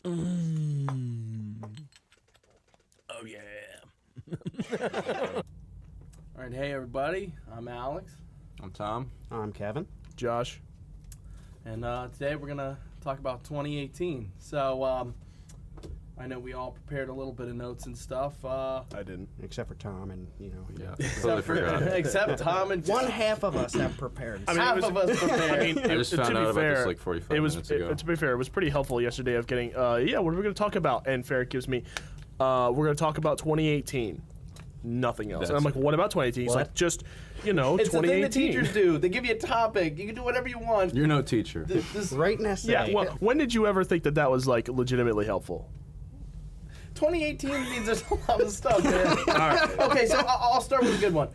Oh, yeah. All right, hey, everybody. I'm Alex. I'm Tom. I'm Kevin. Josh. And today we're going to talk about 2018. So, I know we all prepared a little bit of notes and stuff. I didn't. Except for Tom and, Yeah, totally forgot. Except Tom and One half of us have prepared. half of us prepared. I just found out about this like 45 minutes ago. To be fair, it was pretty helpful yesterday of getting, what are we going to talk about? And Farrah gives me, we're going to talk about 2018. Nothing else. And I'm like, what about 2018? He's like, just, It's 2018. the thing the teachers do. They give you a topic. You can do whatever you want. You're no teacher. Write an essay. Yeah, well, when did you ever think that was, like, legitimately helpful? 2018 means there's a lot of stuff, man. All right. Okay, so I'll start with a good one.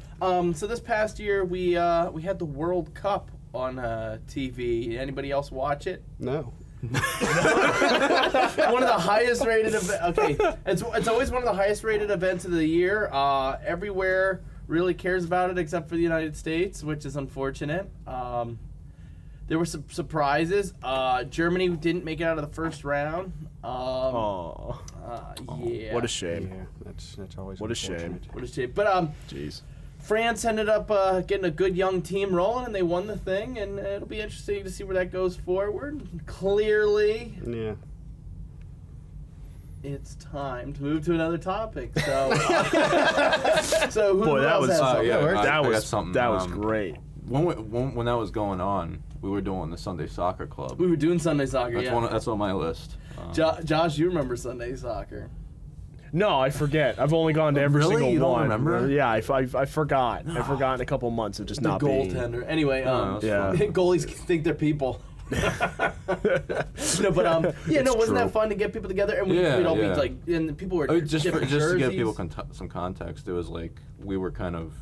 So this past year, we had the World Cup on TV. Anybody else watch it? No. One of the highest rated okay, it's always one of the highest rated events of the year. Everywhere really cares about it except for the United States, which is unfortunate. There were some surprises. Germany didn't make it out of the first round. Yeah. What a shame. Yeah, that's always What a shame. unfortunate. What a shame. But Jeez. France ended up getting a good young team rolling, and they won the thing, and it'll be interesting to see where that goes forward. Clearly, Yeah. it's time to move to another topic. So, so who Boy, that else was- has something? yeah, that I got was something. That was great. When that was going on, we were doing the Sunday Soccer Club. We were doing Sunday soccer, That's yeah. that's on my list. Josh, you remember Sunday soccer. No, I forget. I've only gone to every Really? single You don't one. remember? Yeah, I forgot. I forgot in a couple months of just The not being. goaltender. Anyway, that's yeah. fun. goalies think they're people. No, but wasn't that fun to get people together? And we'd all be Yeah. like, and people were Just to different give jerseys. people some context, it was like we were kind of.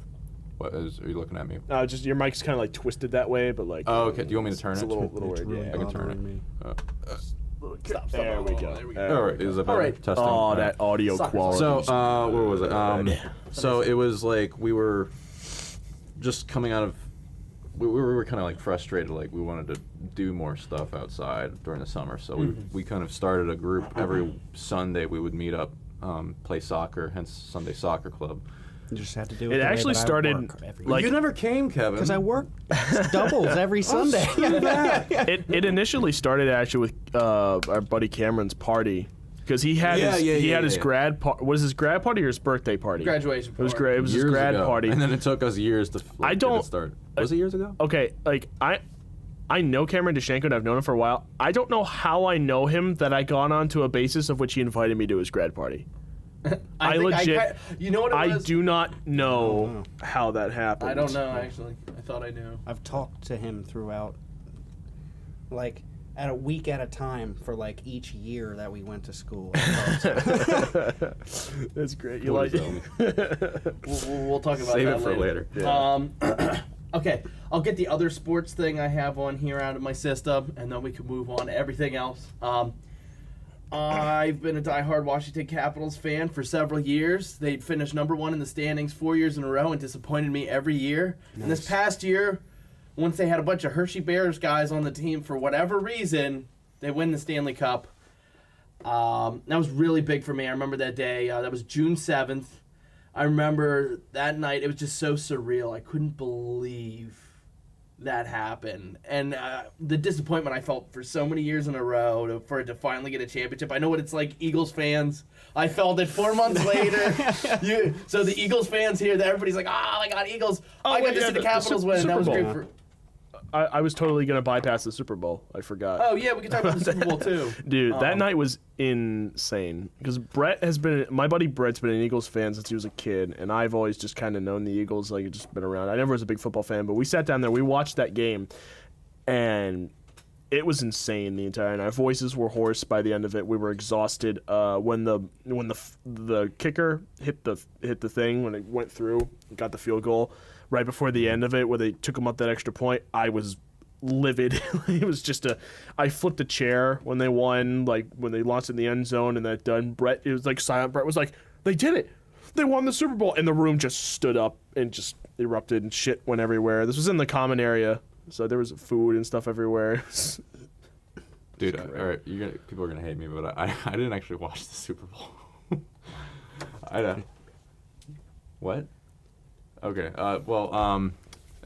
Are you looking at me? Just your mic's kind of like twisted that way, but like. Oh, okay. Do you want me to turn it's it? a little weird. really Yeah. I can turn it. bothering me. Stop, There we go. There we There go. All right. Is it better? All right. Testing. Oh, All right. that audio Soccer. quality. So, where was it? So it was like we were just coming out of. We were kind of like frustrated, like we wanted to do more stuff outside during the summer. So we kind of started a group. Every Sunday we would meet up, play soccer, hence Sunday Soccer Club. You just had to do it. It the way actually that I started, work every like- You never came, Kevin. because I work doubles every Sunday. it initially started actually with our buddy Cameron's party because he had his grad party. Was his grad party or his birthday party? Graduation It was party. great. It was his Years grad ago. party. And then it took us years to I get don't- it started. Was it years ago? Okay, like I know Cameron DeShanko and I've known him for a while. I don't know how I know him that I got onto a basis of which he invited me to his grad party. I think legit. you know what it I was? do not know how that happened. I don't know, actually. I thought I knew. I've talked to him throughout, like, at a week at a time for like each year that we went to school. That's great. You What like is We'll talk about Save that it for later. Okay, I'll get the other sports thing I have on here out of my system, and then we can move on to everything else. I've been a diehard Washington Capitals fan for several years. They'd finished #1 in the standings 4 years in a row and disappointed me every year. Nice. And this past year, once they had a bunch of Hershey Bears guys on the team for whatever reason, they win the Stanley Cup. That was really big for me. I remember that day. That was June 7th. I remember that night. It was just so surreal. I couldn't believe that happened. And the disappointment I felt for so many years in a row for it to finally get a championship. I know what it's like, Eagles fans. I felt it 4 months later. So the Eagles fans here, everybody's like, oh my God, Eagles. I got to see the Capitals win. That was great for... I was totally going to bypass the Super Bowl. I forgot. Oh, yeah, we can talk about the Super Bowl, too. Dude, that night was insane. Because my buddy Brett's been an Eagles fan since he was a kid, and I've always just kind of known the Eagles, like, just been around. I never was a big football fan, but we sat down there, we watched that game, and it was insane the entire night. Our voices were hoarse by the end of it. We were exhausted. When the kicker hit the thing, when it went through, got the field goal, right before the end of it, where they took him up that extra point, I was livid. It was just I flipped a chair when they won, like when they launched in the end zone and that done. Brett, it was like silent. Brett was like, they did it. They won the Super Bowl. And the room just stood up and just erupted and shit went everywhere. This was in the common area, so there was food and stuff everywhere. Dude, all right, people are gonna hate me, but I didn't actually watch the Super Bowl. What? Okay.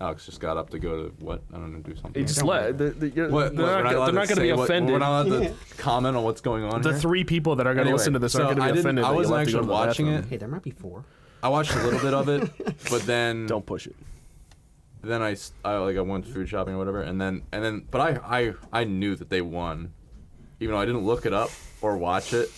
Alex just got up to go to what? I don't know, do something. He just let. They're What? not going to be offended. We're not allowed to comment on what's going on The here? 3 people that are going to listen to this aren't going to be offended. I that wasn't you'll have to go actually to the watching bathroom. it. Hey, there might be 4. I watched a little bit of it, but then Don't push it. then I went food shopping or whatever, and then but I knew that they won, even though I didn't look it up or watch it.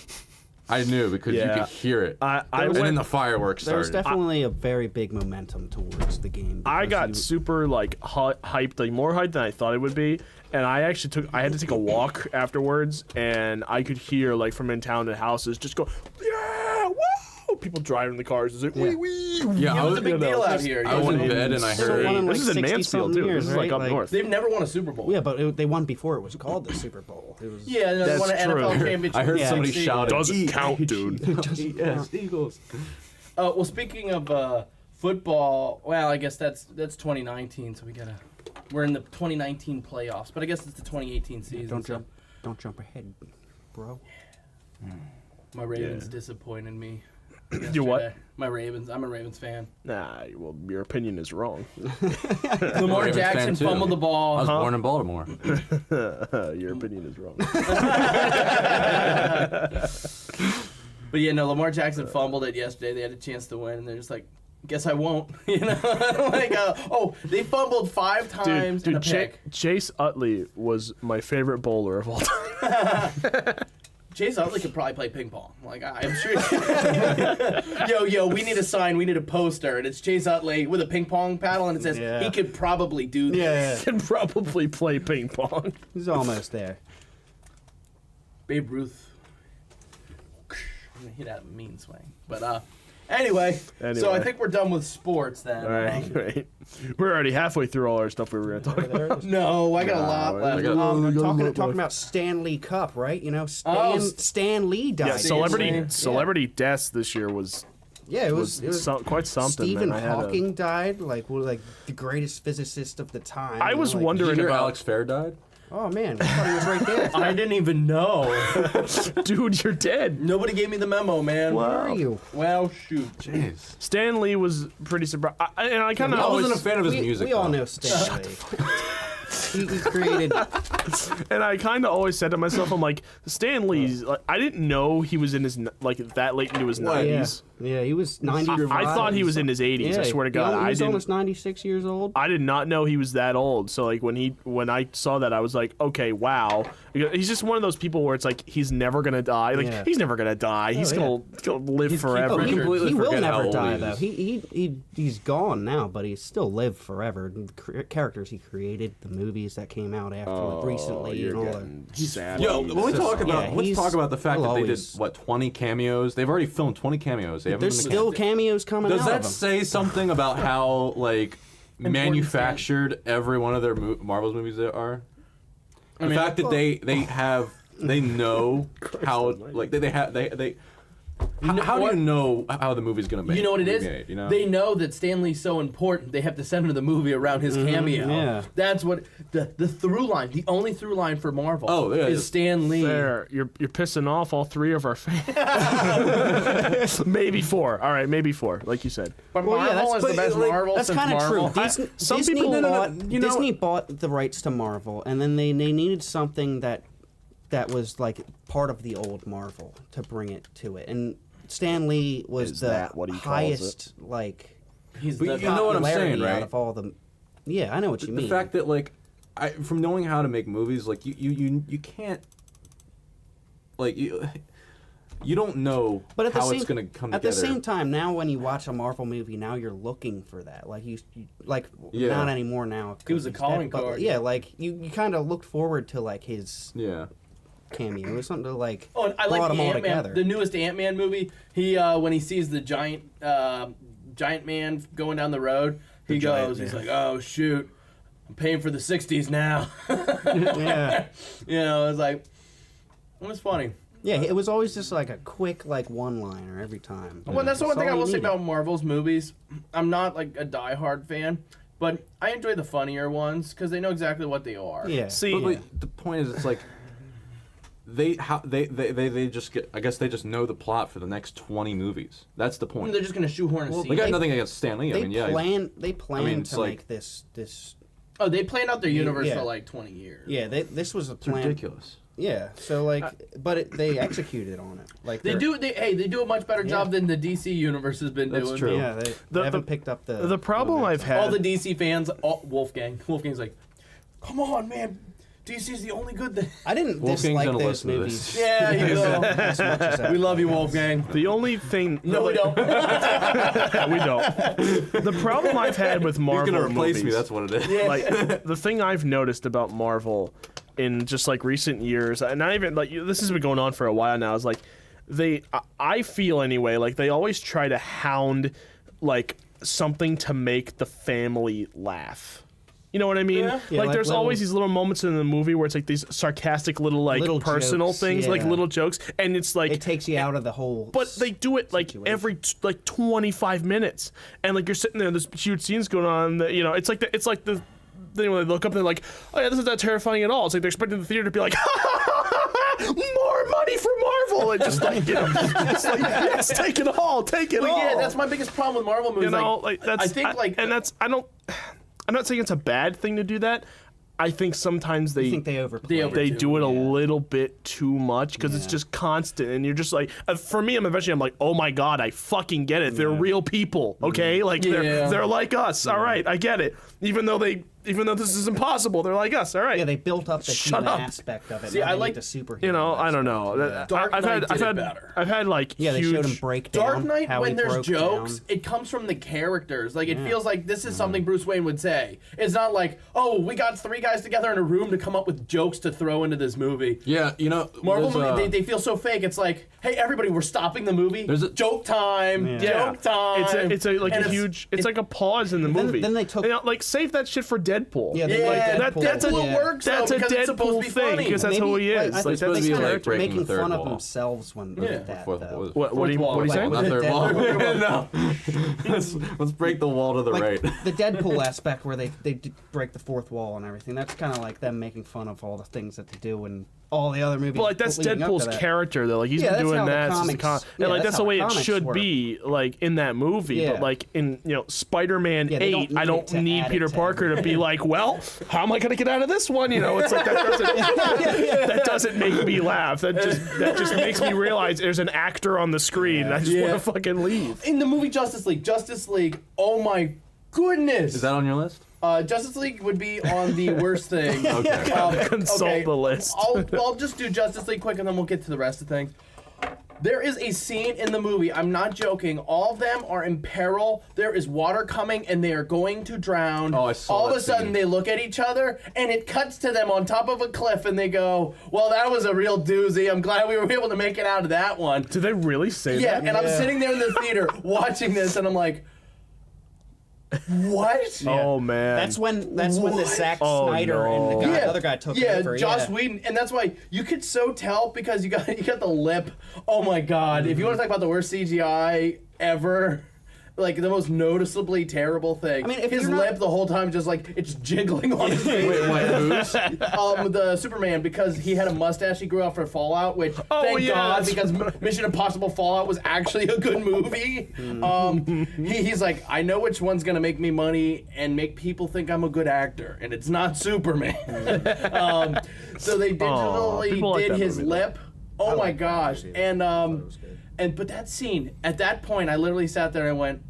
I knew because you could hear it. And then the fireworks There was started. definitely a very big momentum towards the game. I because got super hyped, like more hyped than I thought it would be, and I actually had to take a walk afterwards, and I could hear like from in town to houses just go, yeah, woo! People driving the cars, is it wee wee? Yeah, It was a big deal out here. I was in bed and I They won heard. in, like, This is in 60 Mansfield something too. years, This is like right? up north. They've never won a Super Bowl. Yeah, but they won before it was called the Super Bowl. It was Yeah, they won an That's NFL true. championship. I heard Yeah, somebody actually, shouting. Doesn't count, dude. Yes, Eagles. Well, speaking of football, well, I guess that's 2019, so we're in the 2019 playoffs, but I guess it's the 2018 season. Don't jump ahead, bro. My Ravens disappointed me. You what? yesterday. My Ravens. I'm a Ravens fan. Nah, well, your opinion is wrong. Lamar Ravens Jackson fan, too. fumbled the I ball. was born in Baltimore. Your opinion is wrong. But yeah, no, Lamar Jackson fumbled it yesterday. They had a chance to win, and they're just like, guess I won't. You know, like, they fumbled 5 times in a pick. Chase Utley was my favorite bowler of all time. Chase Utley could probably play ping pong. Like, I'm sure. Yo, we need a sign. We need a poster, and it's Chase Utley with a ping pong paddle, and it says Yeah. he could probably do this. Can probably play ping pong. He's almost there. Babe Ruth. He had a mean swing, but anyway, so I think we're done with sports then. All right. We're already halfway through all our stuff we were going to talk about. There it is. No, I got a lot left. Talking about Stanley Cup, right? You know, Stan Lee died. Yeah, Stanley. celebrity deaths this year was It was quite something. Stephen man. Hawking died, like the greatest physicist of the time. I was like, wondering Did you hear about Alex Fair died? Oh man, I thought he was right there. I didn't even know. dude, you're dead. Nobody gave me the memo, man. Where are you? Well, shoot. Jeez. Stan Lee was pretty surprised, and I kind of I always wasn't a fan of his music. We all though. know Stan Lee. He created. And I kind of always said to myself, I'm like, Stan Lee's. Like, I didn't know he was in his that late into his 90s. Yeah, he was 90. I thought he was in his 80s. I swear to God, he I was didn't. almost 96 years old. I did not know he was that old. So like when I saw that, I was like, okay, wow. He's just one of those people where it's like he's never gonna die. Like Yeah. he's never gonna die. He's yeah. gonna live forever. keeping- completely he will forget how never old die he though. is. He's gone now, but he still lived forever. The characters he created, the movies that came out after recently, and all that. sad. Yo, when we talk about yeah, let's he's- talk about the fact he'll that they did always- 20 cameos. They've already filmed 20 cameos. They haven't There's been still cameos coming Does out that of him. say something about how like manufactured every one of their Marvel's movies they are? The fact that they know how like how do you know how the movie's gonna make? You know what it is? Made, you know? They know that Stanley's so important. They have to center the movie around his cameo. yeah. That's what the through line. The only through line for Marvel. Oh, yeah, is Stan Lee. There, you're pissing off all 3 of our fans. Maybe 4. All right, maybe 4, like you said. But Well, yeah, Marvel that's- is the but, best like, Marvel That's since kind of Marvel. true. Disney, some Disney people- bought, you know- Disney bought the rights to Marvel, and then they needed something that was like part of the old Marvel to bring it to it. And Stan Lee was Is the that what he calls highest like He's But the you know what I'm saying, popularity right? out of all the. Yeah, I know what you the mean. fact that like from knowing how to make movies, like you can't like you don't know But at the how same, it's gonna come at together. the same time, now when you watch a Marvel movie, now you're looking for that. Like you Yeah. not anymore now. It was a 'cause he's calling dead, but, card. Yeah, like you kind of looked forward to like his yeah. cameo or something to like. Oh, and I brought like them all Ant-Man, together. the newest Ant-Man movie. He when he sees the giant man going down the road, he goes, he's like, "Oh shoot, I'm paying for the '60s now." Yeah. You know, it's like it was funny. Yeah, it was always just like a quick like one-liner every time. Well, that's the one That's thing I all will you say needed. about Marvel's movies. I'm not like a diehard fan, but I enjoy the funnier ones because they know exactly what they are. Yeah. See, But the point is, it's like they just get. I guess they just know the plot for the next 20 movies. That's the point. They're just gonna shoehorn a scene. They got nothing against Stan Lee. They plan to like, make this. Oh, they planned out their universe Yeah. for like 20 years. Yeah, this was a it's plan. ridiculous. Yeah, so like, but they executed on it. Like They do a much better job than the DC universe has been doing. That's true. Yeah, they haven't picked up The problem I've had. All the DC fans, Wolfgang's like, come on, man. DC's the only good thing. I didn't Wolfgang's dislike gonna those listen to movies. this. Yeah, you know. As much as that. We love you, Wolfgang. The only thing. No, we don't. We don't. The problem I've had with Marvel He's gonna replace movies, me. That's what it is. like the thing I've noticed about Marvel in just like recent years, and not even like this has been going on for a while now, is like I feel anyway, like they always try to hound like something to make the family laugh. You know what I mean? Yeah. Yeah, Like like there's little- always these little moments in the movie where it's like these sarcastic little like Little personal jokes, things, like yeah. little jokes, and it's like It takes you out of the whole. but they do it like situation. every like 25 minutes, and like you're sitting there, this huge scene's going on. That, you know, it's like the thing when they look up, they're like, oh yeah, this is not terrifying at all. It's like they're expecting the theater to be like, more money for Marvel, and just like, you know, it's like, yes, take it all, take it all. Yeah, that's my biggest problem with Marvel movies. You know, like that's I think I'm not saying it's a bad thing to do that. I think sometimes I think they overplay. They they do it a Yeah. little bit too much because it's just constant, and you're just like, for me, I'm like, oh my god, I fucking get it. They're real people, okay? Like Yeah. they're like us. All right, I get it. Even though this is impossible, they're like us. All right. Yeah, they built up the Shut human up. aspect of it. See, now I they like- need the superhero. You know, I don't know. aspect, Dark I've Knight had, did it better. I've had like Yeah, they huge. showed him break down. Dark Knight, how when he there's broke jokes, down. it comes from the characters. Like, it feels like this is something Bruce Wayne would say. It's not like, oh, we got 3 guys together in a room to come up with jokes to throw into this movie. Yeah, you know, Marvel there's, movie, they feel so fake. It's like, hey, everybody, we're stopping the movie. There's a- joke time. Yeah. Joke time. It's a like And a huge. It's like a pause in the movie. then they took- You know, like save that shit for Deadpool. Yeah, they Yeah, like that- that's a- Deadpool yeah. works though, That's a because it's supposed to Deadpool be thing funny. because that's who he is. I Like, think supposed to they be started like breaking making the third fun of wall. themselves when Yeah. they did that. Fourth though. wall. What are you Fourth saying? wall. Not third wall. Deadpool. no. let's break the wall to the Like right. the Deadpool aspect where they break the fourth wall and everything. That's kind of like them making fun of all the things that they do and all the other movies. But like that's leading up to Deadpool's that. character though. Like he's Yeah, been that's doing how the that since the comics- con- yeah, and like that's that's the how way it comics should work. be like in that movie. Yeah. But like in Spider-Man Yeah, they don't 8, need I it don't to need add it Peter to Parker to be like, well, how am I gonna get out of this one? You know, it's like that doesn't make me laugh. That just makes me realize there's an actor on the screen and I just Yeah. want to fucking leave. In the movie Justice League, oh my goodness. Is that on your list? Justice League would be on the worst thing. Okay. Consult the list. I'll just do Justice League quick and then we'll get to the rest of things. There is a scene in the movie, I'm not joking, all of them are in peril, there is water coming and they are going to drown. Oh, I saw all of that a sudden scene. they look at each other and it cuts to them on top of a cliff and they go, well, that was a real doozy, I'm glad we were able to make it out of that one. Did they really say Yeah, that? and I'm sitting there in the theater watching this and I'm like, what? Oh man. That's when the What? Zack Oh, Snyder and the no. other guy took yeah, over. Joss yeah. Whedon, and that's why you could so tell because you got the lip. Oh my God! If you want to talk about the worst CGI ever, like the most noticeably terrible thing. I mean, if his you're not- lip the whole time just like it's jiggling on his face. Wait, who's? The Superman because he had a mustache he grew out for Fallout, which Oh, thank yeah, God that's because Mission Impossible Fallout was actually a good movie. He's like, I know which one's gonna make me money and make people think I'm a good actor, and it's not Superman. So they digitally people like did that his movie, though. lip. Oh my like that gosh! movie. And I thought it was good. but that scene at that point, I literally sat there and went,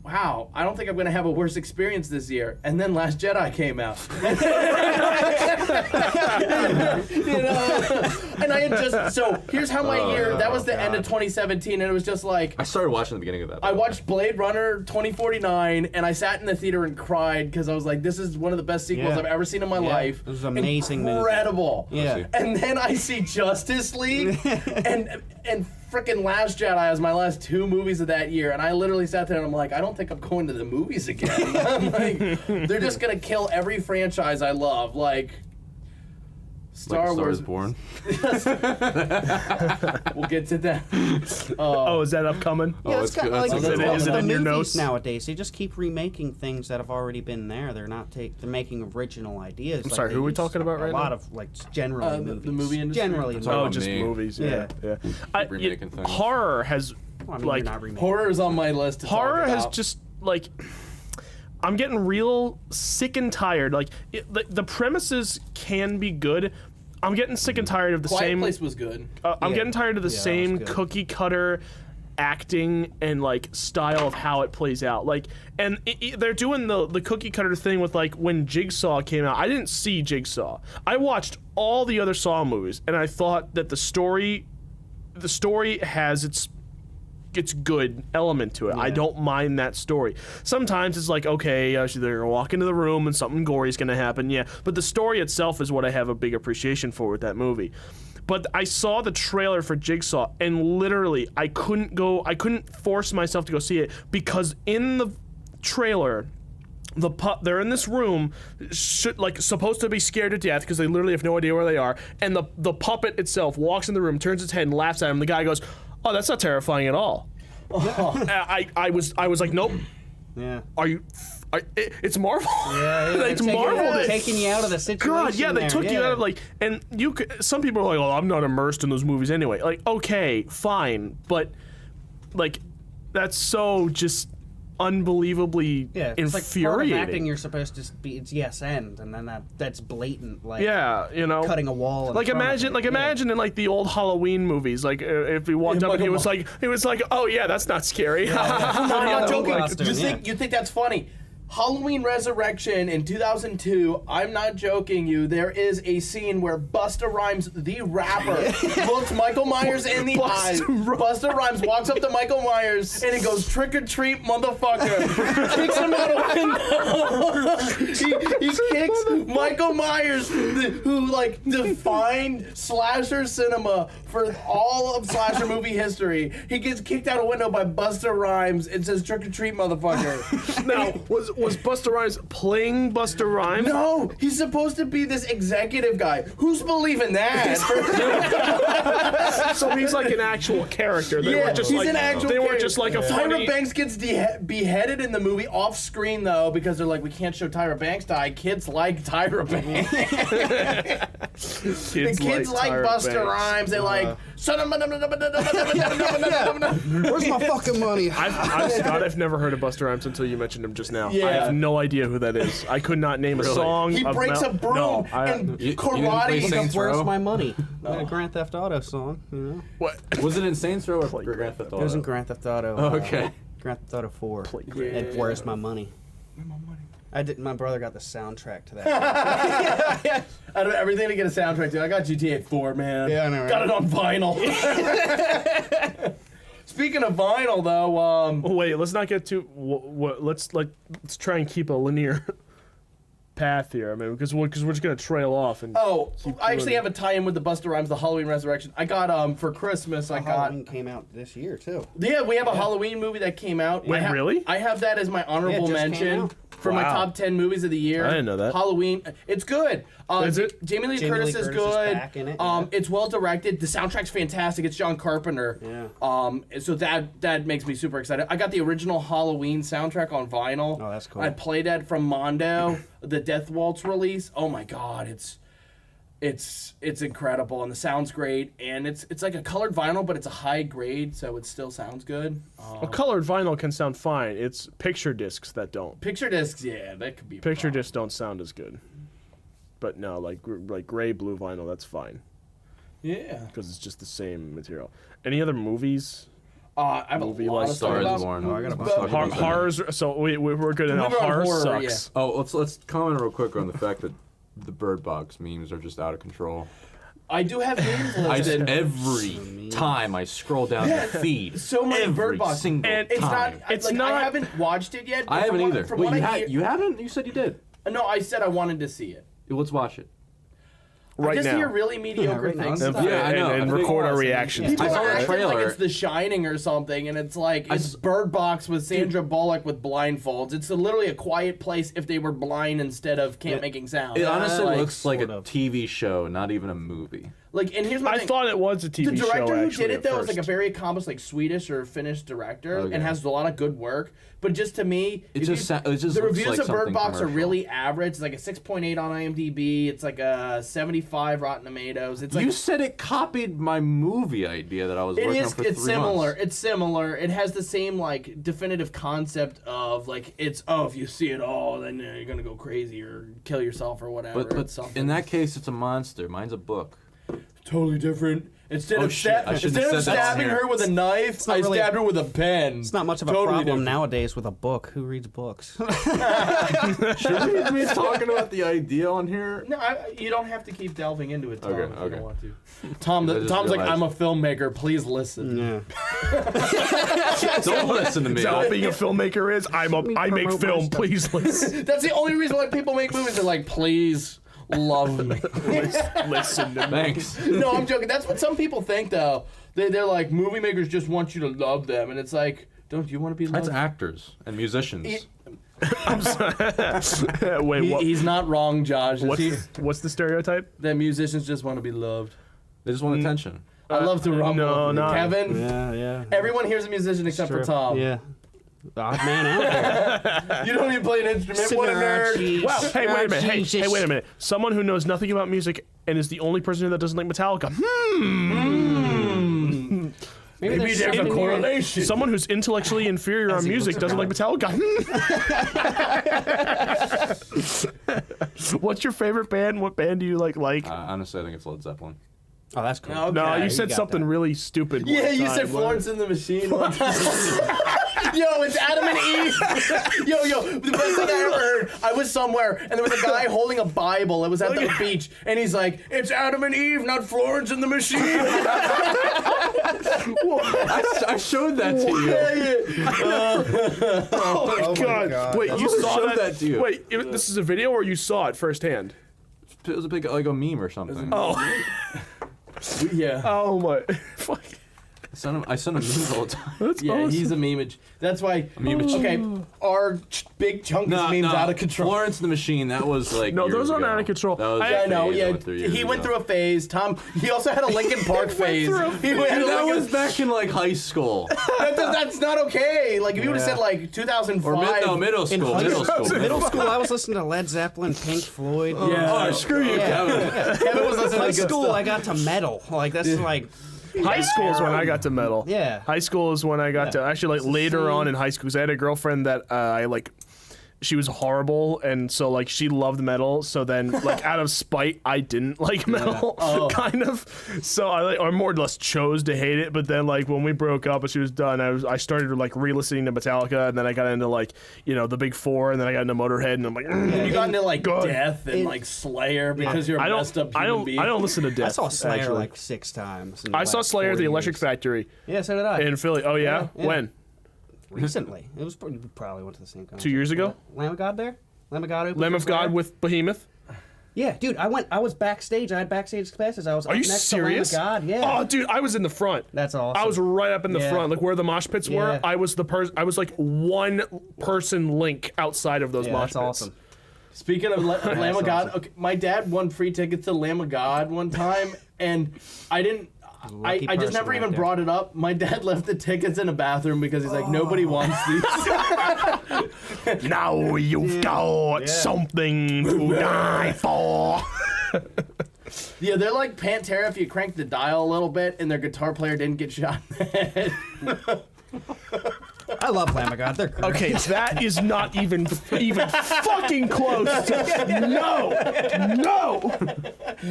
wow, I don't think I'm going to have a worse experience this year. And then Last Jedi came out. You know? And I had just, so here's how my year, that was the end of 2017, and it was just like, I started watching the beginning of that. I watched Blade Runner 2049, and I sat in the theater and cried because I was like, this is one of the best sequels Yeah. I've ever seen in my Yeah. life. It was an amazing movie. Incredible. Yeah. And then I see Justice League and frickin' Last Jedi as my last 2 movies of that year, and I literally sat there and I'm like, I don't think I'm going to the movies again. I'm like, they're just gonna kill every franchise I love. Like, Star Star Wars. is Born. We'll get to that. Oh, is that upcoming? Yeah, it's it's got good. like Is it- the is it in your movies notes? nowadays. They just keep remaking things that have already been there. They're not they're making original ideas. I'm sorry, who are we talking about right A now? lot of like generally The movies. movie industry? Generally, That's Oh, about just me. movies. Yeah, yeah. remaking things. Horror has Well, I mean, like you're not remaking. Horror's on my list. To talk horror has about. just like I'm getting real sick and tired. Like the premises can be good. I'm getting sick and tired of the Quiet same. Place was good. I'm Yeah. getting tired of the Yeah, that same was good. cookie cutter acting and like style of how it plays out. Like, and they're doing the cookie cutter thing with like when Jigsaw came out. I didn't see Jigsaw. I watched all the other Saw movies, and I thought that the story has its good element to it. I don't mind that story. Sometimes it's like, okay, they're gonna walk into the room and something gory is gonna happen, yeah. But the story itself is what I have a big appreciation for with that movie. But I saw the trailer for Jigsaw, and literally, I couldn't force myself to go see it because in the trailer, they're in this room, supposed to be scared to death because they literally have no idea where they are, and the puppet itself walks in the room, turns its head, and laughs at him. The guy goes, "Oh, that's not terrifying at all." I was like, "Nope. Yeah. It's Marvel." Yeah, They marveled it. taking you out of the situation. God, yeah, they there, took you yeah. out of like, and you could. Some people are like, "Oh, I'm not immersed in those movies anyway." Like, okay, fine, but like, that's so just unbelievably Yeah, it's like part of infuriating. acting. You're supposed to be. It's yes and then that's blatant. Like Yeah, you know, cutting a wall. Like imagine in like the old Halloween movies, like if we walked up and he was like, "Oh yeah, that's not scary." I'm not joking. Blockbuster, You think that's funny? Halloween Resurrection in 2002, I'm not joking you, there is a scene where Busta Rhymes, the rapper, looks Michael Myers in the eyes. Busta Rhymes walks up to Michael Myers and he goes, "Trick or treat, motherfucker." Kicks him out a window. he kicks Michael Myers, who like defined slasher cinema for all of slasher movie history. He gets kicked out a window by Busta Rhymes and says, "Trick or treat, motherfucker." Now, was Busta Rhymes playing Busta Rhymes? No, he's supposed to be this executive guy. Who's believing that? So he's like an actual character. They Yeah, weren't just he's like an actual they weren't character. just like a Tyra funny. Banks gets beheaded in the movie off screen though because they're like, we can't show Tyra Banks die. Kids like Tyra Banks. The kids like Tyra Busta Banks. Rhymes. They like. Where's my fucking money? I've never heard of Busta Rhymes until you mentioned him just now. I Yeah. have no idea who that is. I could not name a song. He of breaks a broom No, and You didn't play karate. Saints Where's Row? my money? A Grand Theft Auto song, you know. what? Was it in Saints Row or Grand Theft Auto? It was in Grand Theft Auto. Oh, okay. Grand Theft Auto 4. Grand And Theft Where's Auto. My Money? I did. My brother got the soundtrack to that. Out of everything to get a soundtrack to, I got GTA 4, man. Yeah, I know, right? Got it on vinyl. Speaking of vinyl, though, Wait, let's not get too. Let's try and keep a linear path here. I mean, because we're just gonna trail off and. oh, I actually doing- have a tie-in with the Busta Rhymes, the Halloween Resurrection. I got for Christmas. I got Halloween came out this year too. yeah. We have a Halloween movie that came out. Wait, really? I have that as my honorable Yeah, it just came mention out. for my Wow. top 10 movies of the year. I didn't know that. Halloween. It's good. Is it? Jamie Lee Jamie Curtis Lee is Curtis is good. back in it, yeah. It's well directed. The soundtrack's fantastic. It's John Carpenter. Yeah. So that makes me super excited. I got the original Halloween soundtrack on vinyl. Oh, that's cool. I played that from Mondo, the Death Waltz release. Oh my god, it's incredible and the sound's great and it's like a colored vinyl, but it's a high grade, so it still sounds good. A colored vinyl can sound fine. It's picture discs that don't. Picture discs, yeah, that could be a Picture problem. discs don't sound as good. But no, like gray blue vinyl, that's fine Yeah. because it's just the same material. Any other movies? I have Movie a lot like of Star stuff is about. Born. Oh, I got a bunch Let's of talk about that. Horrors. So we're good now. Moving on, Horror horror, sucks. Oh, let's comment real quick on the fact that the Bird Box memes are just out of control. I do have memes I just, listed. every time I scroll down the feed, so many every Bird Box. single And It's not. time. It's I not- haven't watched it yet. but I haven't from what- either. From Wait, what I hear, you haven't? You said you did. no, I said I wanted to see it. Let's watch it. right just now. hear really mediocre right now. things. Yeah, about it. I know. And I think- record our reactions. People I saw are the acting like trailer. it's The Shining or something, and it's like it's Bird Box with Sandra Bullock with blindfolds. It's literally A Quiet Place if they were blind instead of can't making sound. It honestly Like- looks like a sort of. TV show, not even a movie. like, and here's my I thing. thought it was a TV The show. director who actually, did it at though is like a first. very accomplished, like Swedish or Finnish director, Okay. and has a lot of good work. But just to me, It if just you- it just the looks reviews like of Bird something Box are commercial. really average. It's like a 6.8 on IMDb. It's like a 75 Rotten Tomatoes. It's like You said it copied my movie idea that I was it working is. on for It's 3 similar. months. It's similar. It has the same like definitive concept of like if you see it all, then you're gonna go crazy or kill yourself or whatever. But It's something. in that case, it's a monster. Mine's a book. totally different. Instead Oh, of, shit, I shouldn't instead have of said that on stabbing here. her with a knife, not I really- stabbed her with a pen. It's not much of a Totally problem different. nowadays with a book. Who reads books? Should we be talking about the idea on here? No, you don't have to keep delving into it, Tom, Okay, if you okay. don't want to. Tom, I just Tom's like, realized- I'm a filmmaker. Please listen. yeah. Don't listen to me. Is that what being a filmmaker is? I make promote film. myself. Please listen. That's the only reason why people make movies. They're like, please love me. Listen to me. Thanks. No, I'm joking. That's what some people think, though. They're like, movie makers just want you to love them. And it's like, don't you want to be loved? That's actors and musicians. Wait, what? He's not wrong, Josh. What's the stereotype? That musicians just want to be loved. They just want attention. I love to rumble. no. Kevin, Yeah. everyone here's a musician except for Tom. Yeah. The odd man out there. You don't even play an instrument. What a nerd. Wow. Hey, wait a minute. Hey, Jesus. wait a minute. Someone who knows nothing about music and is the only person here that doesn't like Metallica. Maybe there's a something here. correlation. Someone who's intellectually inferior on he music looks doesn't like Metallica. What's your favorite band? What band do you like? Honestly, I think it's Led Zeppelin. Oh, that's cool. Okay. No, you you said got something that. really stupid. Yeah, one you time. said Florence and the Machine one time. Yo, it's Adam and Eve. Yo, the best thing I ever heard. I was somewhere and there was a guy holding a Bible. It was at the beach, and he's like, "It's Adam and Eve, not Florence and the Machine." I showed that to you. Oh my god! Wait, you Who saw showed that to you? Wait, this is a video or you saw it firsthand? It was a big, like a meme or something. Oh, Yeah. oh my! Fuck. I send him memes all the time. That's Yeah, awesome. he's a memeage. That's why. memeage. Okay, our big chunk is memes out of control. Florence and the Machine, that was like No, years those aren't ago. out of control. That was I Yeah, I know. phase I Yeah, went through years he went ago. through a phase. Tom, he also had a Linkin Park phase. He went Dude, that Linkin- was back in like high school. that's not okay. Like if you would have said like 2005. Or middle In school. high Middle school, school. middle school, I was listening to Led Zeppelin, Pink Floyd. Yeah. Oh, screw you, Kevin. Kevin was listening High to good school, stuff. I got to metal. Like that's like, High school is when I got to metal. Yeah. High school is when I got to actually like later on in high school. Cause I had a girlfriend that I like. She was horrible, and so like she loved metal. So then, like out of spite, I didn't like metal, kind of. So I like, or more or less chose to hate it. But then, like when we broke up and she was done, I started like re-listening to Metallica, and then I got into like the Big Four, and then I got into Motorhead, and I'm like, You got into like God. Death and like Slayer because you're a I messed up don't, human being. I don't listen to Death. I saw Slayer actually. like 6 times. in I the saw last Slayer at 4 the Electric years. Factory Yeah, so did I. in Philly. Oh yeah, Yeah. when? Recently, it was probably went to the same concert. 2 years ago? Lamb of God there. Lamb of God. opened Lamb for of God Slayer? with Behemoth. Yeah, dude, I was backstage. I had backstage passes. I was Are up you next serious? to Lamb of God. Yeah. Oh, dude, I was in the front. That's awesome. I was right up in the Yeah. front, like where the mosh pits were. Yeah. I was the person. I was like one person link outside of those Yeah, mosh that's pits. awesome. Speaking of Lamb of God, awesome. okay, my dad won free tickets to Lamb of God one time, and I didn't. I Lucky just person never right even there. brought it up. My dad left the tickets in a bathroom because he's like, nobody wants these. Now you've got something to die for. Yeah, they're like Pantera if you crank the dial a little bit and their guitar player didn't get shot in the head. I love Lamb of God. They're great. Okay, that is not even fucking close. No,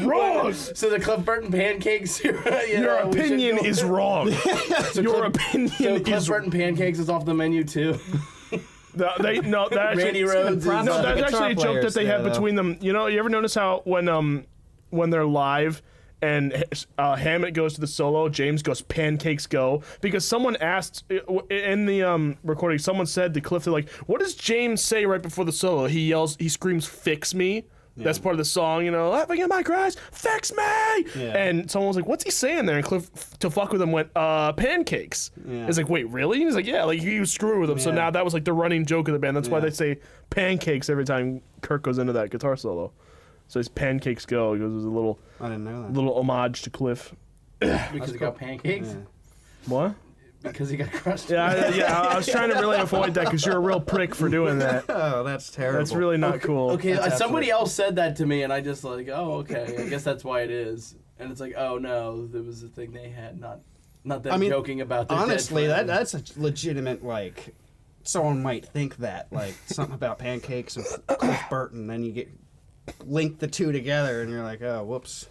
wrong. So the Cliff Burton pancakes. Your opinion is wrong. Your opinion So Cliff is. Burton pancakes is off the menu too. That Randy Rhodes. props No, to the that's guitar actually a joke that players they there, have though. between them. You know, you ever notice how when they're live and Hammett goes to the solo, James goes pancakes go, because someone asked in the recording, someone said to Cliff, they're like, what does James say right before the solo? He screams, fix me. That's part of the song, you know, laughing at my cries, fix me! Yeah. And someone was like, what's he saying there? And Cliff, to fuck with him, went, pancakes. Yeah. It's like, wait, really? He's like, yeah, like he was screwing with him. So Yeah. now that was like the running joke of the band. That's why Yeah. they say pancakes every time Kirk goes into that guitar solo. So his pancakes go. He goes, there's a little I didn't know that. homage to Cliff. Because he got pancakes. Yeah. What? Because he got crushed. Yeah, I was trying to really avoid that because you're a real prick for doing that. Oh, that's terrible. That's really not cool. Okay, That's somebody else said that to me, and I just like, oh, okay, I guess that's why it is. And it's like, oh no, there was a thing they had, not them I mean, joking about. Their honestly, dead friend. that's a legitimate, like, someone might think that, like, something about pancakes and Cliff Burton, then you get link the two together, and you're like, oh, whoops.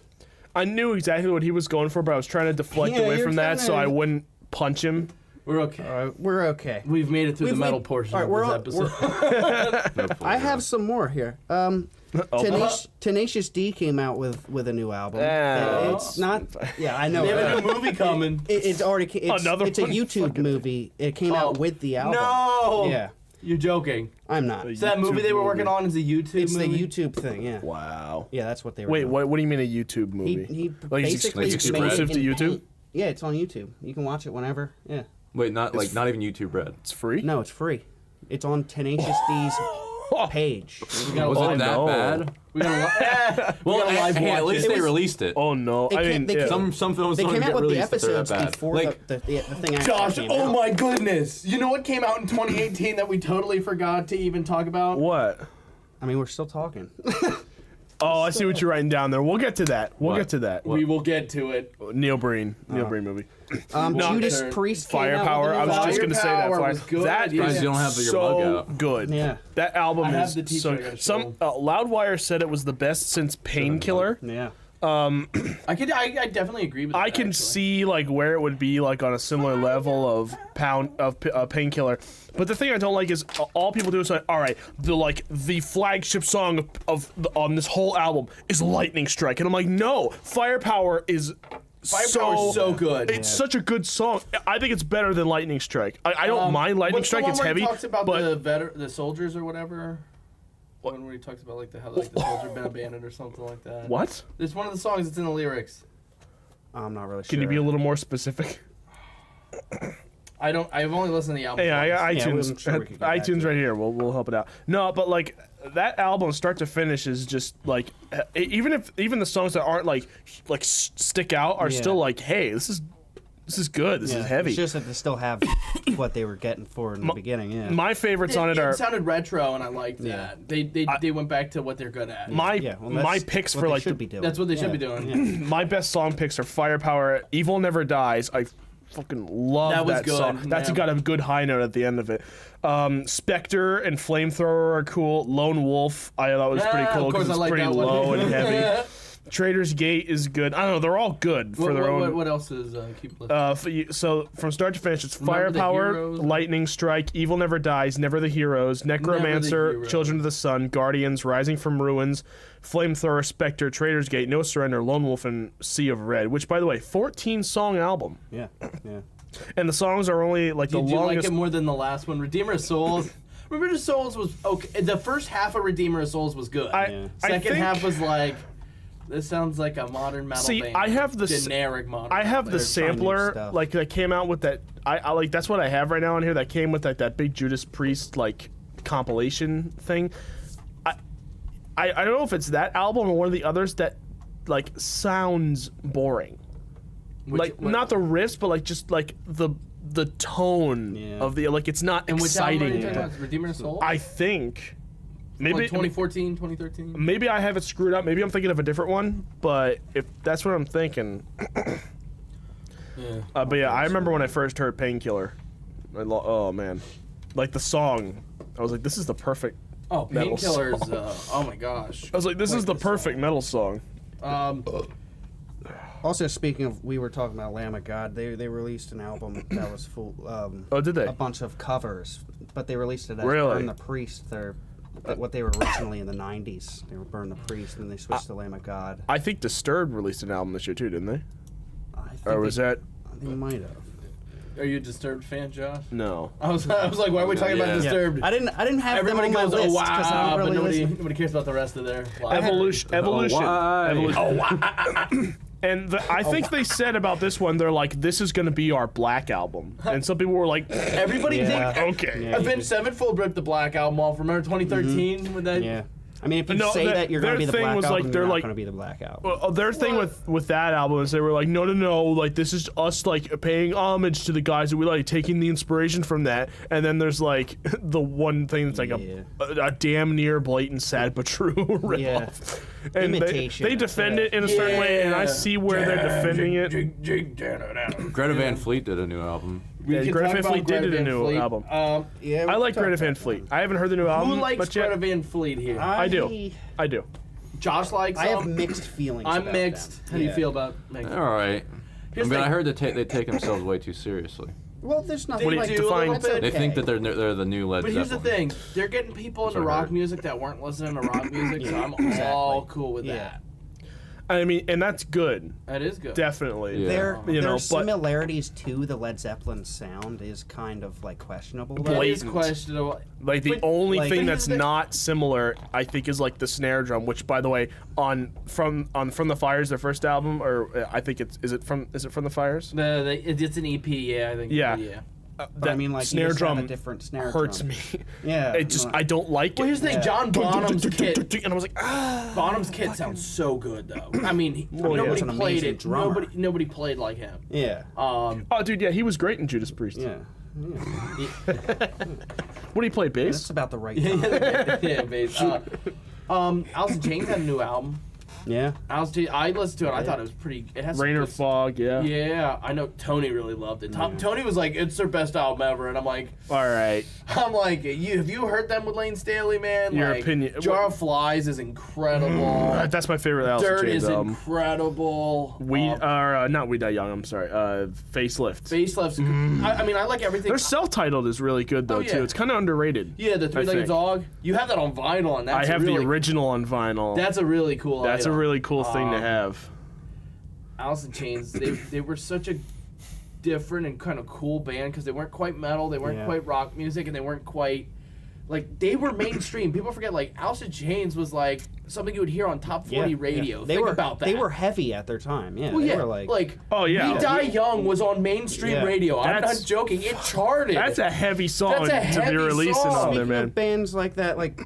I knew exactly what he was going for, but I was trying to deflect Yeah, away you're from that trying so to- I wouldn't punch him. We're okay. All right, we're okay. We've made it through the We've- metal we- portion all right, of this we're- episode. I have some more here. Tenacious D came out with a new album. Oh. It's not. Yeah, I know. They have a new movie coming. It's already. It's, Another it's a one? YouTube movie. It came out with the album. No. Yeah, You're joking. I'm not. So that movie they were working on is a YouTube It's movie? the YouTube thing. Yeah. Wow. Yeah, that's what they were. Wait, doing. what do you mean a YouTube movie? He Like, it's basically it's exclusive made to in YouTube? paint. Yeah, it's on YouTube. You can watch it whenever. Yeah. Wait, not even YouTube Red. It's free? No, it's free. It's on Tenacious D's page. We gotta Was live- it that no. bad? We gotta, we Well, gotta live hey, at watch least it. they released it. Oh, no. I mean, they yeah. can't- Some films They don't came get out with the released if they're episodes that bad. before Like, the thing actually Josh, came oh out. my goodness! You know what came out in 2018 that we totally forgot to even talk about? What? I mean, we're still talking. Oh, I see what you're writing down there. We'll get to that. We'll What? get to that. We will get to it. Neil Breen. Neil Breen movie. No, Judas sure. Priest came Firepower. I out with was a new just album. going to say that. Firepower was good, That yeah. is You don't have your so mug out. good. Yeah. That album I have is the t-shirt so. I gotta Some show. Loudwire said it was the best since Painkiller. Yeah. I definitely agree with that. I can actually. see like where it would be like on a similar level of Painkiller, but the thing I don't like is all people do is like, all right, the flagship song on this whole album is Lightning Strike, and I'm like, no, Firepower is. Firepower's so good. It's such a good song. I think it's better than Lightning Strike. I don't mind Lightning what's the Strike. one It's where he heavy, talks about but the soldiers or whatever. One where he talks about like how the soldier been abandoned or something like that. what? There's one of the songs that's in the lyrics. I'm not really sure. Can you be a little more specific? I've only listened to the album. Hey, I got Yeah, iTunes. I'm sure we could get back iTunes to right here. We'll help it out. No, but like that album, start to finish, is just like even the songs that aren't like stick out are Yeah. still like, hey, this is good. This Yeah, is heavy. It's just that they still have what they were getting for in the beginning. Yeah. My favorites on it It are sounded retro, and I liked Yeah. that. They went back to what they're good at. my yeah. Well, that's my picks what for they like should be doing. That's what they should be Yeah. doing. my best song picks are Firepower, Evil Never Dies. I fucking love That was good, song. That's yeah. got a good high note at the end of it. Spectre and Flamethrower are cool. Lone Wolf, I thought was pretty Yeah, cool of course because I it's like pretty that one. low and heavy. Trader's Gate is good. I don't know. They're all good for their own. What else is keep listening? So from start to finish, it's Remember the Firepower, Heroes? Lightning Strike, Evil Never Dies, Never the Heroes, Necromancer, Heroes. Children of the Sun, Guardians, Rising from Ruins, Flamethrower, Spectre, Trader's Gate, No Surrender, Lone Wolf, and Sea of Red. Which, by the way, 14-song album, Yeah. Yeah. and the songs are only like Did the you like longest. it more than the last one? Redeemer of Souls. Redeemer of Souls was okay. The first half of Redeemer of Souls was good. Yeah. Second think- half was like, this sounds like a modern metal See, band. I have the generic modern. I have the band. sampler stuff. like that came out with that. I like that's what I have right now on here. That came with that big Judas Priest like compilation thing. I don't know if it's that album or one of the others that like sounds boring. Which- Not the riffs, but like just like the tone Yeah. of the like it's not And which album are you exciting. talking about? Redeemer of Souls? I think maybe Like 2014, 2013? maybe I have it screwed up. Maybe I'm thinking of a different one. But if that's what I'm thinking, Yeah. but yeah, I remember when I first heard Painkiller. Oh man, like the song, I was like, this is the perfect. Oh, Metal Painkillers. Oh my gosh. I was like, this is the this perfect metal song. Also, speaking of, we were talking about Lamb of God. They released an album that was full. Oh, did they? A bunch of covers, but they released it as Really? Burn the Priest. They're what they were originally in the '90s. They were Burn the Priest, and then they switched to Lamb of God. I think Disturbed released an album this year too, didn't they? I think Or was that? I think they might have. Are you a Disturbed fan, Josh? No. I was like, why are we talking about Yeah. Disturbed? I didn't have Everybody them on my goes, list oh 'cause I wow, don't really but listen. nobody cares about the rest of their life. Evolution. why? Evolution. And I think they said about this one, they're like, this is going to be our Black album. And some people were like, Everybody Yeah. did. okay. Yeah. Avenged Sevenfold ripped the Black album off. Remember 2013 when that? Yeah. I mean, if you No, say that you're going to their be the thing Black was, Album, like, they're you're not like- going to be the Black Album. Well, their thing with that album is they were like, no, like this is us like paying homage to the guys that we like, taking the inspiration from that. And then there's like the one thing that's like a damn near blatant sad but true ripoff. Yeah. And Imitation. they defend it in a certain way, and I see where they're defending it. Greta Van Fleet did a new album. Yeah, can Greta talk Van about Fleet did Greta a Van new Fleet. album. Yeah, I like Greta Van Fleet. I haven't heard the new album, Who likes but yeah, Greta Van Fleet here? I do. I do. Josh likes I have them. mixed feelings. I'm about mixed. them. How do you Yeah. feel about mixed? All right. Here's I mean, the- I heard that they take themselves way too seriously. Well, there's nothing. They like do a define- little bit. They think that they're the new Led But here's the Zeppelin. thing: they're getting people into what I rock heard. music that weren't listening to rock music, so I'm exactly. all cool with Yeah. that. I mean, and that's good, That is good. definitely. Yeah. Their You know, but- similarities to the Led Zeppelin sound is kind of like questionable. That is blatant. questionable. Like the But- only like- thing But that's here's the- not similar, I think, is like the snare drum. Which, by the way, from the Fires, their first album, or I think is it from the Fires? It's an EP, yeah, I think. Yeah. But I mean, like, you snare just have drum a different snare hurts drum. me. Yeah. It just no. I don't like Well, it. here's the thing: John Bonham's kit. And I was like, ah. Bonham's kit sounds so good, though. I mean, Well, yeah. nobody He's an played amazing it. drummer. Nobody played like him. Yeah. Oh, dude, yeah, he was great in Judas Priest. Yeah. What do you play, bass? That's about the right Yeah, time. yeah, bass. Alice in Chains had a new album. Yeah. Alice in Chains, I listened to it. I thought it was pretty. It has some Rain or good- Fog, yeah. Yeah, I know Tony really loved it. Tony was like, "It's their best album ever," and I'm like, All right. have you heard them with Lane Staley, man? Your like, opinion- Jar of Flies is incredible. That's my favorite Alice in Dirt Chains is album. incredible. Not We Die Young, I'm sorry. Facelift. Facelift's. I mean, I like everything. Their self-titled is really good, though, Oh, yeah. too. It's kind of underrated. Yeah, the three-legged think. dog. You have that on vinyl, and that's I have really, the original on vinyl. That's a really cool. That's a item. really cool thing to have. Alice in Chains. They were such a different and kind of cool band because they weren't quite metal, they weren't Yeah. quite rock music, and they weren't quite like they were mainstream. People forget like Alice in Chains was like something you would hear on top 40 radio. They Think were, about that. They were heavy at their time. Yeah. well, they yeah, were like Oh, yeah. We Die Young was on mainstream Yeah. radio. I'm not That's- joking. It charted. That's a heavy song That's a to be heavy releasing song. on there, Speaking man. of bands like that, like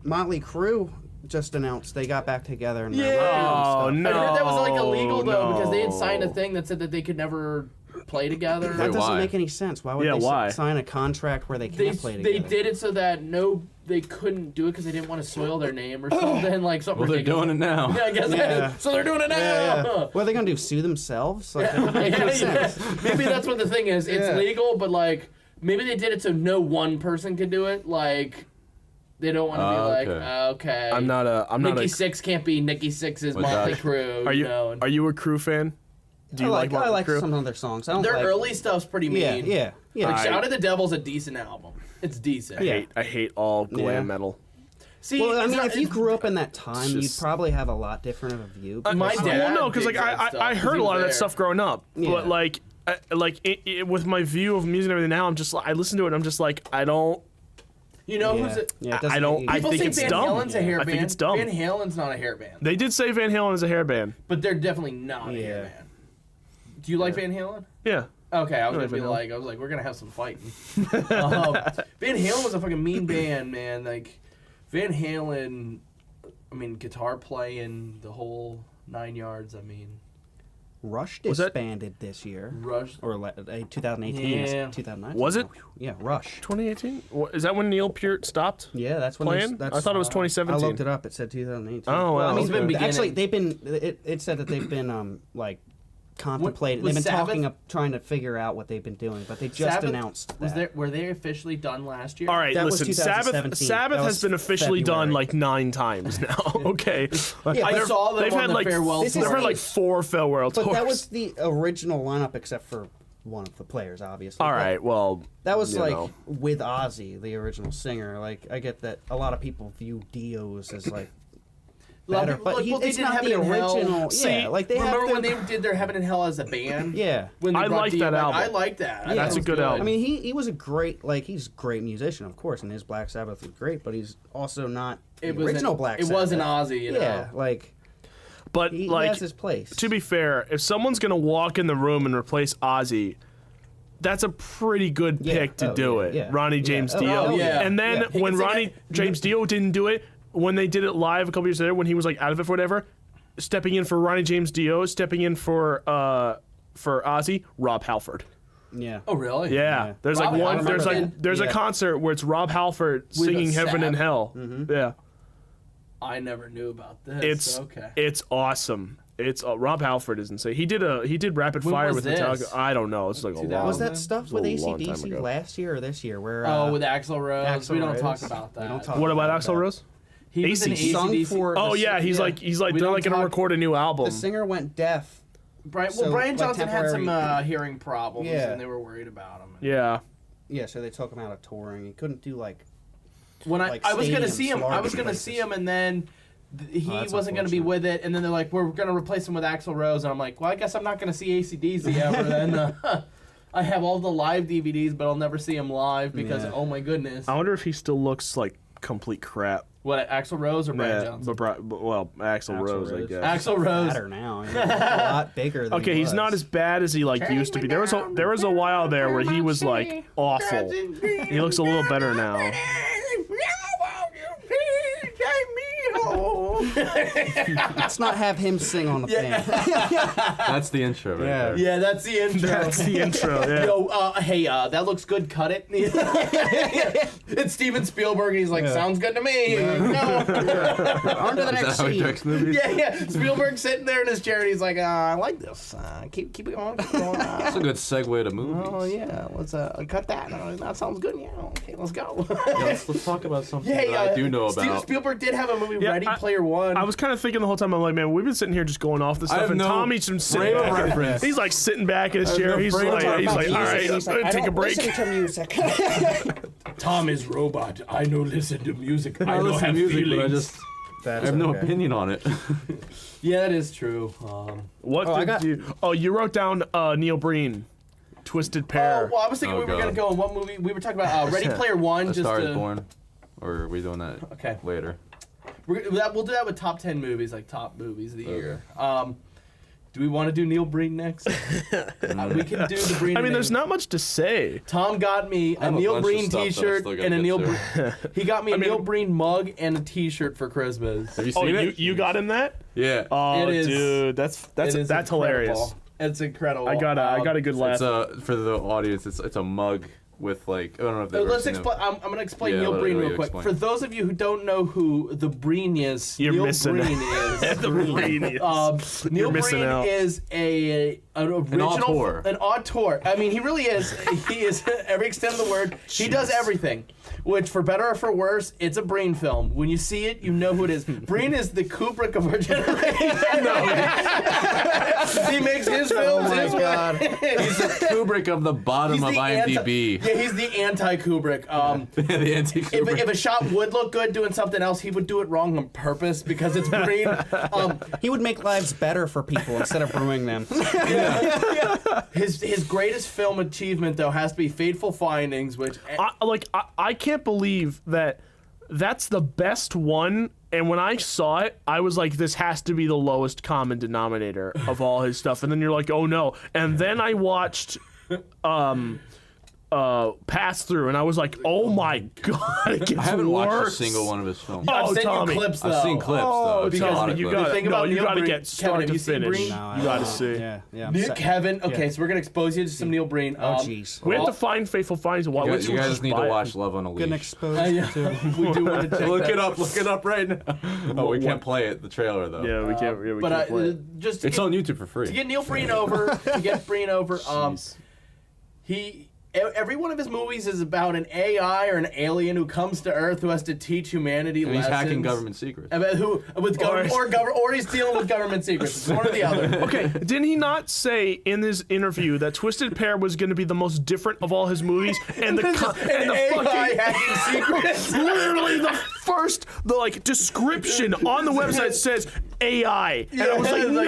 Motley Crue just announced they got back together and they're Yeah. working on Oh, stuff. no. I heard that was like illegal though because they had no. signed a thing that said that they could never play together. That doesn't why? make any sense. Why would Yeah, they why? sign a contract where they They, can't play together? they did it so that they couldn't do it because they didn't want to soil their name or something like something. Well, they're ridiculous. doing it now. Yeah, I guess. Yeah. So they're doing it now. Yeah, yeah. What are they gonna do? Sue themselves? Like, that doesn't make any sense. Maybe that's what the thing is. It's Yeah. legal, but like maybe they did it so no one person could do it. Like they don't want to be like, okay, I'm not Nikki a. Sixx can't be Nikki Sixx's What's Motley that? Crue. Are you know? are you a Crew fan? Do you I like Motley Crue? some of their songs. I don't Their like, early stuff's pretty mean. Yeah. Like I- Shout at the Devil's a decent album. It's decent. Yeah. I hate all glam Yeah. metal. See, Well, I it's mean, not- if you grew up in that time, just- you'd probably have a lot different of a view. My because- dad- Well, no, because like digs that I stuff, 'cause heard he a was lot of that there. stuff growing up, Yeah. but like with my view of music and everything now, I'm just I listen to it and I'm just like I don't. You know Yeah. who's it? Yeah, it I doesn't don't- make I any People think say it's Van dumb. Halen's a hair I band. think it's dumb. Van Halen's not a hair band, They did say Van Halen is a hair band. but they're definitely not a hair Yeah. band. Do you like Van Halen? Yeah. Okay, I was like gonna be Van Halen. like, we're gonna have some fighting. Van Halen was a fucking mean band, man. Like Van Halen, I mean, guitar playing, the whole 9 yards. I mean, Rush Was that- disbanded this year. Rush. Or 2018. Yeah. 2019. Was it? Yeah, Rush. 2018? Is that when Neil Peart stopped? Yeah, that's when Playing? that's, I thought it was I 2017. looked it up. It said 2018. Oh, well, I mean, it's been actually, beginning. it said that they've been like contemplating. was They've been Sabbath- talking up, trying to figure out what they've been doing, but they just Sabbath- announced that. Were they officially done last year? All right, That was listen. Sabbath 2017. Sabbath That has was been officially done February. like 9 times now. Okay. Yeah, I but- saw them they've on had the like farewell This they've is tour. had like 4 farewell tours. But that was the original lineup, except for one of the players, obviously. all But right. Well, That was you like know. with Ozzy, the original singer. Like, I get that a lot of people view Dio's as like better, Like, but well, they it's did not Heaven the and Hell. original. See, yeah, like they Remember have when their, they did their Heaven and Hell as a band? Yeah. When they I brought like Dio that back? album. I like that. Yeah. That's a good album. I mean, he was a great he's a great musician, of course, and his Black Sabbath is great, but he's also not the original Black Sabbath. It wasn't Ozzy, you know. Yeah, like But he like has his place. to be fair, if someone's gonna walk in the room and replace Ozzy, that's a pretty good Yeah. pick to Oh, do yeah, it. yeah. Ronnie Yeah. James Oh, Dio. oh, yeah. And then Yeah. He when can sing Ronnie it. James Dio didn't do it, when they did it live a couple years later, when he was like out of it for whatever, stepping in for Ronnie James Dio, stepping in for Ozzy, Rob Halford. Yeah. Oh, really? Yeah, Yeah. there's Rob like one. Halford There's like did- there's a yeah. concert where it's Rob Halford singing a Heaven and sap. Hell. Yeah, I never knew about this. it's okay. it's awesome. It's Rob Halford is insane. He did Rapid When Fire was with this? Metallica. I don't know. It's like a 2000? long. Was that stuff It with was a long time AC/DC ago. last year or this year? Where Oh, with Axl Rose. Axl we don't Rose. talk about that. We don't talk What about about Axl that. Rose? He was in AC/DC. Sung AC/DC. for Oh the- yeah, he's yeah. like We they're don't like gonna talk- record a new album. The singer went deaf. Brian, So, Brian like, Johnson had some temporary- hearing problems, Yeah. and they were worried about him. Yeah. Yeah, so they took him out of touring. He couldn't do like When Like I was gonna stadiums, see him, I large was gonna places. see him, and then he that's wasn't gonna be unfortunate. with it. And then they're like, "We're gonna replace him with Axl Rose," and I'm like, "Well, I guess I'm not gonna see AC/DC ever." Then I have all the live DVDs, but I'll never see him live because Yeah. oh my goodness, I wonder if he still looks like complete crap. what Axl Rose or Brian Yeah, Johnson? well, Axl Rose, I Rose. guess. Axl Rose. fatter now. He's a lot bigger than Okay, he he's was. not as bad as he like used to be. There was a while there where he was like awful. He looks a little better now. Let's not have him sing on the thing. That's the intro right Yeah. there. Yeah, that's the intro. That's the intro. Yeah. Yo, hey, that looks good. Cut it. It's Steven Spielberg, and he's like, Yeah. "Sounds good to me." No. On to the Is next that how he scene. directs movies? Yeah. Spielberg sitting there in his chair, and he's like, "I like this. Keep it going. Keep it going." That's a good segue to movies. Oh yeah, let's cut that. That sounds good. Yeah, okay, let's go. Yeah, let's talk about something Yeah, that I do know Steven about. Spielberg did have a movie, Yeah, Ready I- Player One. I was kind of thinking the whole time. I'm like, man, we've been sitting here just going off this I stuff, have and no Tommy's just sitting frame of back. reference. He's like sitting back in his I have chair. no He's frame of like, all right, He's I'm gonna I take a don't break. listen to music. Tom is robot. I know listen to music. I listen to music, but I just I That's have no okay. opinion on it. Yeah, that is true. What Oh, I did got- you? Oh, you wrote down Neil Breen, Twisted Pair. Well, I was thinking Oh, we were gonna God. go in what movie we were talking about. Ready Player One. A just Star to, is Born. Or are we doing that Okay. later? We'll do that with top 10 movies, like top movies of the year. Do we want to do Neil Breen next? We can do the Breen. I mean, and there's then- not much to say. Tom got me a have a Neil bunch of Breen stuff that I T-shirt still gotta and a get Neil. to. He got me a I mean- Neil Breen mug and a T-shirt for Christmas. Have you Oh, seen it? you got him that? Yeah. Oh, It is- dude, that's It is hilarious. incredible. It's incredible. I got a good laugh. It's for the audience. It's a mug with like I don't know if they've Let's ever seen explain. I'm going to explain Yeah, Neil let Breen you real quick. explain. For those of you who don't know who the Breen is, You're Neil missing Breen it. is. The Breen is. Neil You're missing Breen out. is an original, auteur. an auteur. I mean, he really is. He is every extent of the word. He does everything. Which, for better or for worse, it's a Breen film. When you see it, you know who it is. Breen is the Kubrick of our generation. He makes his films my his God. way. He's the Kubrick of the bottom of IMDb. Yeah, he's the anti-Kubrick. The anti-Kubrick. If a shot would look good doing something else, he would do it wrong on purpose because it's Breen. He would make lives better for people instead of ruining them. His greatest film achievement though has to be Fateful Findings, which I can't believe that that's the best one. And when I saw it, I was like, this has to be the lowest common denominator of all his stuff. And then you're like, oh no. And then I watched Pass Through, and I was like, oh my God, it gets I haven't watched a worse. single one of his films. Oh, I've sent Tommy. you clips though. I've seen clips Oh, though. I've seen a because lot of you clips. The thing got about you Neil got to Breen- get start Kevin, have to you seen finish. Breen? No, You got to see. Yeah, yeah. I'm Neil, set. Kevin, okay, Yeah. so we're gonna expose you to some Neil Breen. Oh, jeez. We have to find Faithful Finds. Why You would guys, you guys need to watch Love on a Getting Leash. exposed yeah. to. We do want to check Look that. it up. Look it up right now. Oh, we can't play it. The trailer though. Yeah, we can't. Yeah, we But can't play it. just to It's get, on YouTube for free. to get Neil Breen over, he every one of his movies is about an AI or an alien who comes to Earth who has to teach humanity And he's lessons. hacking government secrets. About or he's dealing with government secrets. It's one or the other. Okay, didn't he not say in this interview that Twisted Pair was going to be the most different of all his movies? And the AI hacking secrets. literally the description on the website says AI, and I was like, no,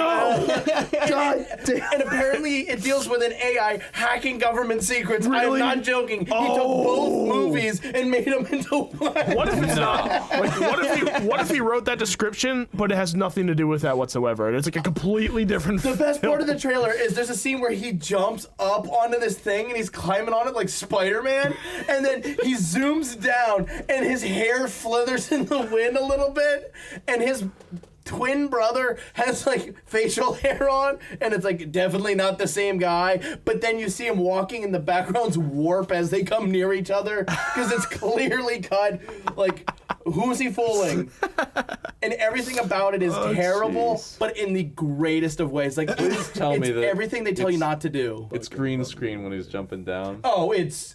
God damn. And apparently it deals with an AI hacking government secrets. Really? I'm not joking. He took both movies and made them into one. What if it's not? Like, what if he wrote that description, but it has nothing to do with that whatsoever? And it's like a completely different. The best part of the trailer is there's a scene where he jumps up onto this thing and he's climbing on it like Spider-Man, and then he zooms down and his hair flithers in the wind a little bit, and his twin brother has like facial hair on, and it's like definitely not the same guy, but then you see him walking and the backgrounds warp as they come near each other because it's clearly cut. Like, who's he fooling? And everything about it is terrible, but in the greatest of ways. Like, Please tell me that everything they tell you not to do. It's green screen when he's jumping down. Oh, it's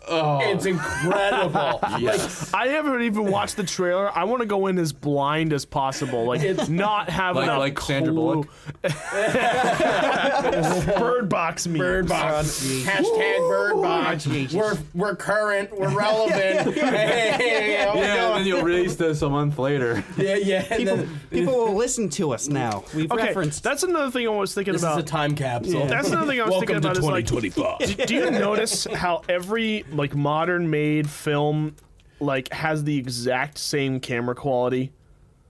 incredible. Yes. I haven't even watched the trailer. I want to go in as blind as possible, like not have Like Sandra Bullock. Bird Box me. Bird Box. Hashtag Bird Box. We're current. We're relevant. Hey, how we Yeah, and doing? then you'll release this a month later. Yeah. And then, People will listen to us now. We've Okay, referenced. that's another thing I was thinking this is about. a time capsule. That's another thing I was thinking about. Is like, 2025. do you notice how every like modern made film like has the exact same camera quality?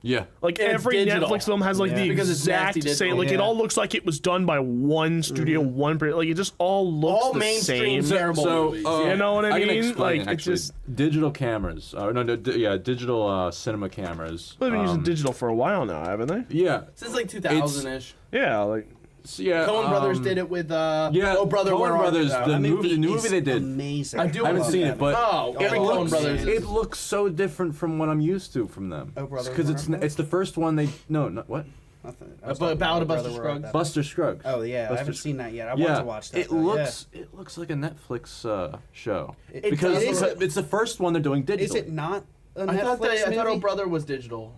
Yeah. Like And it's every digital. Netflix film has like the Because it's nasty exact same. digital. Like it Yeah. all looks like it was done by one studio, like it just all looks All the mainstream same. terrible movies. You know what I can mean? explain, Like, it's actually. just- Digital cameras. Digital cinema cameras. They've been using digital for a while now, haven't they? Yeah. Since like 2000-ish. Yeah, like So, yeah. Coen Brothers did it with Oh Brother, Coen Where Art Brothers, Thou? the That new movie is they did. Amazing. I do I haven't love seen that it, but every it Coen looks, Brothers. it looks so different from what I'm used to from them. Oh, Brother, Because Where it's Art Thou? it's the first one they what? Nothing. Ballad of Buster Scruggs. Buster Scruggs. Oh yeah, I Buster haven't seen that yet. I Yeah, want to watch that. it though, looks like a Netflix show It because does. it's the first one they're doing yeah. digital. Is it not a I thought Netflix I thought movie? Oh Brother was digital.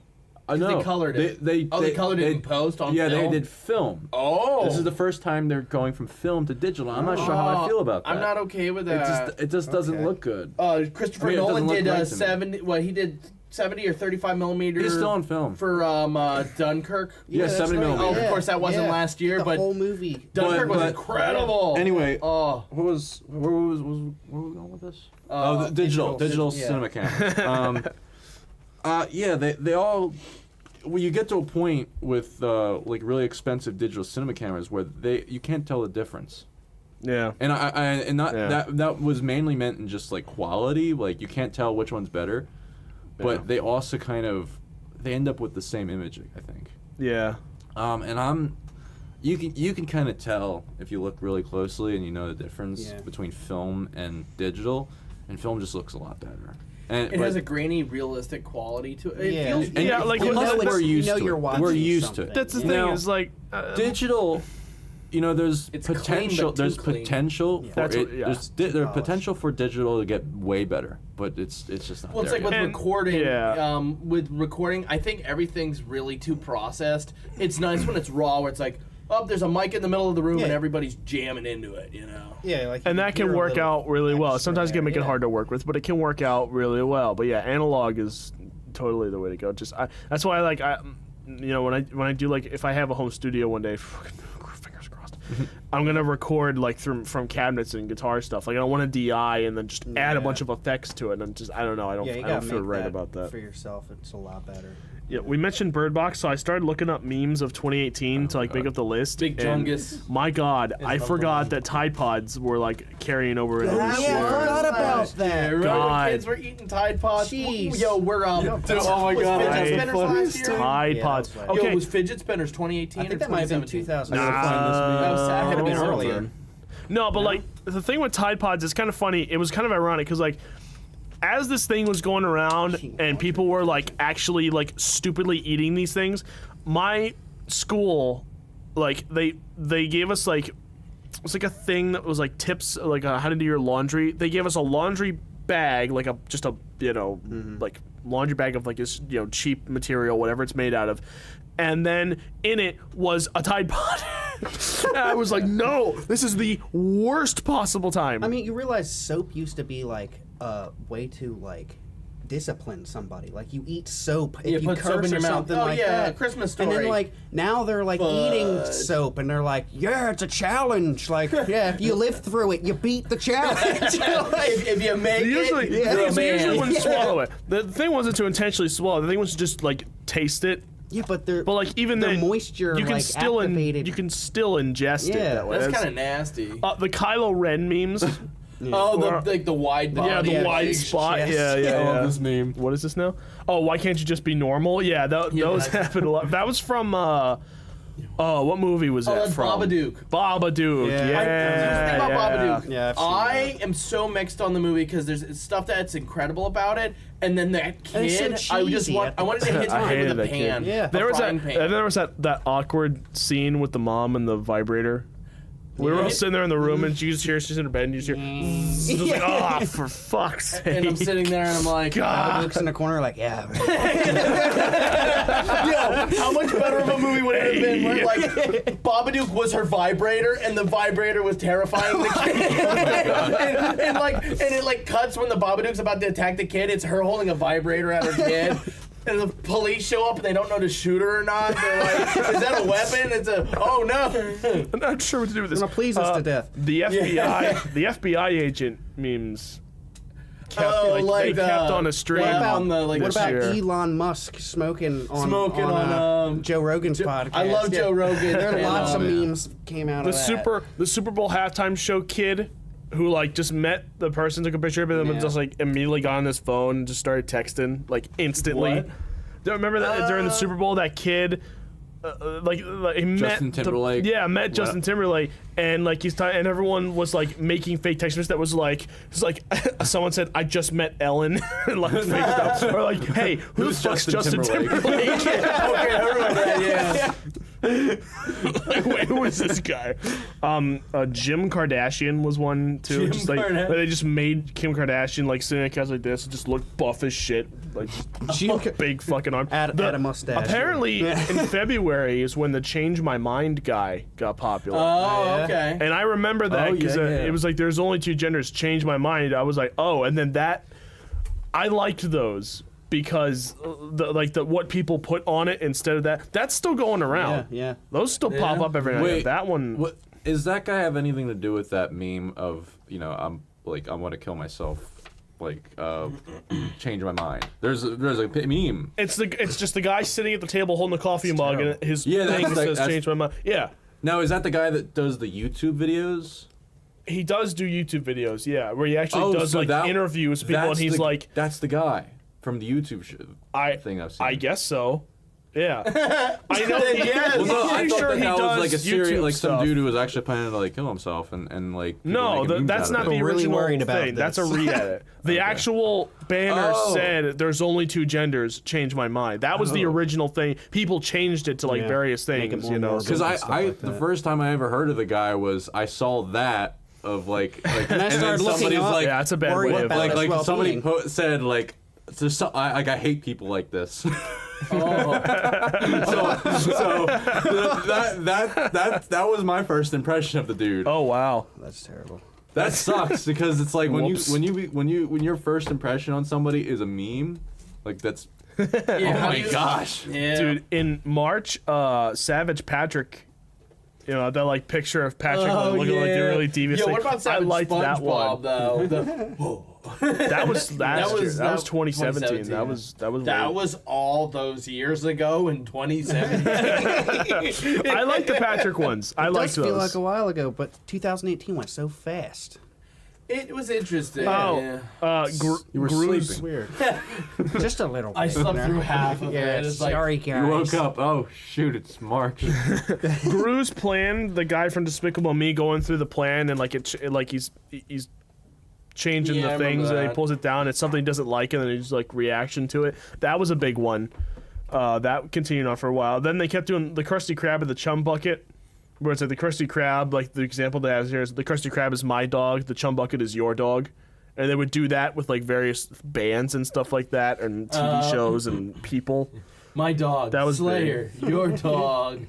I know They colored it. They colored it in post on yeah, film? they did film. Oh. This is the first time they're going from film to digital. I'm not sure how I feel about that. I'm not okay with It that. just doesn't Okay. look good. Christopher I mean, it Nolan doesn't look did right to me. 70. Well, he did 70 or 35 millimeter. He's still on film. For Dunkirk. Yeah, that's 70 right. Oh, millimeter. of course that wasn't Yeah. last year, the but whole movie. Dunkirk was but- incredible. Anyway, Oh. where was where were we going with this? The digital. digital Yeah. cinema cameras. Yeah, they all. Well, you get to a point with like really expensive digital cinema cameras where you can't tell the difference. yeah. And Yeah. that was mainly meant in just like quality. Like you can't tell which one's better, but Yeah. they also they end up with the same imaging, I think. Yeah. And you can kind of tell if you look really closely and you know the difference Yeah. between film and digital, and film just looks a lot better. And It has a grainy, realistic quality to it. It Yeah. feels and Yeah, like, You know that's- it's- we're used you know to you're it. watching We're used to something. it. That's the thing Now, is like digital. There's It's clean, potential. but too There's clean. potential for That's it. what- yeah. There's Polish. potential for digital to get way better, but it's just not Well, it's there like with yet. And- recording. yeah. With recording, I think everything's really too processed. It's nice when it's raw, where it's like, oh, there's a mic in the middle of the room and Yeah. everybody's jamming into it. You know. Yeah, like and you that can hear a work little out really well. extra Sometimes it can there, make it yeah. hard to work with, but it can work out really well. But yeah, analog is totally the way to go. That's why when I do like if I have a home studio one day, fingers crossed, I'm gonna record like from cabinets and guitar stuff. Like I don't want to DI and then just add a Yeah. bunch of effects to it. And I don't know. I Yeah, you don't gotta feel make right that about that. for yourself. It's a lot better. Yeah, we mentioned Bird Box, so I started looking up memes of 2018 to like make up the list. Big and Chungus. My God, I number forgot one. that Tide Pods were like carrying over into Yeah, this I year. forgot about that. Remember God. when kids were eating Tide Pods? Jeez. Yo, we're oh my was God, Fidget I- spinners last year? Tide Yeah, Pods. that was right. Okay. Yo, was Fidget Spinners 2018 I think or that might have been 2017? 2000. I gotta find this meme. That was sad. Could have been Oh. earlier. No, but like the thing with Tide Pods is kind of funny. It was kind of ironic because like as this thing was going around and people were like actually like stupidly eating these things, my school like they gave us like was like a thing that was like tips, like how to do your laundry. They gave us a laundry bag, like just a like laundry bag of like this cheap material, whatever it's made out of, and then in it was a Tide Pod. And I was like, no, this is the worst possible time. I mean, you realize soap used to be like a way to like discipline somebody. Like you eat soap if you put curse soap in or your mouth. something Oh, like yeah, that. Christmas Story. And then like now they're like eating But- soap, and they're like, yeah, it's a challenge. Like, yeah, if you live through it, you beat the challenge. if you make Usually, it, you're a they usually man. wouldn't swallow it. The thing wasn't to intentionally swallow. The thing was to just like taste it. Yeah, but they're But like even the then, moisture you can like still activated. you can still ingest it Yeah, that way. That's kind of nasty. The Kylo Ren memes. Oh, Or- the wide body. Yeah, the Yeah, wide big spot. chest. Yeah, yeah, I love yeah. this meme. What is this now? Oh, why can't you just be normal? Yeah, those that's- happen a lot. That was from what movie was that that's from? Babadook. Babadook. Yeah. Yeah. Here's the thing about Babadook. Yeah, I've seen I am so mixed on the movie because there's stuff that's incredible about it, and then that And it's so kid, I would just cheesy want, at I the- wanted to hit I him hated with a that kid. pan. Yeah. There a was frying that, pan. and there was that awkward scene with the mom and the vibrator. We were all sitting there in the room, and she's in her bed, and you just hear, just like, oh, for fuck's sake! And I'm sitting there, and I'm like, God. looks in the corner like, yeah. yo, how much better of a movie would it have been where, like, Babadook was her vibrator, and the vibrator was terrifying the kid? and it, like, cuts when the Babadook's about to attack the kid. It's her holding a vibrator at her kid. And the police show up and they don't know to shoot her or not. They're like, is that a weapon? It's oh no. I'm not sure what to do with this. Gonna please us to death. The FBI, the FBI agent memes. Kept, they kept on a string. What about, What this about year. Elon Musk smoking on Joe Joe Rogan's podcast? I love Joe Rogan. There are and, lots of yeah. memes came out of that. The Super Bowl halftime show kid who like just met the person, took a picture of him, and Yeah. just like immediately got on his phone and just started texting like instantly. What? Do you remember that during the Super Bowl that kid? Like he met Justin Timberlake. met Justin Timberlake, and like and everyone was like making fake text messages that was like someone said I just met Ellen, and like fake stuff, or like hey who the Who's fuck's Justin Justin Timberlake? Timberlake? Okay, I remember that, yeah. Like, wait, who is this guy? Jim Kardashian was one too. Jim Just like Kardashian. they just made Kim Kardashian like sitting on a couch like this, and just look buff as shit, like just big fucking arm. Add a mustache. Apparently, in February is when the Change My Mind guy got popular. Oh, Yeah. okay. And I remember that Oh, because yeah, yeah. it was like there's only two genders. Change My Mind. I was like, oh, and then that I liked those because what people put on it instead of that's still going around. Yeah. Those still pop Yeah. up every now and then. Wait, That one. What is that guy have anything to do with that meme of I'm gonna kill myself, change my mind? There's a meme. It's just the guy sitting at the table holding the coffee mug terrible. and his Yeah, thing that's- says that's- "Change My Mind." Yeah, Now is that the guy that does the YouTube videos? he does do YouTube videos. Yeah, where he actually Oh, does so like that- interviews with people, and That's he's the- like, that's the guy from the YouTube thing I've seen. I guess so. Yeah, I know. Yes. Well, no, I'm I pretty thought sure he that does was like a serious, YouTube like some stuff. dude who was actually planning to like kill himself and like. people No, making memes that's out not of the it. People really original worried about thing. That's a this. re-edit. The actual banner Oh. said "There's only two genders." Change my mind. That was the original thing. People changed it to like Yeah. various Make it things, more you know. morbid. Because and stuff like the that. first time I ever heard of the guy was I saw that of like and, I then started looking somebody's up, like Yeah, that's a bad worried way of about like his like somebody well-being. said like I hate people like this. Oh. so that was my first impression of the dude. Oh wow. That's terrible. That sucks because it's like Whoops. when your first impression on somebody is a meme, like that's Yeah, oh how my do you- gosh. Yeah. Dude, in March, Savage Patrick, that like picture of Patrick Oh, looking like the really devious Yo, thing. what about Savage I liked that SpongeBob, one. though? That was last year. That was 2017. 2017. That was That weird. was all those years ago in 2017. I like the Patrick ones. I It liked does feel those. like a while ago, but 2018 went so fast. It was interesting. Oh, yeah. You were Gru's, sleeping. Weird. Just a little. I bit slept there. through half of Yeah, it. It's like, sorry guys. You woke up. Oh shoot! It's March. Gru's plan, the guy from Despicable Me going through the plan and like he's changing Yeah, I the remember things and he that. pulls it down. It's something he doesn't like and then he's like reaction to it. That was a big one. That continued on for a while. Then they kept doing the Krusty Krab and the Chum Bucket. where it's like the Krusty Krab, like the example they have here is the Krusty Krab is my dog, the Chum Bucket is your dog. And they would do that with like various bands and stuff like that, and TV shows and people. My dog, That was Slayer. Your dog,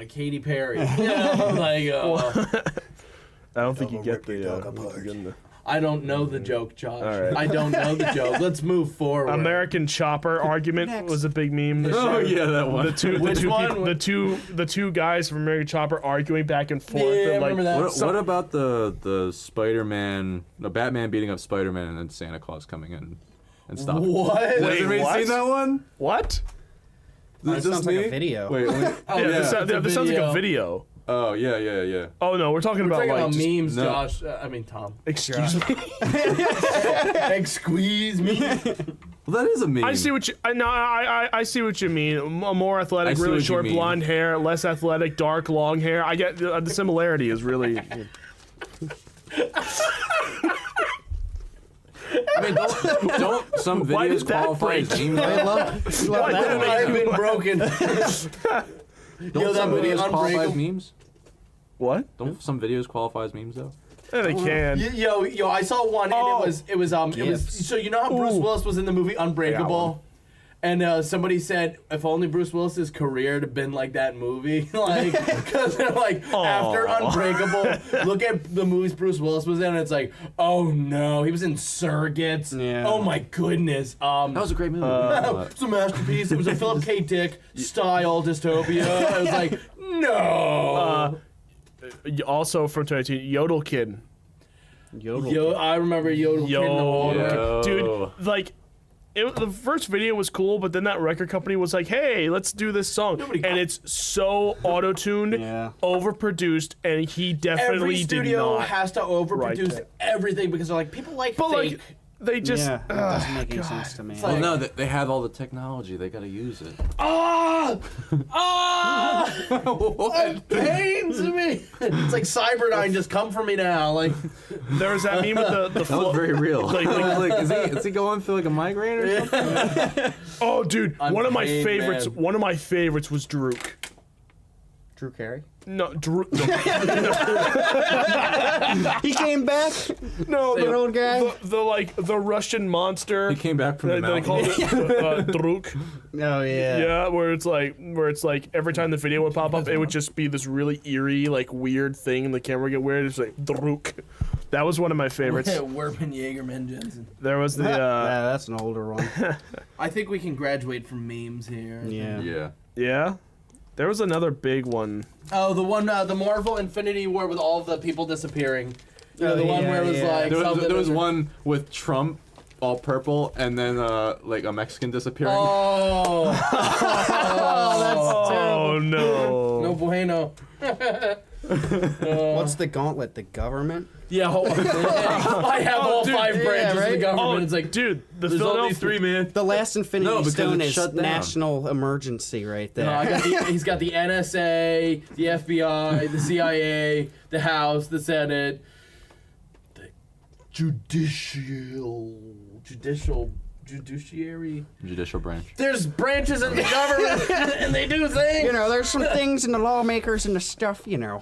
Katy Perry. Yeah, like, I don't think you get the. I don't know the joke, Josh. All right. I don't know the joke. Let's move forward. American Chopper argument was a big meme. Oh yeah, that one. The two guys from American Chopper arguing back and forth. Yeah, I and like, remember that. What about the Spider-Man, the Batman beating up Spider-Man and then Santa Claus coming in and stopping? What? Has Wait, anybody what? seen that one? What? That sounds like a video. Wait, This sounds like a video. Oh yeah. Oh no, we're talking We're about talking like about just- memes, no. Josh. I mean, Tom. Excuse me. Squeeze me. Well, that is a meme. I see what you. I see what you mean. More I athletic, see really what you short mean. blonde hair, less athletic, dark long hair. I get the similarity is really. I mean, don't some Why did videos that qualify as break? memes? I love Why that. did it I've been broken. Don't some movie videos qualify as Unbreakable. memes? What? Don't some videos qualify as memes though? Yeah, they can. Yo, I saw one, and Oh. it was Gifts. so you know how Bruce Ooh. Willis was in the movie one. Unbreakable, and somebody said if only Bruce Willis's career had been like that movie, like because they're like after Aw. Unbreakable, look at the movies Bruce Willis was in, and it's like oh no, he was in Surrogates. Yeah. Oh my goodness. That was a great movie. It's a masterpiece. It was a Philip K. Dick style dystopia. I was like, no. Also from 2018, Yodel Kid. Yo, I remember Yodel Kid in the water. Yo. Dude, like, the first video was cool, but then that record company was like, "Hey, let's do this song," and it's so auto-tuned, Yeah. overproduced, and he definitely Every did studio not. has to overproduce Right. everything because they're like people like But fake. like, they just. Yeah, it doesn't make any sense to me. It's Well, like- no, they have all the technology. They gotta use it. It pains me. It's like Cyberdyne, just come for me now. Like, There was that meme with the That flow. was very real. Like- is he going through like a migraine or something? Oh, dude, one of my Unpaid favorites. man. One of my favorites was Drook. Drew Carey. No, Drook. No, He came back. no That old guy. the Russian monster. He came back from the They mountain. called it Drook. Oh yeah. Yeah, where it's like every time the video would pop up, it would just be this really eerie, like weird thing, and the camera would get weird. It's like Drook. That was one of my favorites. Werpen Jaegerman Jensen. There was the Yeah, that's an older one. I think we can graduate from memes here. Yeah. Yeah. yeah. There was another big one. Oh, the one, the Marvel Infinity War with all of the people disappearing. You know, the one where it was like There was something- one with Trump all purple and then like a Mexican disappearing. Oh, Oh no. no bueno. What's the gauntlet? The government? Yeah, I have all dude, five yeah, branches of the right? government. It's like, dude, the there's only Philadelphia three, man. The last Infinity No, because Stone it's is shut down. national emergency right there. No, he's got the NSA, the FBI, the CIA, the House, the Senate, the judiciary. Judicial branch. There's branches in the government, and they do things. You know, there's some things in the lawmakers and the stuff. You know,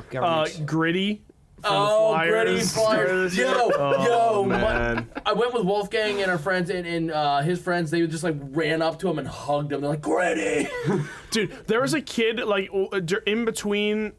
government. Gritty. From Oh, the Gritty Flyers. Yo, man. I went with Wolfgang and our friends, and his friends, they just like ran up to him and hugged him. They're like, Gritty! Dude, there was a kid like in between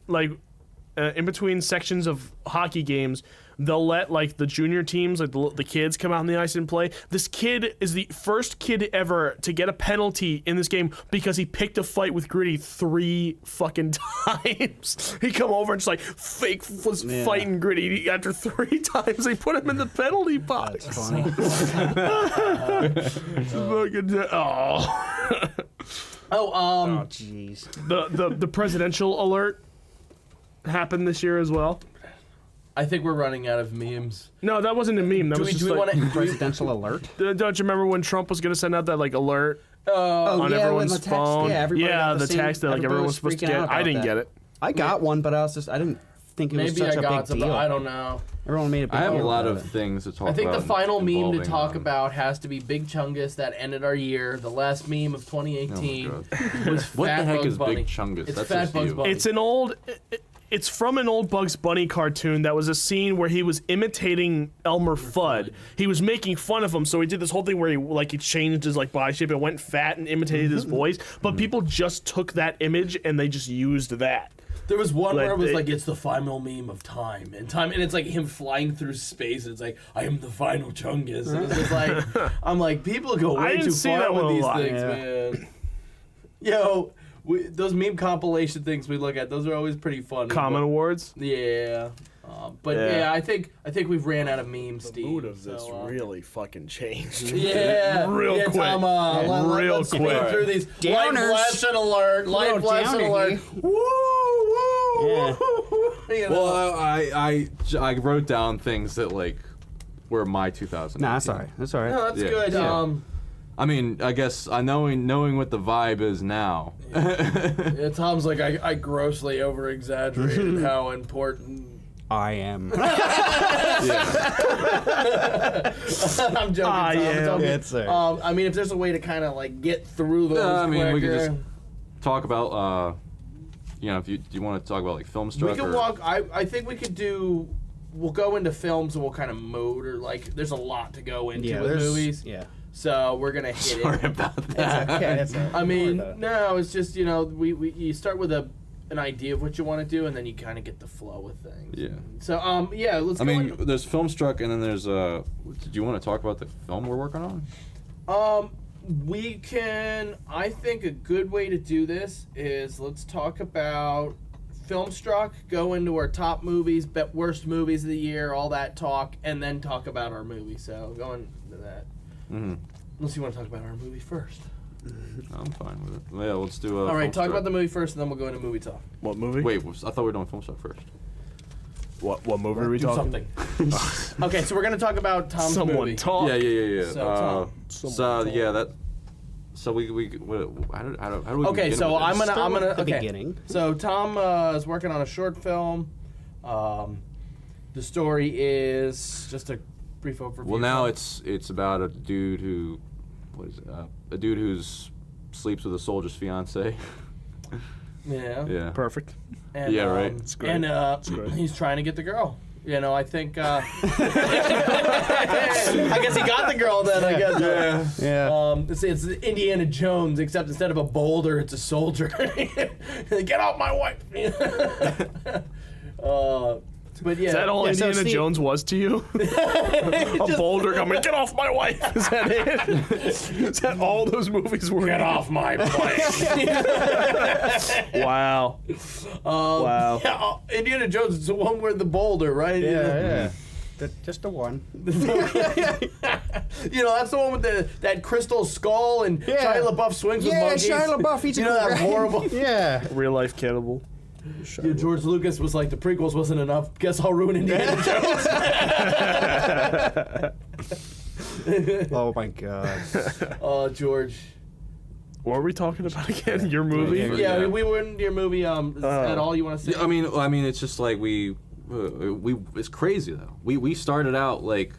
sections of hockey games. They'll let like the junior teams, like the kids, come out on the ice and play. This kid is the first kid ever to get a penalty in this game because he picked a fight with Gritty 3 fucking times. He come over and just like fake was fighting Gritty. After 3 times, they put him in the penalty box. That's funny. Oh, Jeez. the presidential alert happened this year as well. I think we're running out of memes. No, that wasn't a meme. That was Do just we like, want to? Presidential alert. Don't you remember when Trump was gonna send out that like alert Oh, on yeah, everyone's with the text. phone? Yeah, everybody got the same- text that like everybody everyone was was supposed to freaking get. out I about didn't that. get it. I got one, but I didn't think it was Maybe such I a got big some, deal. but I don't know. Everyone made a big I have a deal lot about of it. things to talk about. I think the final meme to involving, talk about has to be Big Chungus that ended our year. The last meme of 2018 Oh was What Fat the heck Bugs is Bunny. Big Chungus? It's That's Fat just Bugs you. Bunny. It's from an old Bugs Bunny cartoon that was a scene where he was imitating Elmer Fudd. He was making fun of him, so he did this whole thing where he changed his body shape and went fat and imitated his voice. But people just took that image and they just used that. There was one where it was Like, like, it's the final meme of time, and it's like him flying through space, and it's like, I am the final Chungus. And it's just like, I'm like, people go I way didn't too see far that with one a these lot. things, Yeah. man. Yo, those meme compilation things we look at, those are always pretty fun. Common Awards. Yeah. But Yeah. yeah, I think we've ran out of memes, The Steve. mood of this so, really fucking changed. Yeah, Real yeah, quick. Tom, Real let's quick. speed through these. Life Downers. lesson alert. Life Little lesson downer alert. here. Woo, woo, Yeah. woo. You know? Well, I wrote down things that were my 2000. Nah, that's all right. That's all right. No, that's Yeah. good. Yeah. I mean, I guess knowing what the vibe is now. Yeah, Tom's like, I grossly over exaggerated how important. I am. I'm joking. Tom. am. Tom. Yeah, it's all right. I mean, if there's a way to kind of get through those I mean, we could quicker. just talk about, if you want to talk about film We struck. can or, walk. I think we could do. We'll go into films and we'll kind of mode or there's a lot to go into with there's- movies. Yeah. So we're gonna hit Sorry it. about that. Okay, that's all right. I mean, Don't worry about it. no, it's just you start with an idea of what you want to do and then you kind of get the flow with things. Yeah. So yeah, let's. I go mean, into- there's film struck, and then there's Do you want to talk about the film we're working on? We can. I think a good way to do this is let's talk about Filmstruck, go into our top movies, worst movies of the year, all that talk, and then talk about our movie. So going to that. Mm-hmm. Unless you want to talk about our movie first. I'm fine with it. Yeah, let's do. all right, film talk struck. about the movie first, and then we'll go into movie talk. What movie? Wait, I thought we were doing film struck first. What movie are we Do talking? something. Okay, so we're gonna talk about Tom's Someone movie. talk. Yeah. So, Tom. So yeah, that. So how do we Okay, begin so with I'm this? gonna Start with the okay. beginning. So Tom is working on a short film. The story is just a brief overview. Well, now it's about a dude who, a dude who's sleeps with a soldier's fiance. yeah. Yeah. Perfect. And, Yeah, right. It's great. And great. he's trying to get the girl. You know, I think. I guess he got the girl then. I guess. Yeah. It's Indiana Jones, except instead of a boulder, it's a soldier. Get off my wife. But yeah. Is that all Yeah, so Indiana Steve- Jones was to you? A boulder coming, get off my wife. Is that it? Is that all those movies were? Get off my plane. Wow. Wow. Yeah, Indiana Jones is the one with the boulder, right? Yeah. Just the one. You know, that's the one with that crystal skull and Yeah. Shia LaBeouf swings with Yeah, monkeys. Shia LaBeouf, he's You a know that great- horrible. Yeah. Real life cannibal. Yeah, George Lucas was like, the prequels wasn't enough. Guess I'll ruin Indiana Jones. Oh my God. Oh, George. What were we talking about again? Your movie? Yeah. Yeah, we were in your movie. Is that all you want to say? Yeah, I mean, it's just like we it's crazy though. We started out like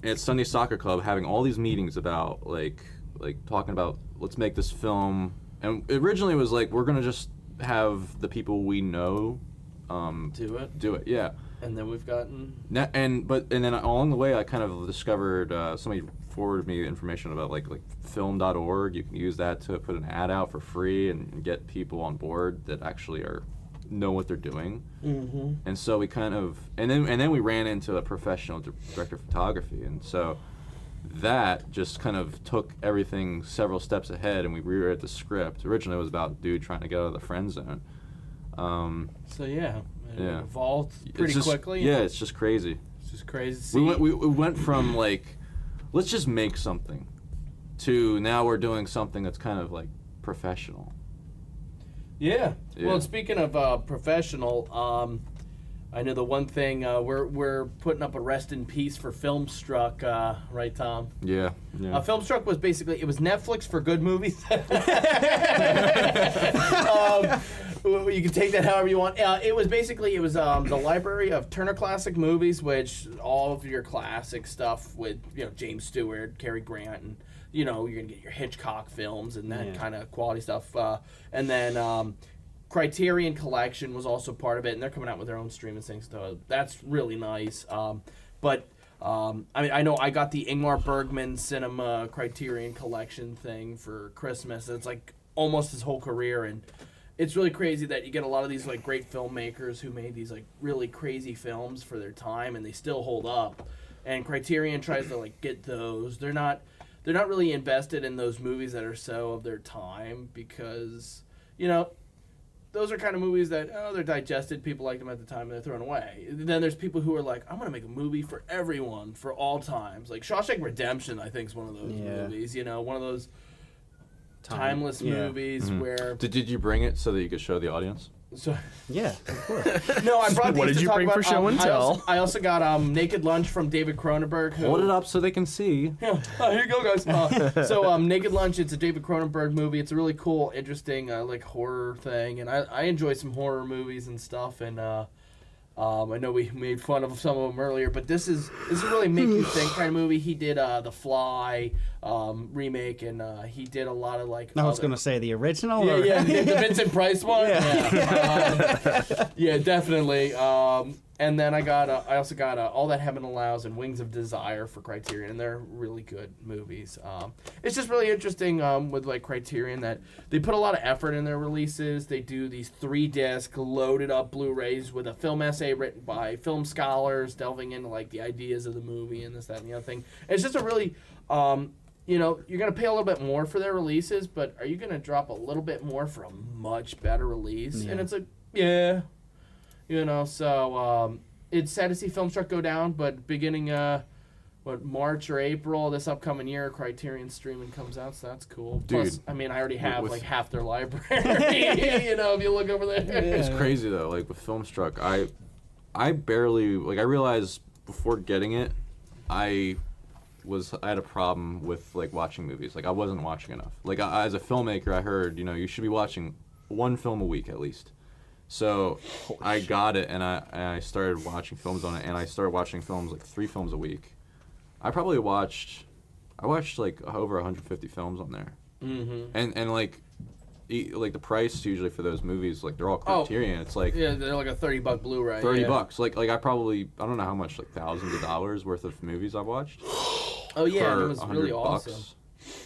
at Sunday Soccer Club having all these meetings about like talking about let's make this film, and originally it was like we're gonna just have the people we know do it. Yeah. And then we've gotten. And then along the way I kind of discovered somebody forwarded me information about like film.org. You can use that to put an ad out for free and get people on board that actually know what they're doing. Mm-hmm. And so we kind of and then we ran into a professional director of photography, and so that just kind of took everything several steps ahead, and we rewrote the script. Originally it was about a dude trying to get out of the friend zone. So yeah, it Yeah. evolved pretty It's just, quickly. Yeah, it's just crazy. It's just crazy to see. We went from like, let's just make something, to now we're doing something that's kind of like professional. Yeah. Yeah. Well, speaking of professional, I know the one thing we're putting up a rest in peace for Filmstruck, right, Tom? Yeah. Filmstruck was basically it was Netflix for good movies. You can take that however you want. It was the library of Turner Classic Movies, which all of your classic stuff with James Stewart, Cary Grant, and you're gonna get your Hitchcock films and that kind of quality stuff. And then Criterion Collection was also part of it, and they're coming out with their own streaming things, so that's really nice. But I know I got the Ingmar Bergman Cinema Criterion Collection thing for Christmas. It's like almost his whole career, and it's really crazy that you get a lot of these like great filmmakers who made these like really crazy films for their time, and they still hold up. And Criterion tries to like get those. They're not really invested in those movies that are so of their time because those are kind of movies that they're digested. People like them at the time and they're thrown away. Then there's people who are like, I'm gonna make a movie for everyone for all times. Like Shawshank Redemption, I think is one of those movies. One of those timeless movies where. Did you bring it so that you could show the audience? So, yeah, of course. No, I brought these What did to you talk bring about, for show and tell? I also got Naked Lunch from David Cronenberg. Hold it up so they can see. Yeah. Here you go, guys. So Naked Lunch, it's a David Cronenberg movie. It's a really cool, interesting, like horror thing, and I enjoy some horror movies and stuff. And I know we made fun of some of them earlier, but this is a really make you think kind of movie. He did The Fly remake, and he did a lot of like. I was going to say the original. Yeah, the Vincent Price one. Yeah, definitely. And then I also got All That Heaven Allows and Wings of Desire for Criterion, and they're really good movies. It's just really interesting with like Criterion that they put a lot of effort in their releases. They do these 3-disc loaded up Blu-rays with a film essay written by film scholars delving into like the ideas of the movie and this, that, and the other thing. It's just a really you're going to pay a little bit more for their releases, but are you going to drop a little bit more for a much better release? Yeah. And it's so it's sad to see Filmstruck go down, but beginning, March or April this upcoming year, Criterion streaming comes out, so that's cool. Dude, Plus, I already have like half their library, if you look over there. It's crazy, though. Like, with Filmstruck, I barely, I realized before getting it, I had a problem with, watching movies. I wasn't watching enough. As a filmmaker, I heard, you should be watching one film a week at least. So I got it, and I started watching films on it, and I started watching films 3 films a week. I watched over 150 films on there. Mm-hmm. And the price usually for those movies, they're all Criterion. It's they're like a $30 Blu-ray. $30. I don't know how much, thousands of dollars worth of movies I've watched. Oh yeah, it was really awesome.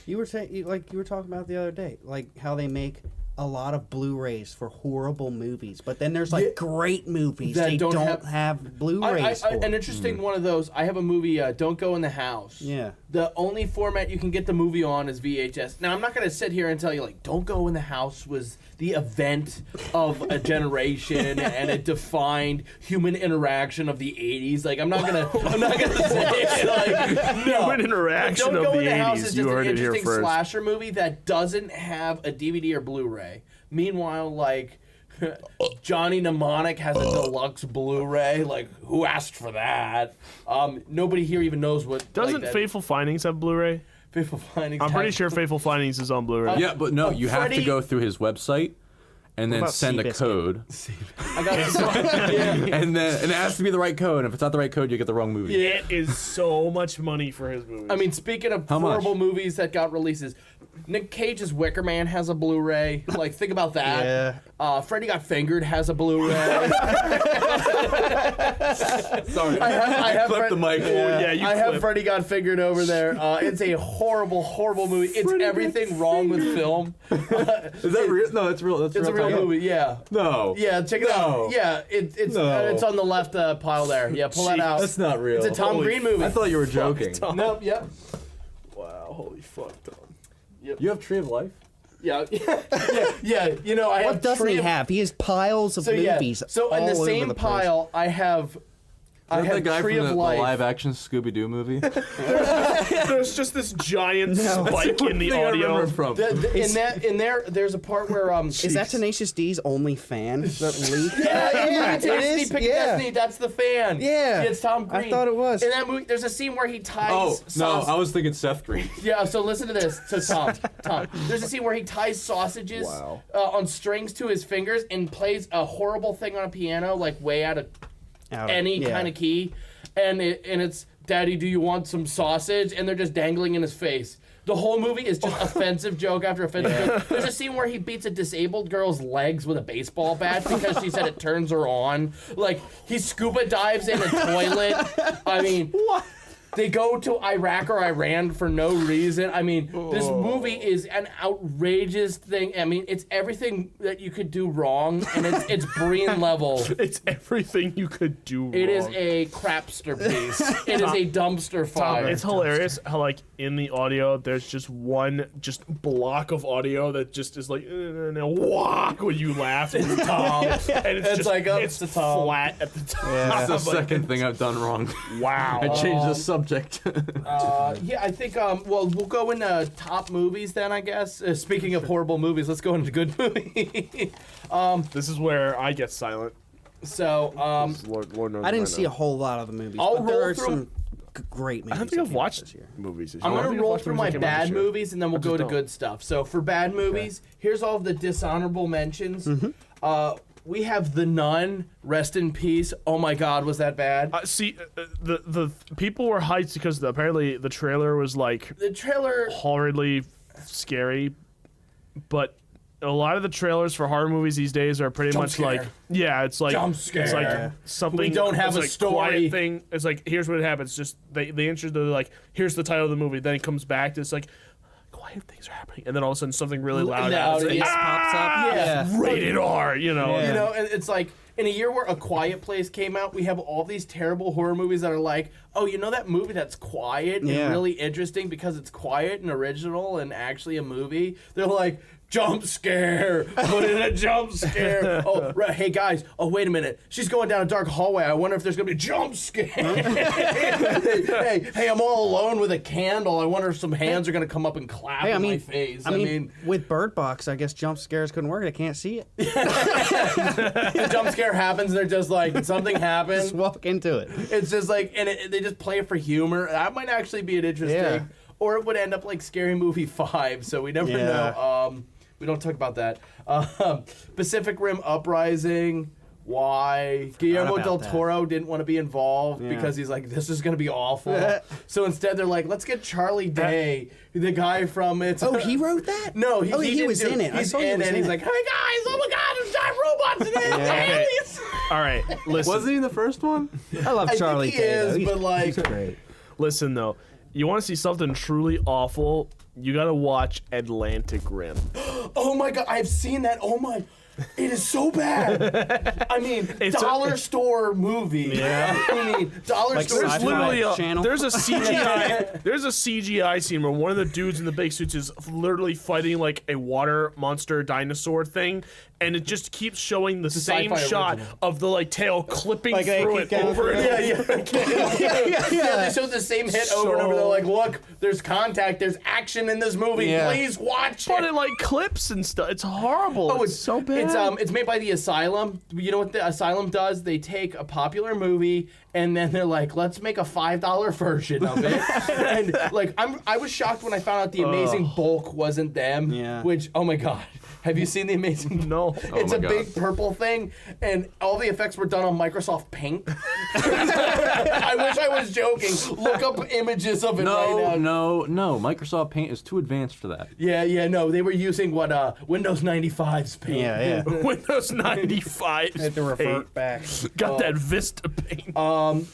You were saying, you were talking about the other day, how they make a lot of Blu-rays for horrible movies, but then there's great movies that they don't have Blu-rays for. An interesting one of those. I have a movie, Don't Go in the House. Yeah. The only format you can get the movie on is VHS. Now I'm not going to sit here and tell you Don't Go in the House was the event of a generation and it defined human interaction of the 80s. I'm not gonna say it. No. Human interaction Don't of Go the in the House 80s. is You just an heard it here interesting first. slasher movie that doesn't have a DVD or Blu-ray. Meanwhile, Johnny Mnemonic has a deluxe Blu-ray. Who asked for that? Nobody here even knows what. Doesn't Fateful Findings have Blu-ray? Fateful Findings? I'm pretty sure Fateful Findings is on Blu-ray. Yeah, but no, you have to Freddy- go through his website and then send a Seabiscuit? code. I got And it has to be the right code. And if it's not the right code, you get the wrong movie. It is so much money for his movies. Speaking of How much? horrible movies that got releases, Nick Cage's Wicker Man has a Blu-ray. Think about that. Yeah. Freddy Got Fingered has a Blu-ray. Sorry, I have clipped the mic. I have Freddy Got Fingered over there. It's a horrible, horrible movie. It's everything wrong with film. Is that real? No, it's real. That's It's a real movie. Yeah. No. Yeah, check it out. Yeah, it's on the left pile there. Yeah, pull that out. That's not real. It's a Tom Green movie. I thought you were joking. Nope. Yep. Wow, holy fuck, Tom. You have Tree of Life? Yeah. Yeah. I have. What doesn't he have? He has piles of movies. So in all the over same the place. pile, I have I Is that the have guy Tree from of the Life. live-action Scooby-Doo movie? There's just this giant spike in the Thing I audio. remember from. In there, there's a part where Is that Tenacious D's only fan that leaked? Yeah, it is. Pick Destiny, that's the fan. Yeah. It's Tom Green. I thought it was. In that movie, there's a scene where he ties. Oh no, saus- I was thinking Seth Green. Yeah, so listen to this. So Tom, there's a scene where he ties sausages on strings to his fingers and plays a horrible thing on a piano, like way out of any kind of key, and it's Daddy, do you want some sausage? And they're just dangling in his face. The whole movie is just offensive joke after offensive joke. There's a scene where he beats a disabled girl's legs with a baseball bat because she said it turns her on. Like, he scuba dives in a toilet. I mean, what? They go to Iraq or Iran for no reason. I mean, this movie is an outrageous thing. I mean, it's everything that you could do wrong, and it's Brian level. It's everything you could do wrong. It is a crapster piece. It is a dumpster fire. It's hilarious how, like, in the audio, there's just one block of audio that just is like, walk when you laugh and Tom. And it's just like, it's to Tom. flat at the top. That's the Like, second thing I've done wrong. Wow. I changed the subject. Yeah, I think, well, we'll go into top movies then, I guess. Speaking of horrible movies, let's go into good movies. This is where I get silent. So, Lord knows I didn't right see now. a whole lot of the movies, I'll but there roll are through- some great movies. I don't think that I've came out watched this year. movies this I'm year. I going don't to think I've roll watched through movies my that came out bad this year. movies, and then we'll I just go to don't. good stuff. So, for bad movies, here's all of the dishonorable mentions. We have The Nun, rest in peace. Oh my God, was that bad? The people were hyped because apparently the trailer was like The trailer... horridly scary, but a lot of the trailers for horror movies these days are pretty Jump much scare. like it's like Jump it's like scare. something We don't have it's a like story. quiet thing. It's like here's what happens. Just they introduce they're like here's the title of the movie. Then it comes back to it's like quiet things are happening, and then all of a sudden something really loud happens. yeah. Pops up. Yeah. Rated R, you know. Yeah. You know, and it's like in a year where A Quiet Place came out, we have all these terrible horror movies that are like, oh, you know that movie that's quiet and Yeah. really interesting because it's quiet and original and actually a movie? They're like, jump scare, put in a jump scare. Oh, right, hey guys, oh wait a minute, she's going down a dark hallway. I wonder if there's gonna be a jump scare. hey, I'm all alone with a candle. I wonder if some hands are gonna come up and clap Hey, in my face. I mean, with Bird Box, I guess jump scares couldn't work. I can't see it. the jump scare happens. They're just like something happened. Just walk into it. It's just like, and they just play it for humor. That might actually be an interesting, Yeah. or it would end up like Scary Movie 5. So we never Yeah. know. We don't talk about that. Pacific Rim Uprising. Why? Guillermo about del that. Toro didn't want to be involved Yeah. because he's like, this is going to be awful. So instead, they're like, let's get Charlie Day, the guy from It's. Oh, he wrote that? No, Oh, he didn't was do in it. I He's saw he in was it. in He's it. like, hey guys, oh my God, there's giant robots in it. Yeah. Aliens. All right, listen. Was he in the first one? I love I Charlie think he Day, though. is, He's- but like, he's great. Listen though, you want to see something truly awful? You gotta watch Atlantic Rim. oh my God, I've seen that. Oh my, it is so bad. I mean, It's dollar store movie. Yeah. I mean, dollar Like store. There's Sci-fi literally channel. there's a CGI there's a CGI scene where one of the dudes in the big suits is literally fighting like a water monster dinosaur thing, and it just keeps showing the same sci-fi shot original. of the like tail clipping Like, they through keep it going over through and it. over. Yeah, they showed the same hit over and over. They're So- like, look, there's contact, there's action in this movie. Yeah. Please watch But it. it like clips and stuff. It's horrible. Oh, it's so bad. It's made by the Asylum. You know what the Asylum does? They take a popular movie and then they're like, let's make a $5 version of it. And like, I was shocked when I found out the Amazing Bulk wasn't them. Yeah. Which, oh my God, have you seen the Amazing? No. It's my a God. big purple thing, and all the effects were done on Microsoft Paint. I wish I was joking. Look up images of it right now. No. Microsoft Paint is too advanced for that. Yeah, no, they were using what Windows 95's paint. Yeah. Windows 95. Had to revert back. Got that Vista paint.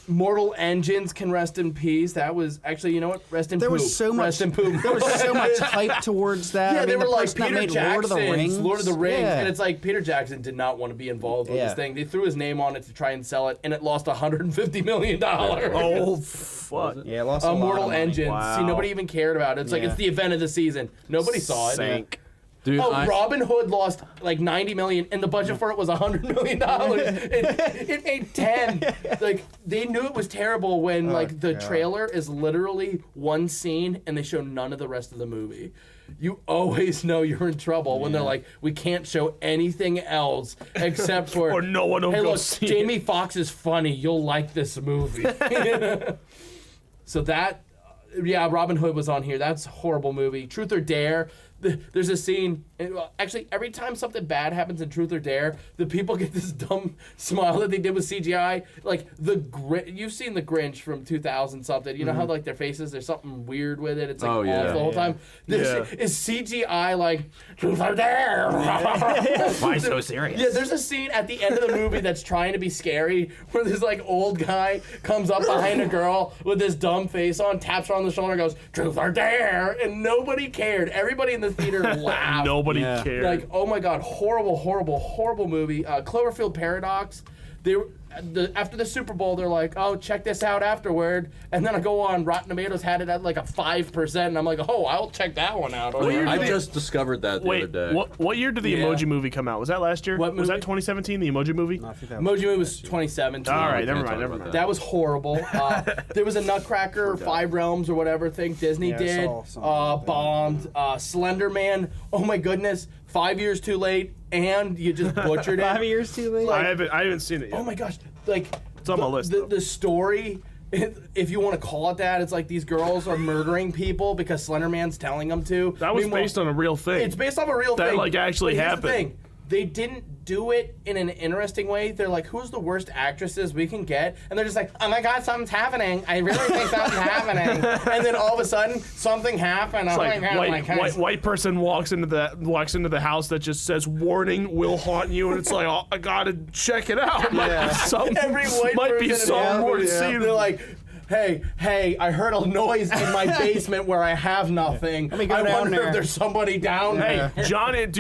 Mortal Engines can rest in peace. That was actually, you know what? Rest in There poop. was so much. Rest in poop. There was so much hype towards that. Yeah, I mean, they were the like person that Peter made Jackson's Lord of the Rings. Yeah. and it's like Peter Jackson did not want to be involved with Yeah. this thing. They threw his name on it to try and sell it, and it lost $150 million. Oh fuck. Yeah, lost a lot Mortal of money. Engines. Wow. See, nobody even cared about it. It's like Yeah. it's the event of the season. Nobody saw it. Sank. Dude, Robin Hood lost like $90 million, and the budget for it was $100 million. It made 10. Like they knew it was terrible when the trailer is literally one scene and they show none of the rest of the movie. You always know you're in trouble when they're like, we can't show anything else except for. Or no one will hey, go look, see Jamie it. Foxx is funny. You'll like this movie. So that, Robin Hood was on here. That's a horrible movie. Truth or Dare. There's a scene. Actually, every time something bad happens in Truth or Dare, the people get this dumb smile that they did with CGI. Like you've seen the Grinch from 2000 something. You know how like their faces, there's something weird with it. It's like awful the whole time. This is CGI like Truth or Dare. Why so serious? Yeah, there's a scene at the end of the movie that's trying to be scary where this like old guy comes up behind a girl with this dumb face on, taps her on the shoulder, and goes Truth or Dare, and nobody cared. Everybody in the theater laughed. Nobody cared. Like, oh my god, horrible movie. Cloverfield Paradox. After the Super Bowl, they're like, oh, check this out afterward. And then I go on, Rotten Tomatoes had it at like a 5%, and I'm like, oh, I'll check that one out. I just discovered that the other day. What year did the Emoji Movie come out? Was that last year? What was that movie? 2017, the Emoji Movie? No, I think that Emoji Movie was 2017. All right, Can't never talk mind. about That was horrible. There was a Nutcracker, Five Realms or whatever thing Disney I did. saw something like that. Bombed. Slender Man. Oh my goodness. 5 years too late, and you just butchered it. 5 years too late. I haven't seen it yet. Oh my gosh. Like, It's on my list, though. The story, if you want to call it that, it's like these girls are murdering people because Slender Man's telling them to. That was Meanwhile, based on a real thing. It's based off a real That, thing. like, actually But here's happened. The thing. They didn't do it in an interesting way. They're like, who's the worst actresses we can get? And they're just like, oh my god, something's happening. I really think something's happening. And then all of a sudden, something happened. It's Oh like my god, white person walks into the house that just says "Warning, will haunt you," and it's like, oh, I gotta check it out. Every white might be person something in more to the see. They're like, hey, I heard a noise in my basement where I have nothing. me go I down wonder there." if there's somebody down there. Hey,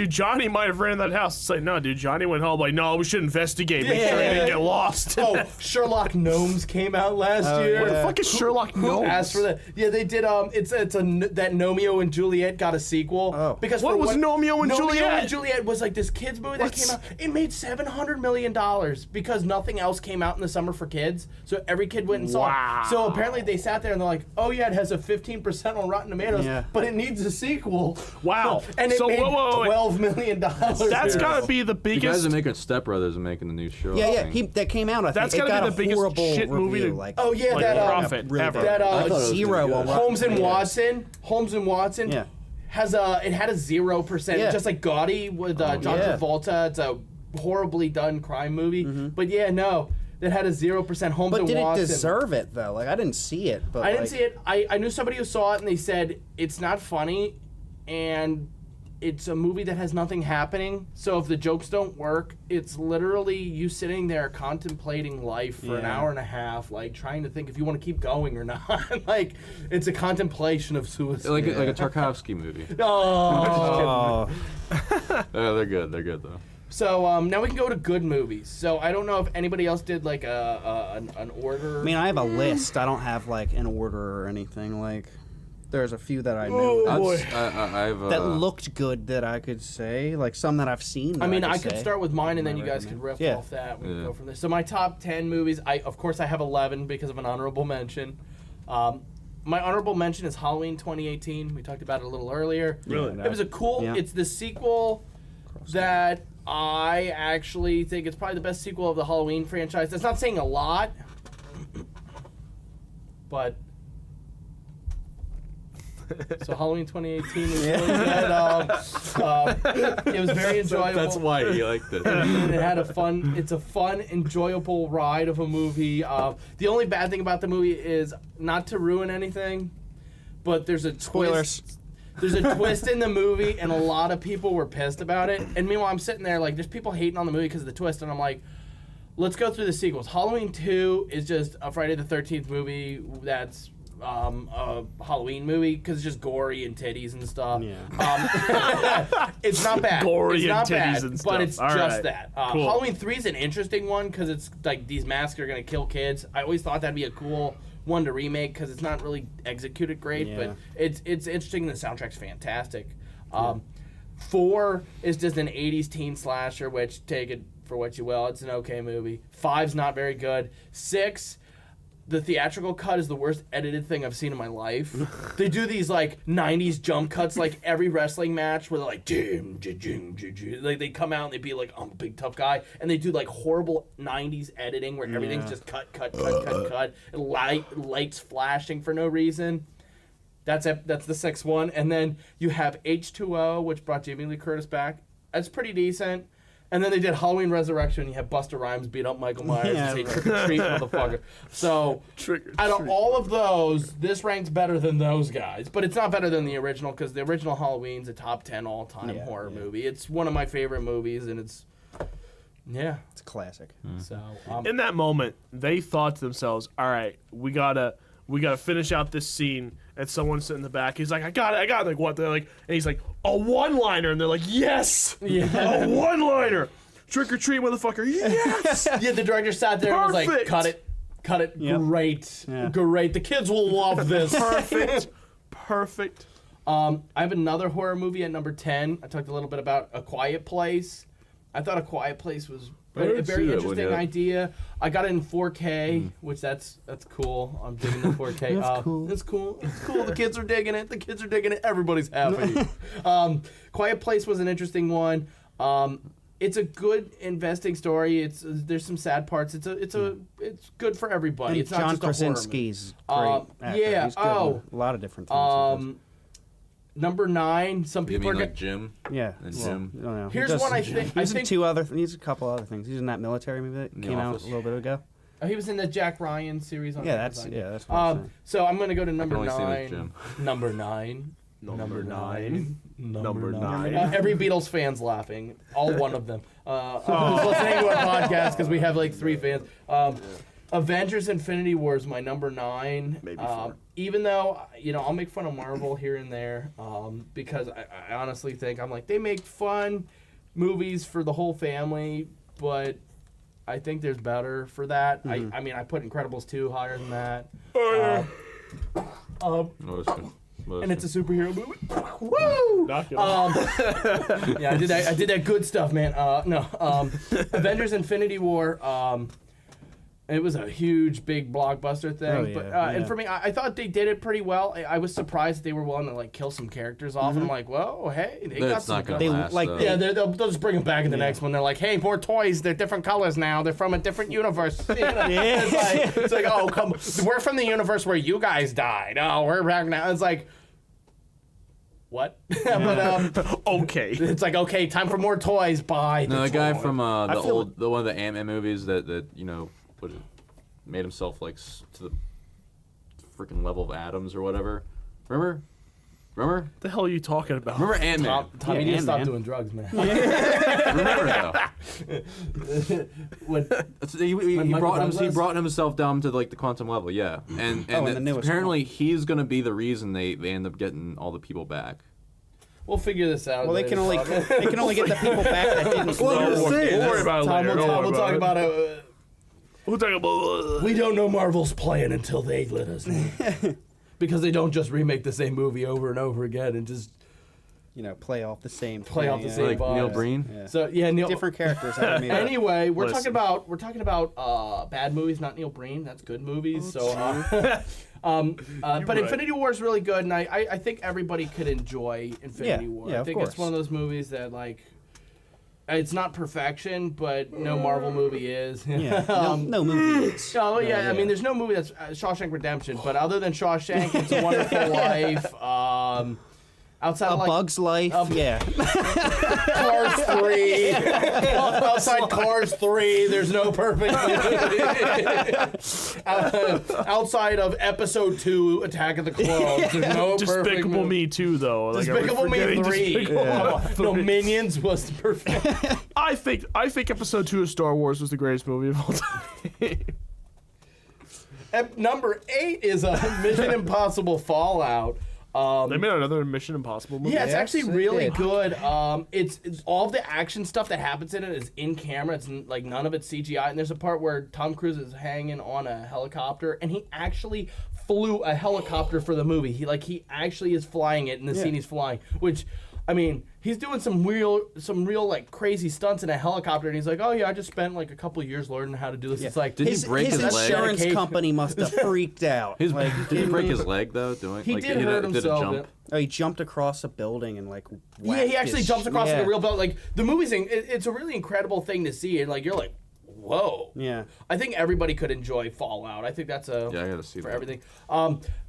Johnny might have ran in that house. It's like, no, dude, Johnny went home. Like, no, we should investigate. Make sure he didn't get lost. Oh, Sherlock Gnomes came out last year. What the fuck is Sherlock Who Gnomes? asked for that? Yeah, they did. That Romeo and Juliet got a sequel. Oh. Because What for was Romeo and Juliet? Romeo and Juliet was like this kids movie that came out. It made $700 million because nothing else came out in the summer for kids. So every kid went and saw Wow. it. So apparently they sat there and they're like, oh yeah, it has a 15% on Rotten Tomatoes, Yeah. but it needs a sequel. Wow. And it So, made wait. $12 million. That's gotta be the The guys biggest. that making Step Brothers are making the new show. Yeah, I think. that came out. I think That's it gotta got be a the biggest horrible shit movie review. to- Like, Oh yeah, like that profit really ever. bad. that I thought it was Zero pretty on good. Rotten Holmes and Tomatoes. Watson Yeah. has it had a 0%, Yeah. just like Gotti with John yeah. Travolta. It's a horribly done crime movie, but yeah, no, it had a 0%. Holmes But and did it Watson. deserve it though? Like I didn't see it, but I didn't like, see it. I knew somebody who saw it and they said it's not funny, and it's a movie that has nothing happening. So if the jokes don't work, it's literally you sitting there contemplating life for an Yeah. hour and a half, like trying to think if you want to keep going or not. Like it's a contemplation of suicide. Like a Tarkovsky movie. Oh. They're good. They're good though. So now we can go to good movies. So I don't know if anybody else did like an order. I mean, I have a list. I don't have like an order or anything. Like, there's a few that I know I've that looked good that I could say. Like some that I've seen. That I mean, could I could say. start with mine, and then I you guys could recommend. riff Yeah. off that. We can Yeah. go from there. So my top 10 movies, of course I have 11 because of an honorable mention. My honorable mention is Halloween 2018. We talked about it a little earlier. Really? It was a cool. Yeah. It's the sequel that I actually think it's probably the best sequel of the Halloween franchise. That's not saying a lot, but. So Halloween 2018 was really good. It was very enjoyable. That's why he liked it. And it had it's a fun, enjoyable ride of a movie. The only bad thing about the movie is not to ruin anything, but there's a Spoilers. twist. There's a twist in the movie, and a lot of people were pissed about it. And meanwhile, I'm sitting there like, there's people hating on the movie because of the twist, and I'm like, let's go through the sequels. Halloween 2 is just a Friday the 13th movie that's a Halloween movie because it's just gory and titties and stuff. Yeah. It's not bad. Gory it's and not titties bad, and but stuff. it's All just right. that. Cool. Halloween 3 is an interesting one because it's like these masks are gonna kill kids. I always thought that'd be a cool one to remake because it's not really executed great, Yeah. but it's interesting. The soundtrack's fantastic. 4 is just an 80s teen slasher, which take it for what you will. It's an okay movie. 5's not very good. 6, the theatrical cut is the worst edited thing I've seen in my life. They do these like 90s jump cuts like every wrestling match where they're like, like they come out and they be like, I'm a big tough guy. And they do like horrible 90s editing where everything's just cut. And lights flashing for no reason. That's the 6th one. And then you have H2O, which brought Jamie Lee Curtis back. That's pretty decent. And then they did Halloween Resurrection. You have Busta Rhymes beat up Michael Myers and say trick or treat, motherfucker. So, out of all of those, this ranks better than those guys. But it's not better than the original because the original Halloween's a top 10 all-time horror movie. It's one of my favorite movies, and it's It's a classic. So In that moment, they thought to themselves, "All right, we gotta finish out this scene." And someone's sitting in the back. He's like, "I got it." Like what? They're like, and he's like, "A one-liner," and they're like, "Yes, a one-liner, trick or treat, motherfucker, yes." yeah, the director sat there and was like, Perfect. "Cut it, Yep. great, Yeah. great. The kids will love this." Perfect. I have another horror movie at number 10. I talked a little bit about A Quiet Place. I thought A Quiet Place was a didn't very see that one interesting yet. idea. I got it in 4K, which that's cool. I'm digging the 4K. That's cool. It's cool. It's cool. The kids are digging it. Everybody's happy. Quiet Place was an interesting one. It's a good investing story. There's some sad parts. It's good for everybody. And It's not John just a horror movie. Krasinski's great actor. yeah, He's good in a lot of different things. Number 9. Some You people mean are like Jim? Yeah. And well, Jim? I don't know. Here's one I think- He's I in think- he's a couple other things. He's in that military movie that The came out Office. a little bit ago. He was in the Jack Ryan series on Amazon. That's what I'm saying. So I'm gonna go to number only see him as 9. Jim. Number 9. Number 9. Number nine. 9. Every Beatles fan's laughing. All one of them. Who's listening to our podcast because we have like 3 fans. Avengers Infinity War is my number 9. Maybe 4. Even though, I'll make fun of Marvel here and there because I honestly think they make fun movies for the whole family, but I think there's better for that. I mean, I put Incredibles 2 higher than that. And it's a superhero movie. Woo! Knock it off. Yeah, I did that good stuff, man. Avengers Infinity War. It was a huge, big blockbuster thing. Oh, yeah, But yeah. and for me, I thought they did it pretty well. I was surprised that they were willing to kill some characters off. I'm like, well, hey, they got That's some not gonna good. last. like- though. Yeah, they'll just bring them back in the next one. They're like, hey, more toys. They're different colors now. They're from a different universe. It's like, oh, come. We're from the universe where you guys died. Oh, we're back now. It's like, what? But Okay. it's like, okay, time for more toys. Bye. No, the guy from feel the one of the Ant-Man movies that made himself to the freaking level of atoms or whatever. Remember? What the hell are you talking about? Remember Ant-Man? Tom, you Yeah, need to stop Ant-Man. doing drugs, man. Remember though. When- He Michael brought Douglas? himself down to the quantum level, yeah. And in the newest apparently he's gonna be the reason they end up getting all the people back. we'll figure this out. Well, they later, can only Tom. get the people back that didn't. Well, I'm just saying, We'll worry about it Tom, later. we'll talk about it. We'll talk about. We don't know Marvel's plan until they let us know. Because they don't just remake the same movie over and over again and just play off the same. Play thing, off the yeah. Like Neil vibes. Breen. Yeah. so yeah, Neil. Different characters. That would mean Anyway, we're Listen. talking about bad movies, not Neil Breen. That's good movies. But right. Infinity War is really good, and I think everybody could enjoy Infinity War. yeah, I of think it's course. one of those movies that it's not perfection, but no Marvel movie is. Yeah. No movie is. Oh yeah, Yeah, I mean, yeah. the's no movie that's Shawshank Redemption, but other than Shawshank, It's a Wonderful Life. Outside A like Bug's Life. Yeah. Cars 3, outside Cars 3, there's no perfect movie. Outside of Episode 2, Attack of the Clones, there's no perfect Despicable movie. Me 2, though. Like, are we Despicable Me forgetting 3. Despicable Me No, 3? Minions was perfect. I think Episode 2 of Star Wars was the greatest movie of all time. Number 8 is Mission Impossible Fallout. They made another Mission Impossible movie. Yeah, it's Yes, actually it really did. good. It's all of the action stuff that happens in it is in camera. It's none of it's CGI. And there's a part where Tom Cruise is hanging on a helicopter, and he actually flew a helicopter for the movie. He actually is flying it in the scene he's flying, which I mean, he's doing some real like crazy stunts in a helicopter, and he's like, "Oh yeah, I just spent like a couple years learning how to do this." Yeah. It's like, Did he break his leg? insurance Dedication. company must have freaked out. Did Like, he break his leg though? Doing He like did hurt did a himself. jump. oh, he jumped across a building and like. Yeah, he actually jumps across yeah. like a real belt. Like the movie's, it's a really incredible thing to see, and like you're like, whoa. Yeah. I think everybody could enjoy Fallout. I think that's a Yeah, I gotta see for that. everything.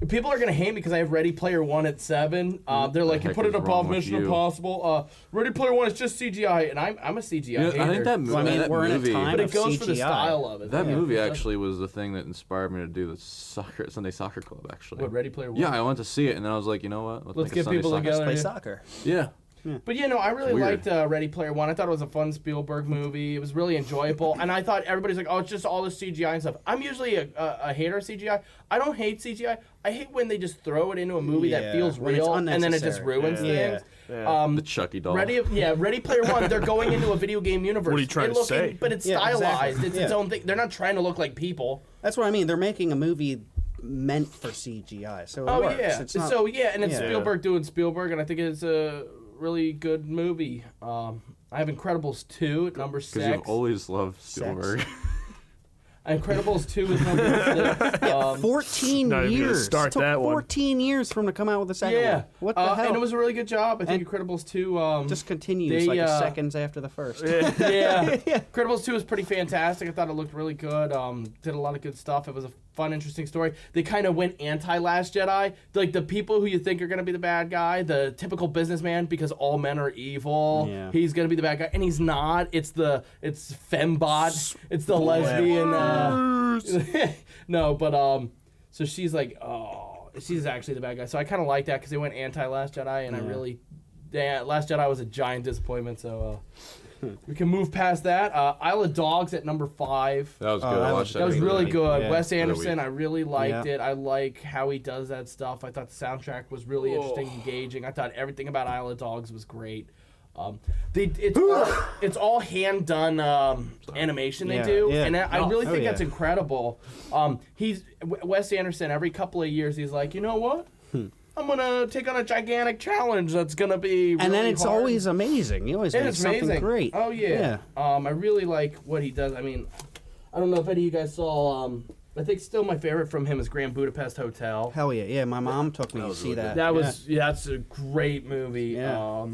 People are gonna hate me because I have Ready Player One at 7. They're like, you heck put it is wrong above with Mission you? Impossible. Ready Player One is just CGI, and I'm a CGI You know, hater. I think that movie. Well, I mean, that we're in a movie, time but of it goes for the CGI. style of it. That Yeah. movie actually was the thing that inspired me to do the Sunday soccer club. Actually. What, Ready Player One? Yeah, I went to see it, and then I was like, you know what? Let's make a get Sunday people soccer- together. Play Yeah. soccer. Yeah. But I really Weird. liked Ready Player One. I thought it was a fun Spielberg movie. It was really enjoyable, and I thought everybody's like, "Oh, it's just all this CGI and stuff." I'm usually a hater of CGI. I don't hate CGI. I hate when they just throw it into a movie that Yeah, feels when it's real, and then it just unnecessary. ruins Yeah. things. Yeah. The Chucky doll. Ready Player One. They're going into a video game universe. What are you trying It to looking- say? But it's Yeah, stylized. exactly. It's its Yeah. own thing. They're not trying to look like people. That's what I mean. They're making a movie meant for CGI, so it Oh works. yeah. It's not, And it's Yeah. Spielberg doing Spielberg, and I think it's a really good movie. I have Incredibles 2 at number 6. Because you've always loved Spielberg. Incredibles 2 is number 6. 14 Not even gonna years. start It took that one. 14 years for them to come out with the second Yeah. one. What the hell? And it was a really good job. I think Incredibles 2 just continues they, like seconds after the first. yeah. Incredibles 2 was pretty fantastic. I thought it looked really good. Did a lot of good stuff. It was a fun, interesting story. They kind of went anti-Last Jedi. Like the people who you think are going to be the bad guy, the typical businessman, because all men are evil. Yeah. He's going to be the bad guy, and he's not. It's fembot. It's the lesbian. No, but so she's like, oh, she's actually the bad guy. So I kind of like that because they went anti-Last Jedi, and I really, Last Jedi was a giant disappointment. So we can move past that. Isle of Dogs at number 5. That was good. that I was- watched That was the really other good. Yeah. Wes Other Anderson, week. I really liked Yeah. it. I like how he does that stuff. I thought the soundtrack was really interesting, engaging. I thought everything about Isle of Dogs was great. It's all hand done animation they Yeah, do, yeah. and I really think yeah. that's incredible. Wes Anderson. Every couple of years, he's like, you know what? I'm gonna take on a gigantic challenge that's gonna be. And then really it's hard. always amazing. He always And makes it's something amazing. great. Oh yeah. I really like what he does. I mean, I don't know if any of you guys saw. I think still my favorite from him is Grand Budapest Hotel. Hell yeah. Yeah, my mom took me to was see really that. That was that's a great movie. Yeah.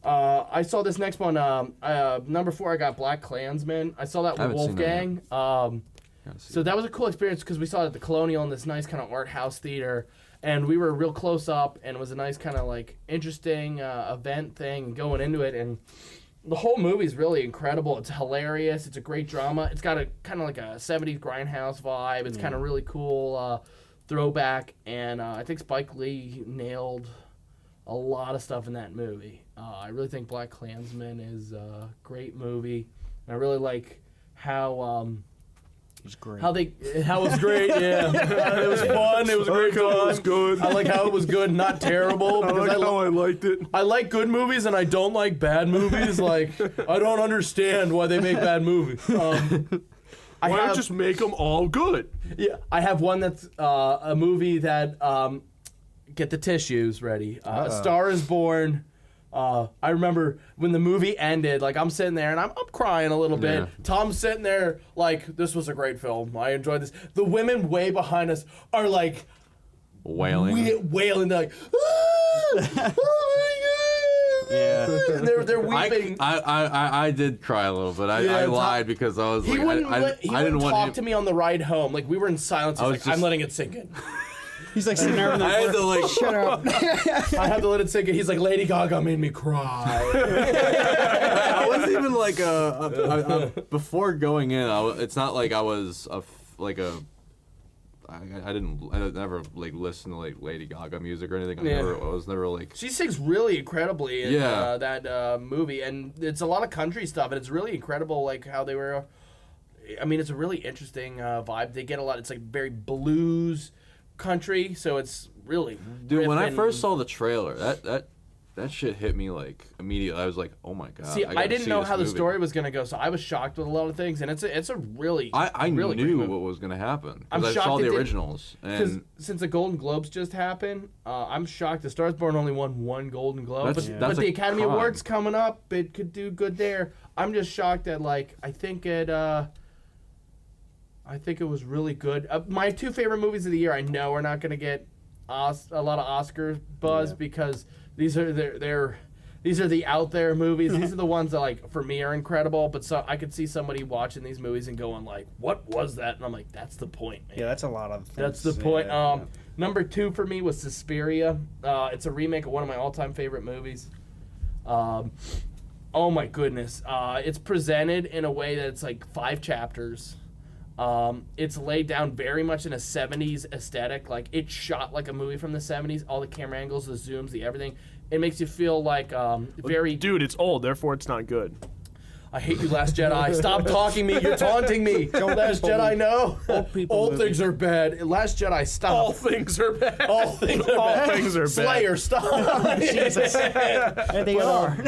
I saw this next one. Number 4, I got Black Klansman. I saw that I with haven't seen that Wolfgang. Gotta see So that was a cool experience because we saw it at the Colonial in this nice kind of art house theater, and we were real close up, and it was a nice kind of like interesting event thing going into it, and the whole movie's really incredible. It's hilarious. It's a great drama. It's got a kind of like a 70s grindhouse vibe. It's kind of really cool throwback, and I think Spike Lee nailed a lot of stuff in that movie. I really think Black Klansman is a great movie. I really like how It was great. how it was great. Yeah, it was fun. It was a great time. It was good. I like how it was good, not terrible. I Because like how I liked it. I like good movies and I don't like bad movies. Like I don't understand why they make bad movies. I Why have not just make them all good? yeah, I have one that's a movie that get the tissues ready. A Star is Born. I remember when the movie ended, like I'm sitting there and I'm crying a little bit. Yeah. Tom's sitting there like, this was a great film. I enjoyed this. The women way behind us are like Wailing. wailing. They're like, ah, oh my god. Yeah. And they're weeping. I did cry a little bit. Yeah, I Tom- lied because I was he like, wouldn't, I he didn't wouldn't want talk him. to me on the ride home. Like we were in silence. He's I like, was I'm just- letting it sink in. He's like sitting there in the I had to like shut up. I had to let it sink in. He's like, Lady Gaga made me cry. I wasn't even like before going in. It's not like I was I never like listen to like Lady Gaga music or anything. I was never like. She sings really incredibly in Yeah. that movie, and it's a lot of country stuff, and it's really incredible, like how they were. I mean, it's a really interesting vibe. They get a lot. It's like very blues country, so it's really. Dude, when I riffing. first saw the trailer, that shit hit me like immediately. I was like, oh my god. See, I didn't know this how the movie. story was gonna go, so I was shocked with a lot of things, and it's a really I really great knew movie. what was gonna happen I'm because I shocked saw it the didn't- originals, Because and since the Golden Globes just happened, I'm shocked. The Star is Born only won 1 Golden Globe, That's- but, that's but the a Academy crime. Awards coming up, it could do good there. I'm just shocked that I think it was really good. My 2 favorite movies of the year, I know, are not gonna get a lot of Oscar buzz because these are these are the out there movies. These are the ones that for me are incredible. But so I could see somebody watching these movies and going like, "What was that?" And I'm like, "That's the point, man." Yeah, that's a lot of things. That's the point. Yeah. Number 2 for me was Suspiria. It's a remake of one of my all-time favorite movies. Oh my goodness! It's presented in a way that it's like 5 chapters. It's laid down very much in a 70s aesthetic. Like, it's shot like a movie from the 70s. All the camera angles, the zooms, the everything. It makes you feel like very... Dude, it's old, therefore it's not good. I hate you, Last Jedi. Stop talking me. You're taunting me. Last Jedi, no. Old things are bad. Last Jedi, stop. All things are bad. All things are All bad. things are bad. Slayer, stop. Jesus. And they are.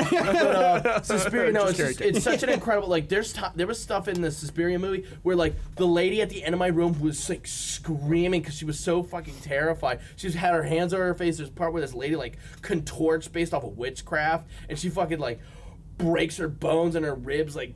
Suspiria, no, Just it's such an incredible, there was stuff in the Suspiria movie where, the lady at the end of my room was, screaming because she was so fucking terrified. She just had her hands over her face. There's a part where this lady, contorts based off of witchcraft, and she fucking, breaks her bones and her ribs, and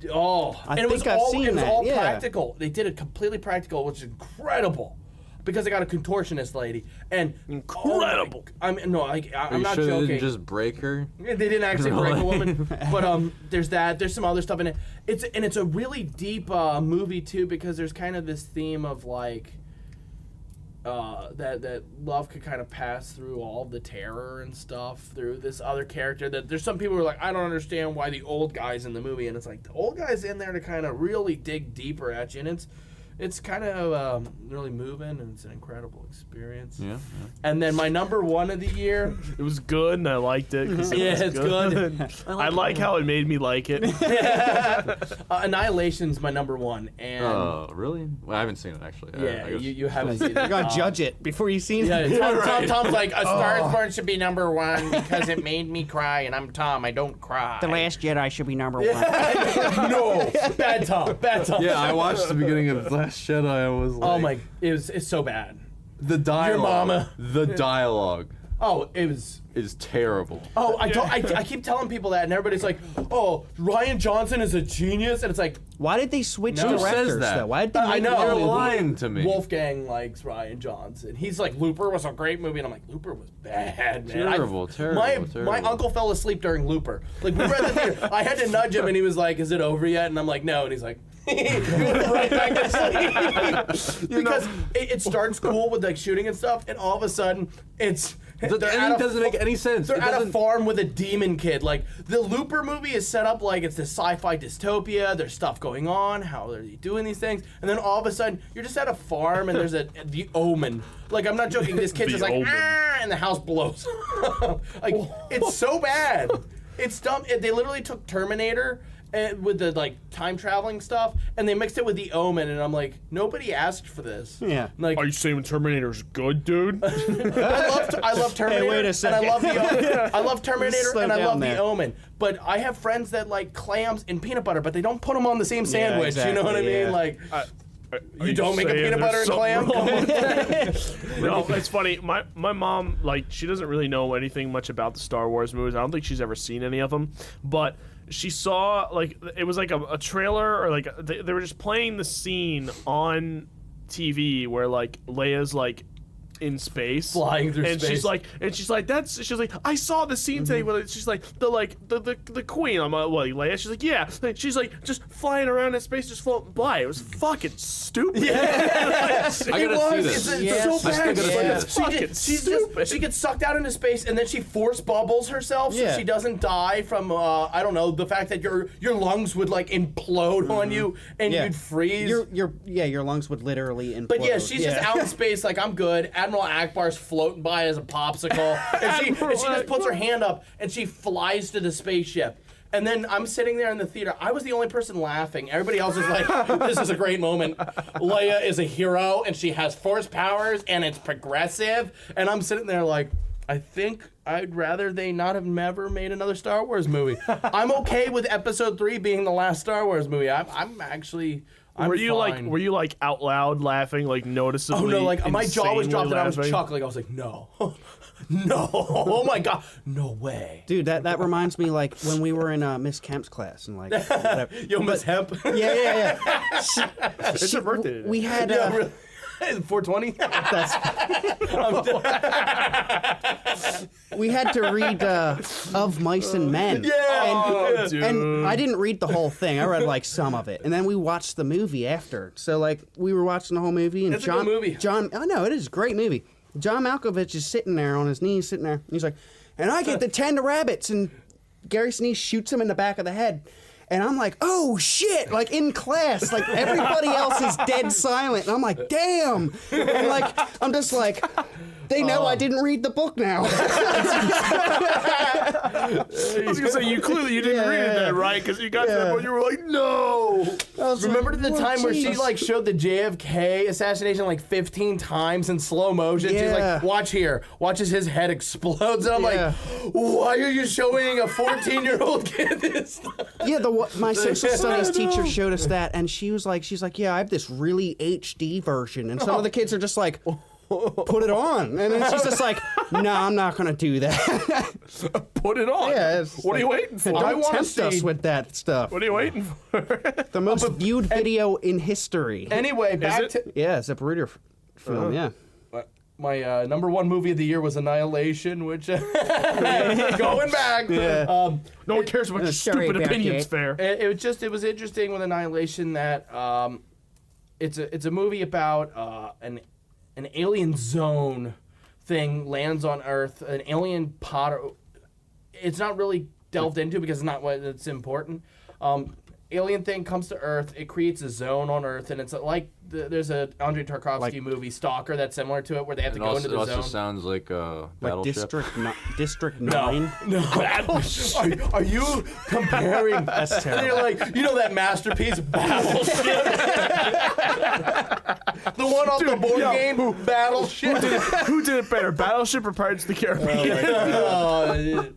it was I've all, seen it was that, all yeah. practical. They did it completely practical, which is incredible. Because I got a contortionist lady, and Incredible. I'm not you joking. didn't just break her. They didn't actually break a woman, but there's that. There's some other stuff in it. It's a really deep movie too, because there's kind of this theme of that love could kind of pass through all the terror and stuff through this other character. That there's some people who are like, I don't understand why the old guy's in the movie, and it's like the old guy's in there to kind of really dig deeper at you, and it's kind of really moving, and it's an incredible experience. Yeah. And then my number 1 of the year. It was good, and I liked it. 'Cause it Yeah, was it's good. I like how it made me like it. Annihilation's my number 1, and Oh, really? Well, I haven't seen it actually. yeah, I guess- you haven't seen it. You're gonna judge it before you've seen Yeah, it. Tom's like, A Star is Born should be number 1 because it made me cry, and I'm Tom. I don't cry. The Last Jedi should be number 1. No, bad Tom. Yeah, I watched the beginning of Last Jedi. I was like, Oh my, it's so bad. the dialogue. mama. The dialogue Oh, it was. is terrible. Oh, I keep telling people that, and everybody's like, "Oh, Ryan Johnson is a genius," and it's like, Why did they switch No. Who says directors that? though? Why did they I make know. You're the movie? lying to me. Wolfgang likes Ryan Johnson. He's like, Looper was a great movie, and I'm like, Looper was bad, man. Terrible. My uncle fell asleep during Looper. Like, we were at the theater. I had to nudge him, and he was like, "Is it over yet?" And I'm like, "No," and he's like, he went right back to sleep. Because it starts cool with shooting and stuff, and all of a sudden The ending doesn't make any sense. They're It at a doesn't- farm with a demon kid. Like, the Looper movie is set up like it's this sci-fi dystopia. There's stuff going on. How are you doing these things? And then all of a sudden, you're just at a farm and there's the Omen. Like, I'm not joking. This kid's The just like, Omen. ah, and the house blows. Like, it's so bad. It's dumb. They literally took Terminator with the time traveling stuff, and they mixed it with the Omen, and I'm like, nobody asked for this. Yeah. Like, Are you saying Terminator's good, dude? I love Terminator. wait a And I second. love I love Terminator Slow and I down love there. the Omen. But I have friends that like clams and peanut butter, but they don't put them on the same sandwich. You know what I exactly, mean? yeah. Like, Are you don't make a saying peanut butter there's and clam? something wrong? No, it's funny. My mom, she doesn't really know anything much about the Star Wars movies. I don't think she's ever seen any of them. But she saw, it was like a trailer, or they were just playing the scene on TV where, Leia's, in space, Flying through and space. she's like, she's like, I saw the scene today where she's like, the queen. I'm like, what, Leia? She's like, yeah. She's like, just flying around in space, just floating by. It was fucking stupid. I gotta see this. It's so I still bad. gotta see this. Fucking stupid. She gets sucked out into space, and then she force bubbles herself so Yeah. she doesn't die from I don't know, the fact that your lungs would implode on you and Yeah. you'd freeze. Your lungs would literally implode. But yeah, she's just out in space like, I'm good. Admiral Akbar's floating by as a popsicle. And she just puts her hand up and she flies to the spaceship. And then I'm sitting there in the theater. I was the only person laughing. Everybody else is like, this is a great moment. Leia is a hero and she has force powers and it's progressive. And I'm sitting there like, I think I'd rather they not have never made another Star Wars movie. I'm okay with Episode 3 being the last Star Wars movie. I'm actually. I'm were you fine. like out loud laughing, like noticeably? Oh no! Like my jaw was insanely dropped and I was laughing? chuckling. I was like, no, no! Oh my god, no way! Dude, that reminds me like when we were in Miss Kemp's class and like. Yo, Miss Hemp. Yeah. It's her birthday today. We had. Yeah, really. 420. We had to read Of Mice and Men. Yeah. And I didn't read the whole thing. I read like some of it, and then we watched the movie after. So like we were watching the whole movie, and It's a good movie. I know it is a great movie. John Malkovich is sitting there on his knees, sitting there. And he's like, and I get to tend to rabbits, and Gary Sinise shoots him in the back of the head. And I'm like, oh shit! Like in class, like everybody else is dead silent, and I'm like, damn! And like, I'm just like, they know I didn't read the book now. I was gonna say you didn't read it then, right? Because you got to that point, you were like, no. Remember the time where she Jesus. like showed the JFK assassination like 15 times in slow motion? She's Yeah. like, watch here. Watch as his head explodes. And I'm Yeah. like, why are you showing a 14-year-old kid this? Yeah, my social studies teacher showed us that, and she's like, yeah, I have this really HD version, and some of the kids are just like, put it on, and then she's just like, no, I'm not gonna do that. Put it on. Yeah, it's What are you like- waiting for? Don't wanna tempt us see- with that stuff. What are you waiting for? The most viewed video in history. Anyway, back it? to Yeah, it's a Zapruder film. Yeah. my number one movie of the year was Annihilation, which going back. Yeah. No one cares about your Sorry stupid about opinions, that. fair. It was interesting with Annihilation that it's a movie about an alien zone thing lands on Earth, an alien pod. It's not really delved into because it's not what it's important. Alien thing comes to Earth. It creates a zone on Earth, and it's like there's a Andrei Tarkovsky movie, Stalker, that's similar to it, where they have to go into It the also zone. sounds like Like Battleship. District No, 9. no. Are you comparing? That's terrible. You're like, that masterpiece, Battleship. The one off the board game, Battleship. Who did it better, Battleship or Pirates of the Caribbean?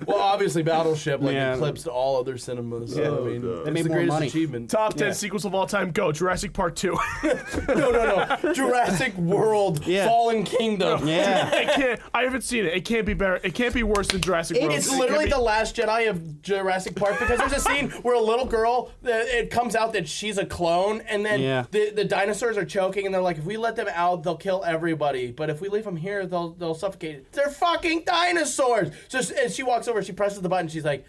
Well, obviously, Battleship Yeah. eclipsed all other cinemas. So, I mean, They it's made the more greatest money. achievement. Top 10 Yeah. sequels of all time. Go. Jurassic Park 2. No. Jurassic World, Yeah. Fallen Kingdom. Yeah. I haven't seen it. It can't be better. It can't be worse than Jurassic World. It's It literally can't the Last Jedi of Jurassic Park, because there's a scene where a little girl, it comes out that she's a clone, and then Yeah. the dinosaurs are choking, and they're like, if we let them out, they'll kill everybody, but if we leave them here, they'll suffocate. They're fucking dinosaurs! So as she walks over, she presses the button, she's like,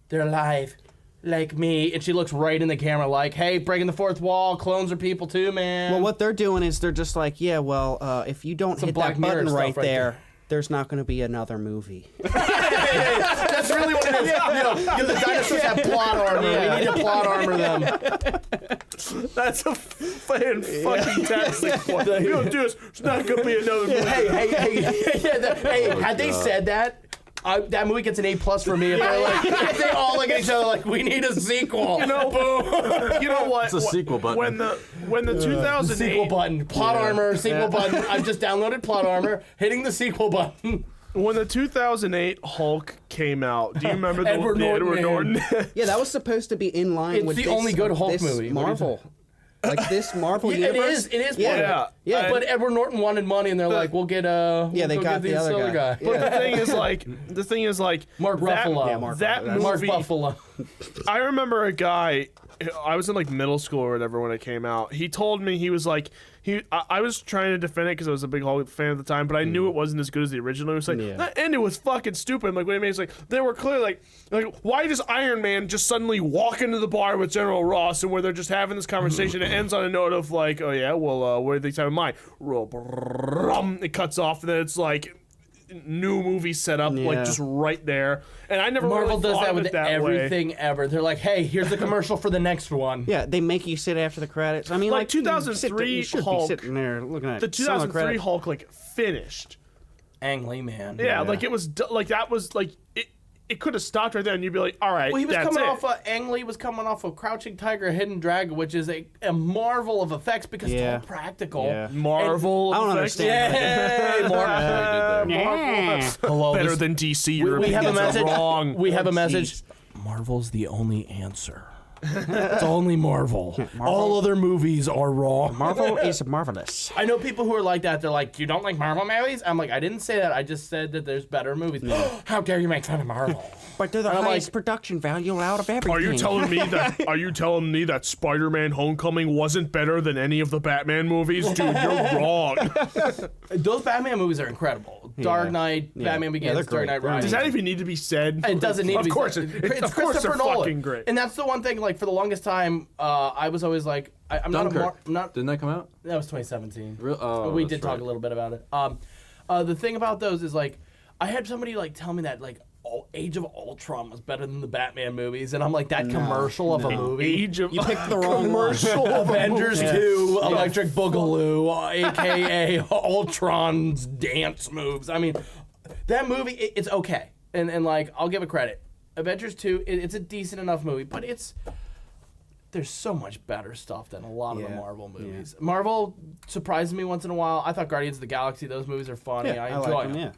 they're alive. Like me, and she looks right in the camera like, hey, breaking the fourth wall, clones are people too, man. Well, what they're doing is they're just like, yeah, well, if you don't Some hit Black that Mirror button stuff right right there, there. there's not going to be another movie. That's really what it is. The dinosaurs have plot armor. We need to plot armor them. That's a fantastic point. You don't do this. It's not going to be another movie. Hey, had they said that, that movie gets an A+ for me. If they're like, if they all look at each other like, we need a sequel. You know what? It's a sequel button. When the 2008 Sequel button, plot armor, sequel button. I've just downloaded plot armor, hitting the sequel button. when the 2008 Hulk came out, do you remember the Edward Edward Norton. Norton? Yeah, that was supposed to be in line It's with the this, only good Hulk this movie. What are you Marvel. Like this Marvel It universe. is. Yeah. Yeah. But Edward Norton wanted money, and they're like, we'll get Yeah, they we'll got get the this other guy. But the thing is like Mark that, Ruffalo. Yeah, Mark that Ruffalo. Mark movie. Buffalo. I remember a guy. I was in like middle school or whatever when it came out. He told me he was like I was trying to defend it because I was a big Hulk fan at the time, but I knew it wasn't as good as the original. It was like Yeah. that ending was fucking stupid. I'm like, wait a minute, it's like they were clearly like why does Iron Man just suddenly walk into the bar with General Ross and where they're just having this conversation? It ends on a note of like, oh yeah, well, what do they have in mind? It cuts off, and then it's like new movie set up, Yeah. like just right there. And I never Marvel really does thought that of with it that way. everything ever. They're like, hey, here's the commercial for the next one. Yeah, they make you sit after the credits. I mean, Like like you 2003 you should Hulk- be sitting there looking at The some of 2003 credits. Hulk like finished. Ang Lee, man. Yeah, like it was like that was like it could have stopped right there, and you'd be like, all right, Well, he was that's coming it. off Ang Lee was coming off of Crouching Tiger, Hidden Dragon, which is a marvel of effects because it's all practical. Yeah. Marvel. I don't effects. understand. Yay, Marvel. Yeah. Hello, Better this- than DC. we have a Europeans are message. wrong. We have a Oh, message. Marvel's the only answer. It's only Marvel. All other movies are wrong. Marvel is marvelous. I know people who are like that. They're like, you don't like Marvel movies? I'm like, I didn't say that. I just said that there's better movies. How dare you make fun of Marvel? But they're the And I'm highest like- production value out of everything. Are you telling me that? Are you telling me that Spider-Man: Homecoming wasn't better than any of the Batman movies? Dude, you're wrong. Those Batman movies are incredible. Dark Knight, Yeah. Batman Yeah, Begins, they're Dark great. Knight They're Rises. Does that even need to be said? It doesn't need to be. Of course, said. it's It's of course Christopher they're Nolan. fucking great. And that's the one thing. Like for the longest time, I was always like, I'm not a Dunkirk. not. Didn't that come out? That was 2017. Oh, we that's did talk right. a little bit about it. The thing about those is like, I had somebody like tell me that like Age of Ultron was better than the Batman movies, and I'm like, that commercial of a movie. Age of You picked the wrong one. Avengers 2, Electric Boogaloo, aka Ultron's dance moves. I mean, that movie, it's okay. And like, I'll give it credit. Avengers 2, it's a decent enough movie, but there's so much better stuff than a lot of the Yeah. Marvel movies. Marvel surprises me once in a while. I thought Guardians of the Galaxy, those movies are funny. Yeah, I I enjoy like them. them, yeah.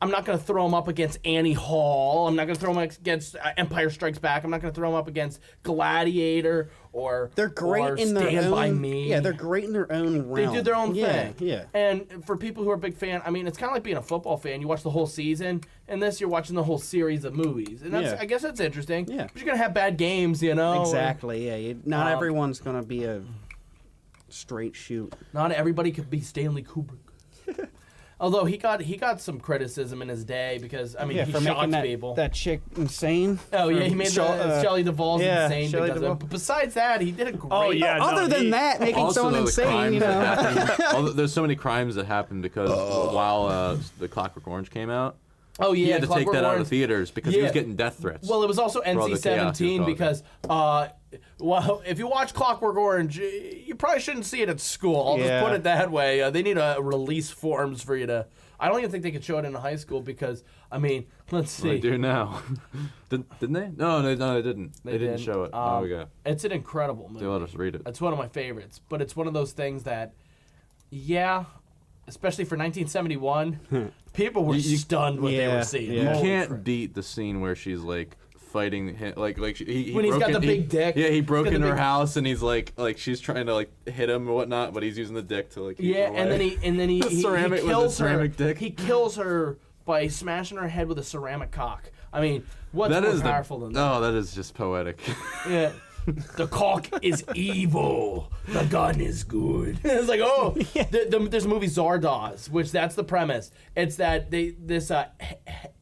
I'm not going to throw them up against Annie Hall. I'm not going to throw them against Empire Strikes Back. I'm not going to throw them up against Gladiator or They're great or in their Stand own. By Me. Yeah, they're great in their own They realm. do their own yeah, thing. Yeah. And for people who are a big fan, I mean, it's kind of like being a football fan. You watch the whole season, and this you're watching the whole series of movies. And that's, Yeah. I guess that's interesting. Yeah. But you're going to have bad games, you know? Exactly. Yeah. Not Um, everyone's gonna be a straight shoot. Not everybody could be Stanley Kubrick. Although he got some criticism in his day because, I mean, Yeah, he for shocked making people. that chick insane. Oh yeah, he made Shelley Duvall's yeah, insane Shelley because of Duvall. it. But besides that, he did a great. Oh, yeah. Other than he- that, making Also, someone though, the insane, crimes you that know. happened, there's so many crimes that happened because while the Clockwork Orange came out, Oh yeah, he had to take Clockwork that out of Orange. the theaters because he was Yeah. getting death threats. Well, it was also all the chaos he was NC-17 causing. because, well, if you watch Clockwork Orange, you probably shouldn't see it at school. I'll Yeah. just put it that way. They need release forms for you to. I don't even think they could show it in high school because, I mean, let's see. They do now. Didn't they? No, they didn't. They didn't show it. Oh, okay. It's an incredible movie. They let us read it. It's one of my favorites, but it's one of those things that, yeah, especially for 1971, people were stunned what they were yeah, seeing. yeah. You Holy can't crap. beat the scene where she's like fighting him, like he When he's broke got the big dick. Yeah, he He's broke got the into her big- house and he's like she's trying to like hit him or whatnot, but he's using the dick to like. keep Yeah, him and away. then he Ceramic- he was it kills ceramic her. dick? He kills her by smashing her head with a ceramic cock. I mean, what's That more is powerful than that? Oh, that is just poetic. Yeah. The cock is evil. The gun is good. It's like, oh, there's a movie Zardoz, which that's the premise. It's that this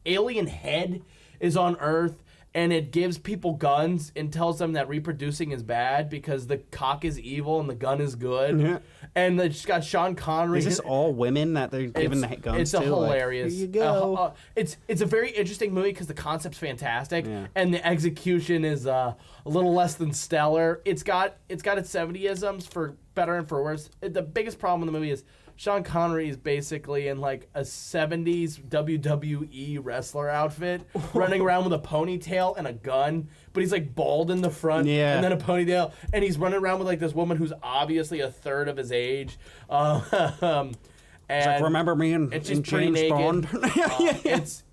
alien head is on Earth, and it gives people guns and tells them that reproducing is bad because the cock is evil and the gun is good. Yeah. And it's got Sean Connery. Is this all women that they're giving the guns It's to? a hilarious. Like, here you go. It's a very interesting movie because the concept's fantastic Yeah. and the execution is a little less than stellar. It's got its 70isms for better and for worse. The biggest problem in the movie is Sean Connery is basically in like a 70s WWE wrestler outfit, running around with a ponytail and a gun, but he's like bald in the front Yeah. and then a ponytail, and he's running around with like this woman who's obviously a third of his age. And It's like, remember me in it's just pretty James naked. Bond?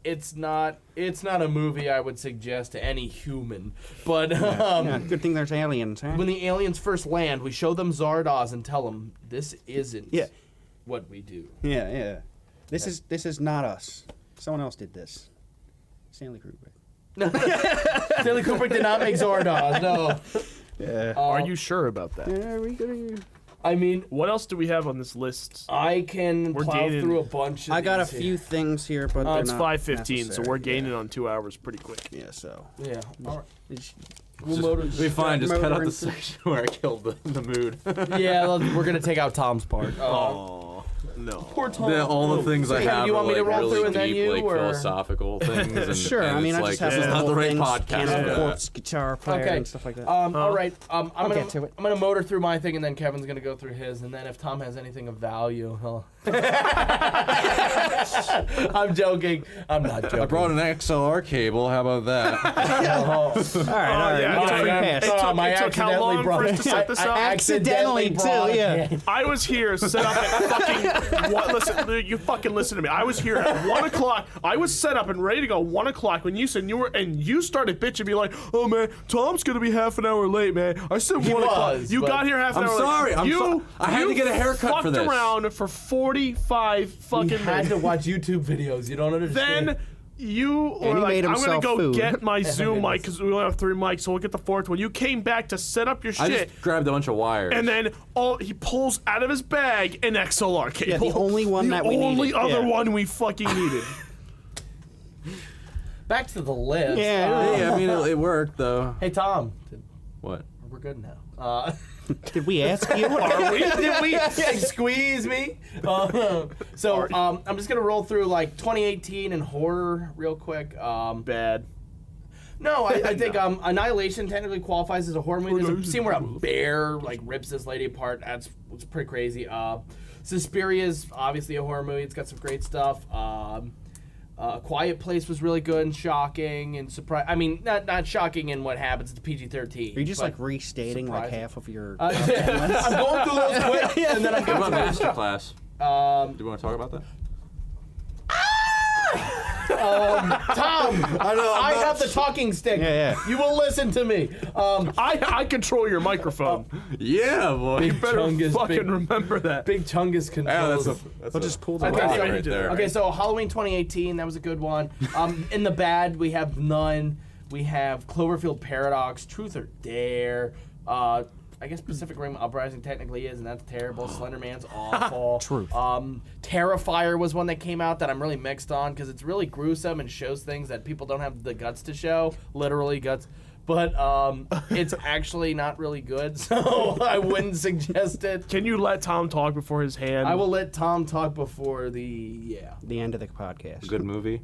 It's not a movie I would suggest to any human. But Yeah, good thing there's aliens, huh? when the aliens first land, we show them Zardoz and tell them this isn't Yeah. what we do. Yeah, yeah. This is not us. Someone else did this. Stanley Kubrick. Stanley Kubrick did not make Zardoz. No. Yeah. Are you sure about that? Yeah, we gonna. I mean, What else do we have on this list? I can We're plow gaining- through a bunch of I got a these here. few things here, but they're It's not 5:15, so necessary. we're gaining on 2 hours pretty quick. Yeah, so. Yeah. All right. It's- We'll Be fine. Just cut out the Motor- section where I killed the mood. yeah, we're gonna take out Tom's part. Oh. No. Poor Tom. all the things I Kevin, have you want are me to like roll really through and then deep, you, like or- philosophical things. And, Sure, and I mean, it's I like, just have this is some not the whole right things, podcast. Cannibal for that. Corpse, guitar player, Okay. and stuff like that. All right. I'm I'll gonna get to it. I'm gonna motor through my thing, and then Kevin's gonna go through his, and then if Tom has anything of value, he'll. I'm joking. I'm not joking. I brought an XLR cable. How about that? all right. yeah, you get a free yeah. pass. Tom, I It took how accidentally long brought- for us to set this I up? Accidentally, too, brought yeah. it. I was here set up at fucking listen, you fucking listen to me. I was here at 1 o'clock. I was set up and ready to go 1 o'clock when you said you started bitching me like, oh man, Tom's gonna be half an hour late, man. I said 1 o'clock. was, You but- got here half an I'm hour sorry, late. I'm I had to get a haircut for this. Fucked around for 45 fucking You had minutes. to watch YouTube videos. You don't understand. Then you were he like, made I'm gonna himself go food. get my Zoom goodness. mic because we only have 3 mics, so we'll get the 4th one. You came back to set up your I shit. just grabbed a bunch of wires. And then he pulls out of his bag an XLR cable. Yeah, the only one that we The only needed. other Yeah. one we fucking needed. Back to the list. Yeah, hey, I mean, it worked though. Hey Tom, What? we're good now. Did we ask you? Are we? Did we squeeze me? So I'm just gonna roll through like 2018 and horror real quick. Bad. No, I think Annihilation technically qualifies as a horror movie. There's a scene where a bear like rips this lady apart. That's pretty crazy. Suspiria is obviously a horror movie. It's got some great stuff. Quiet Place was really good and shocking and surprise. I mean, not shocking in what happens. It's PG-13. Are you just but- like restating like surprising. half of your? I'm going through those quick, and then I'm What about going through. Masterclass? Do you want to talk about that? Tom, I have the talking stick. Yeah. You will listen to me. I control your microphone. Yeah, boy. Big Better Chungus, fucking big, remember that. big Chungus controls. We'll just pull the Okay, rod. so- right there. Okay, so Halloween 2018, that was a good one. In the bad, we have None. We have Cloverfield Paradox, Truth or Dare. I guess Pacific Rim Uprising technically is, and that's terrible. Slender Man's awful. Truth. Terrifier was one that came out that I'm really mixed on because it's really gruesome and shows things that people don't have the guts to show. Literally guts. But it's actually not really good, so I wouldn't suggest it. Can you let Tom talk before his hand? I will let Tom talk before the The end of the podcast. Good movie.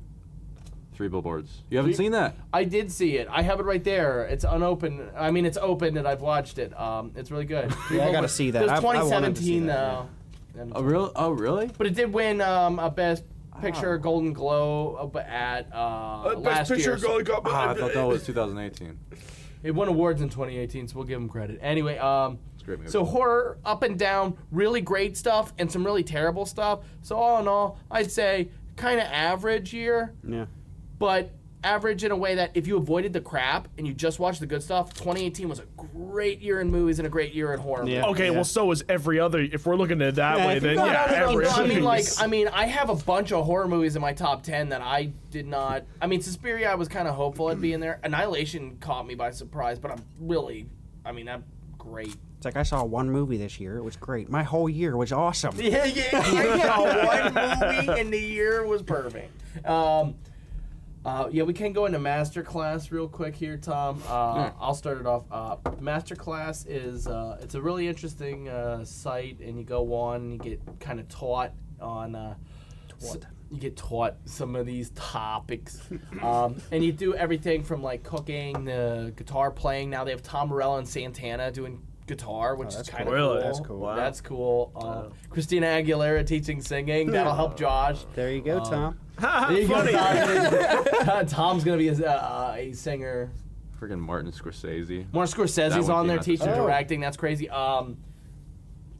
3 Billboards. You haven't seen that? I did see it. I have it right there. It's unopened. I mean, it's open, and I've watched it. It's really good. Yeah, I gotta see that. It was I wanted to see 2017 that, though. And- Oh, really? But it did win a Best Picture Golden Globe at last year. so- I thought that was 2018. It won awards in 2018, so we'll give him credit. Anyway, It's a great movie. so horror up and down, really great stuff, and some really terrible stuff. So all in all, I'd say kind of average year. Yeah. But average in a way that if you avoided the crap and you just watched the good stuff, 2018 was a great year in movies and a great year in horror. Yeah. movies. Okay, well, so is every other. If we're looking at it that Yeah, way, if then you- yeah, no, every. I mean, I have a bunch of horror movies in my top 10 that I did not. I mean, Suspiria, I was kind of hopeful it'd be in there. Annihilation caught me by surprise, but I'm great. It's like I saw one movie this year. It was great. My whole year was awesome. Yeah. One movie in the year was perfect. Yeah, we can go into Masterclass real quick here, Tom. I'll start it off. Masterclass is it's a really interesting site, and you go on and you get kind of taught on. You get taught some of these topics, and you do everything from like cooking to guitar playing. Now they have Tom Morello and Santana doing guitar, which is kind of cool. cool. Really? That's cool. Wow. That's cool. Christina Aguilera teaching singing. That'll help Josh. There you go, Tom. There you go, Tom. Tom's gonna be a singer. Friggin' Martin Scorsese. Martin That Scorsese's one on came there out teaching this year. directing. That's crazy.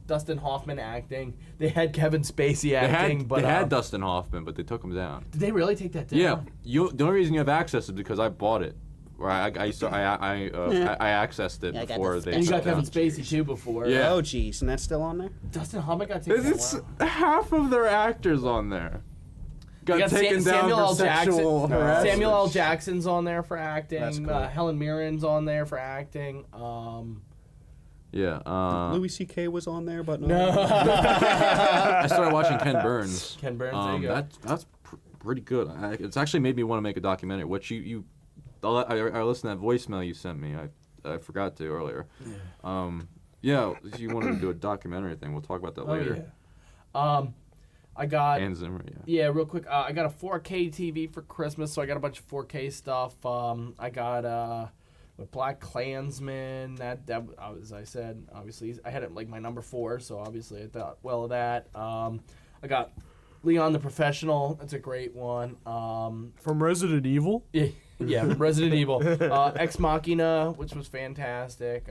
Dustin Hoffman acting. They had Kevin Spacey acting, They had Dustin Hoffman, but they took him down. did they really take that down? Yeah, the only reason you have access is because I bought it. Or I accessed it Yeah, I got before the they And you took got it Kevin down. Spacey too before. Yeah. Oh, jeez. And that's still on there? Dustin Hoffman got taken down. It's Wow. half of their actors on there. You got taken down Samuel for L. sexual Jackson. harassment. Samuel L. Jackson's on there for acting. That's cool. Helen Mirren's on there for acting. Yeah. Louis C.K. was on there, but I started watching Ken Burns. Ken Burns, there you go. That's pretty good. It's actually made me want to make a documentary. What I listened to that voicemail you sent me. I forgot to earlier. Yeah. Yeah, if you wanted to do a documentary thing, we'll talk about that later. Oh, yeah. I got Hans Zimmer, yeah. Yeah, real quick. I got a 4K TV for Christmas, so I got a bunch of 4K stuff. I got a Black Klansman. That as I said, obviously I had it like my number 4, so obviously I thought well of that. I got Leon the Professional. That's a great one. From Resident Evil. Yeah, Resident Evil. Ex Machina, which was fantastic.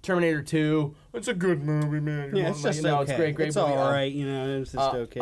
Terminator 2. It's a good movie, man. Yeah, it's just okay. It's great It's movie. all right, it's just okay.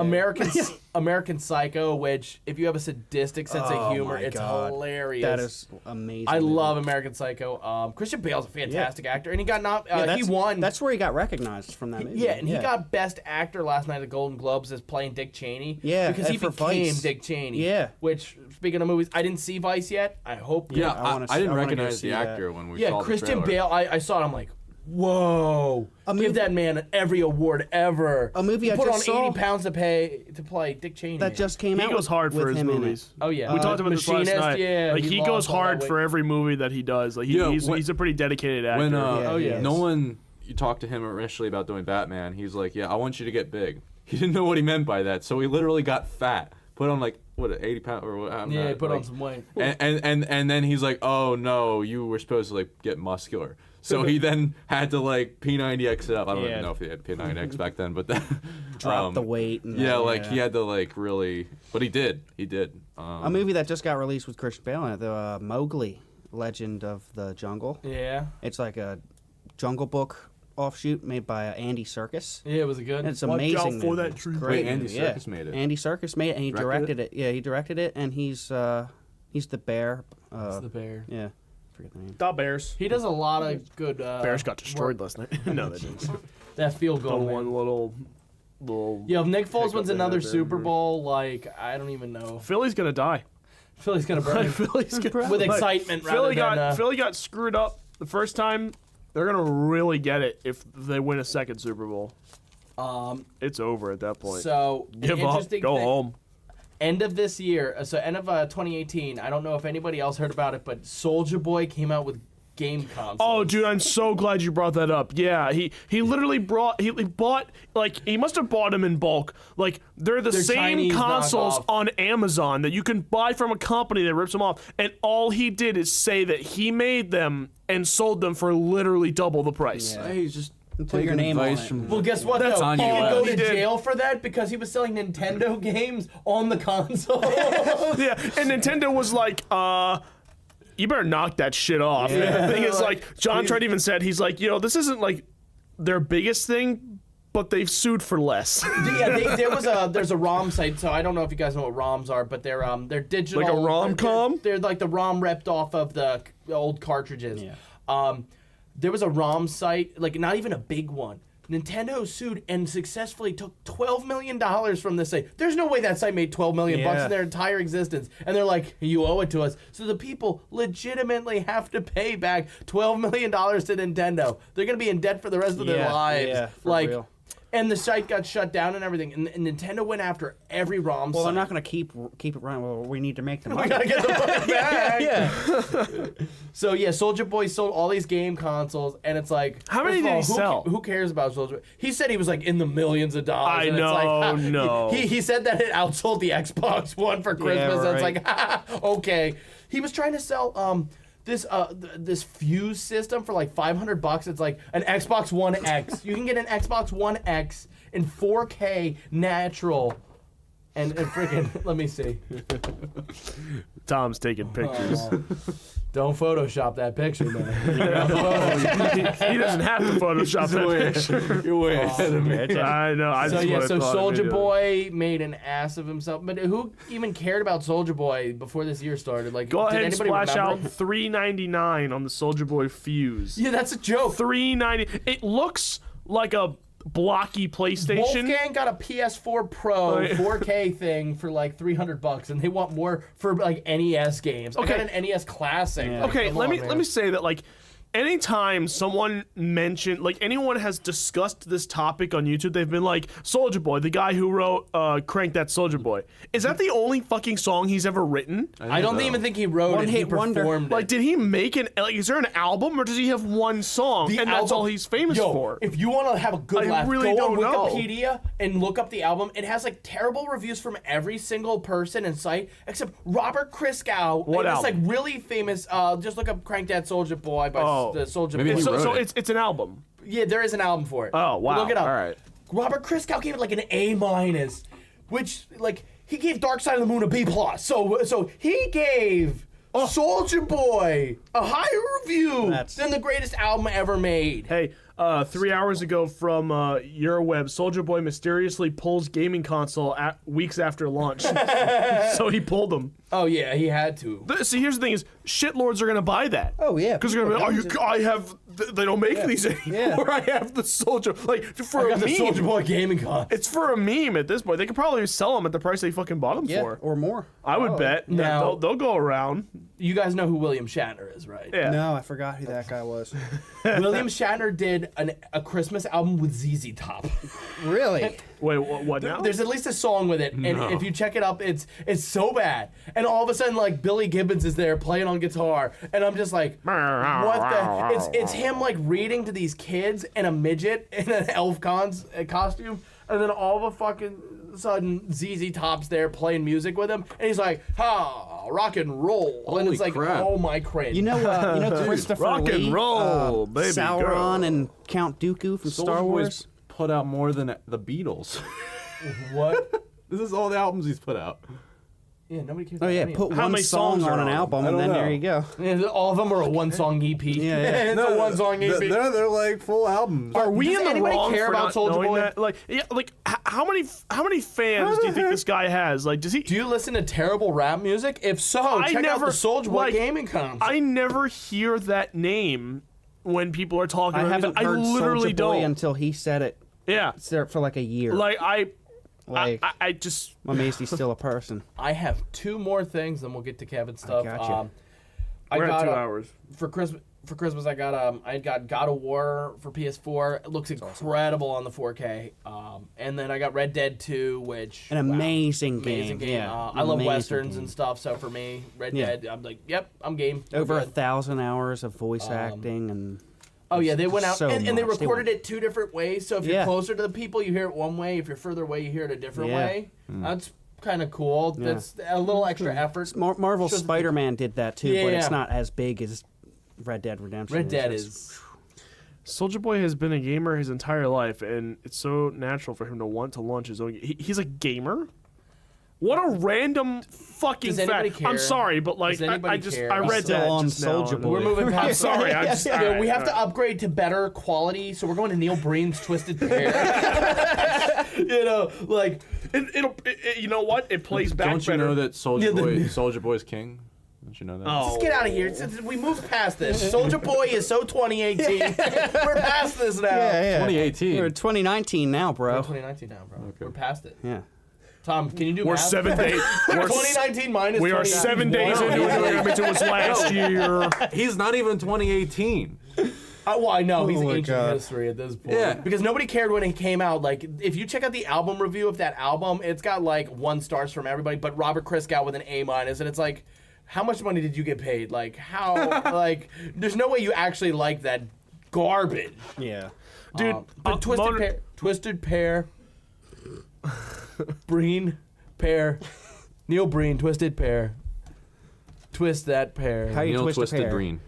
American Psycho, which if you have a sadistic sense of humor, my it's God. hilarious. That is amazing. I movie. love American Psycho. Christian Bale's a fantastic actor, and he got he won. That's where he got recognized from that movie. Yeah, and he got Best Actor last night at the Golden Globes as playing Dick Cheney. Yeah, because he for became Vice. Dick Cheney. Yeah. Which, speaking of movies, I didn't see Vice yet. I hope. Yeah, I I didn't wanna go recognize see the that. actor when we Yeah, saw the Christian trailer. Bale. I saw it. I'm like, whoa! Give that man every award ever. A movie he I put just on saw- 80 pounds to play Dick Cheney. That just came out. He goes hard with for his him in it. movies. Oh yeah, We talked about this last Machinist, night. Yeah, like he goes lost all that hard weight. for every movie that he does. Like Yeah, he's a pretty dedicated actor. When yeah. Nolan, you talked to him initially about doing Batman. He's like, "Yeah, I want you to get big." He didn't know what he meant by that, so he literally got fat, put on like 80 pounds or what? Yeah, he put on some weight. And then he's like, "Oh no, you were supposed to like get muscular." So he then had to like P90X it up. I don't even know if he had P90X back then, but Drop the weight. And yeah, like he had to like really, but he did. He did. A movie that just got released with Christian Bale in it, the Mowgli, Legend of the Jungle. Yeah. It's like a Jungle Book offshoot made by Andy Serkis. Yeah, it was a good. And it's Watch amazing. out for movie. that It's tree. great Wait, Andy movie, Serkis made it? Andy Serkis made it, and he Directed directed it. Yeah, he directed it, and he's the bear. It's the bear. Yeah, forget the name. The Bears. He does a lot of good. Bears got destroyed last night. No, they didn't. That field The goal. one Man. little. Yeah, if Nick Foles hiccup wins they another had there. Super Bowl, like I don't even know. Philly's gonna die. Philly's gonna burn Philly's gonna with excitement. Philly rather than, Philly got screwed up the first time. They're gonna really get it if they win a second Super Bowl. It's over at that point. So Give up. interesting Go thing- home. End of this year, so end of 2018. I don't know if anybody else heard about it, but Soulja Boy came out with game consoles. Oh, dude, I'm so glad you brought that up. Yeah, he literally bought like he must have bought them in bulk. Like they're the They're same Chinese consoles knockoff. on Amazon that you can buy from a company that rips them off. And all he did is say that he made them and sold them for literally double the price. Yeah. Hey, he's just Put taking your name on advice it. from. Well, guess what? That's though? on He you, could Wes. go He to did. jail for that because he was selling Nintendo games on the console. Yeah, and Nintendo was like, you better knock that shit off. Yeah. And the thing is, like, John Trent even said, he's like, this isn't like their biggest thing, but they've sued for less. Yeah, there's a ROM site, so I don't know if you guys know what ROMs are, but they're digital. Like a rom-com? They're like the ROM repped off of the old cartridges. Yeah. There was a ROM site, like not even a big one. Nintendo sued and successfully took $12 million from this site. There's no way that site made $12 million bucks Yeah. in their entire existence. And they're like, you owe it to us. So the people legitimately have to pay back $12 million to Nintendo. They're going to be in debt for the rest of their lives. Yeah, for like, real. And the site got shut down and everything. And Nintendo went after every ROM Well, site. they're not going to keep it running. Well, we need to make the money. We gotta get the money back. Yeah. So yeah, Soulja Boy sold all these game consoles, and it's like, How many first of did he all, sell? Who cares about Soulja Boy? He said he was like in the millions of dollars. I and it's know, like, no. He said that it outsold the Xbox One for Christmas. And it's right. like, okay. He was trying to sell this Fuse system for like $500. It's like an Xbox One X. You can get an Xbox One X in 4K natural. And freaking, let me see. Tom's taking pictures. Don't Photoshop that picture, man. He doesn't have to Photoshop that picture. You're way ahead of me. I know. I So just yeah, would've so thought of Soulja it. Boy made an ass of himself. But who even cared about Soulja Boy before this year started? Like, Go did ahead and anybody splash out remember? $3.99 on the Soulja Boy Fuse. Yeah, that's a joke. $3.90. It looks like a blocky PlayStation. Wolfgang got a PS4 Pro 4K thing for like $300, and they want more for like NES games. Okay. I got an NES Classic. Yeah. Like, Okay, come let on, me man. let me say that like anytime someone mentioned, like anyone has discussed this topic on YouTube, they've been like, Soulja Boy, the guy who wrote Crank That Soulja Boy. Is that the only fucking song he's ever written? I don't even think he wrote it. He One-hit wonder. performed it. Like, did he make is there an album or does he have one song and that's all he's famous for? If you want to have a good I laugh, really go on don't know. Wikipedia and look up the album. It has like terrible reviews from every single person and site except Robert Christgau. What It's album? like really famous. Just look up "Crank That Soulja Boy" by the Soulja Maybe Boy. he So, wrote so it. it's an album. Yeah, there is an album for it. Oh, wow. Look it up. All right. Robert Christgau gave it like an A-, which like he gave Dark Side of the Moon a B+. So he gave Soulja Boy a higher review than the greatest album ever made. Hey, 3 hours ago from Euroweb, Soulja Boy mysteriously pulls gaming console weeks after launch. So he pulled them. Oh yeah, he had to. See, here's the thing: is shitlords are gonna buy that. Oh, yeah. Because they're gonna be like, I have. They don't make these anymore. I have the Soulja. Like for I a got the meme. Soulja Boy gaming con. It's for a meme at this point. They could probably sell them at the price they fucking bought them Yeah, for. or more. I would bet. Now- They'll go around. You guys know who William Shatner is, right? Yeah. No, I forgot who that guy was. William Shatner did a Christmas album with ZZ Top. Really? Wait, what now? There's at least a song with it, and if you check it up, it's so bad. And all of a sudden, like Billy Gibbons is there playing on guitar, and I'm just like, what the? It's him like reading to these kids and a midget in an elf costume, and then all of a fucking sudden ZZ Top's there playing music with him, and he's like, ha, rock and roll, and Holy it's like, crap. oh my cringe. You know Christopher rock and Lee, roll, baby Sauron girl. and Count Dooku from Soulja Star Boy's Wars? put out more than the Beatles. what? This is all the albums he's put out. Yeah, nobody cares. Oh about yeah, any of put them. How one many song songs are on an on? album I and don't then there know. you go. Yeah, all of them are a one-song EP. Yeah. It's a one-song EP. They're like full albums. Are we Does in the anybody wrong care for about not Soulja knowing Boy? that? Like, yeah, like how many fans do you think this guy has? Like, does he? Do you listen to terrible rap music? If so, check out the Soulja Boy gaming cons. I never hear that name when people are talking. I about haven't music. heard I literally Soulja Boy don't. until he said it Yeah, there for like a year. like Like, I just. I'm amazed he's still a person. I have two more things, then we'll get to Kevin's stuff. gotcha. I We're at got 2 hours. for Christmas. For Christmas, I got God of War for PS4. It looks incredible on the 4K. And then I got Red Dead 2, which An amazing game. amazing game. Yeah, I love amazing westerns game. and stuff. So for me, Red Yeah. Dead, I'm like, yep, I'm game. I'm Over good. 1,000 hours of voice acting and. Oh yeah, they went out so and they much. recorded it two different ways. So if you're Yeah. closer to the people, you hear it one way. If you're further away, you hear it a different Yeah. way. That's kind of cool. That's a little extra effort. Marvel Shows the- Spider-Man did that too, Yeah, but it's yeah. not as big as Red Dead Redemption. Red Dead It's- is. Soulja Boy has been a gamer his entire life, and it's so natural for him to want to launch his own. He's a gamer. What a random fucking Does anybody fact! care? I'm sorry, but like Does anybody care? I He's read still that on just now. Soulja and- Boy. We're moving past. I'm sorry. I'm just. Yeah, alright, we have to alright. upgrade to better quality, so we're going to Neil Breen's Twisted Pair. Like You know what? It plays back Don't you better. know that Soulja Boy's king? Don't you know that? Oh. let's get out of here. We moved past this. Soulja Boy is so 2018. We're past this now. Yeah. 2018. We're in 2019 now, We're bro. 2019 now, bro. We're past it. Yeah. Tom, can you do We're math? 7 days. We're 2019 minus. We are 7 days into it. We're gonna be to us last year. He's not even 2018. Well, I know he's Oh my ancient God. history at this point. Yeah. Because nobody cared when it came out. Like, if you check out the album review of that album, it's got like 1 star from everybody, but Robert Christgau with an A-, and it's like, how much money did you get paid? Like, how? Like, there's no way you actually like that garbage, Yeah. Dude, but Twisted Pair, Breen Pair, Neil Breen, Twisted Pair, twist that pair. How you Neil twist a Twisted pear? Green.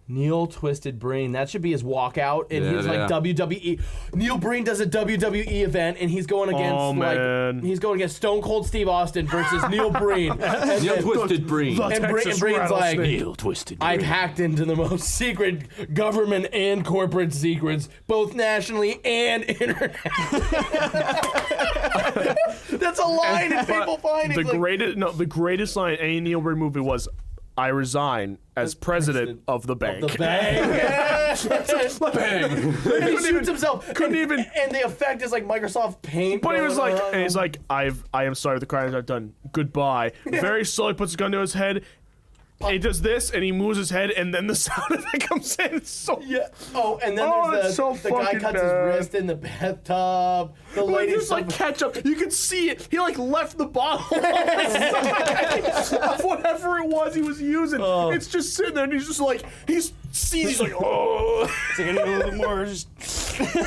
Neil Twisted Breen. That should be his walkout. And he's like WWE. Neil Breen does a WWE event, and he's going against man. he's going against Stone Cold Steve Austin versus Neil Breen. And Neil then- Twisted Green. and Texas Breen's like, rattlesnake. Twisted I've hacked into the most secret government and corporate secrets, both nationally and internationally. That's a line, and people find it. The greatest line in any Neil Breen movie was, "I resign as president of the bank." The bang. Bang. And he shoots himself. Couldn't even- And the effect is like Microsoft Paint. But he was like, going on. and he's like, I am sorry for the crimes I've done. Goodbye. Very slowly puts his gun to his head. he does this, and he moves his head, and then the sound effect comes in. It's so Yeah. Oh, and then it's so the guy fucking cuts his bad. wrist in the bathtub. The lady There's like ketchup. You can see it. He like left the bottle on the side of whatever it was he was using. It's just sitting there, and he's just like he's like, oh. It's like, I need a little bit more. Just...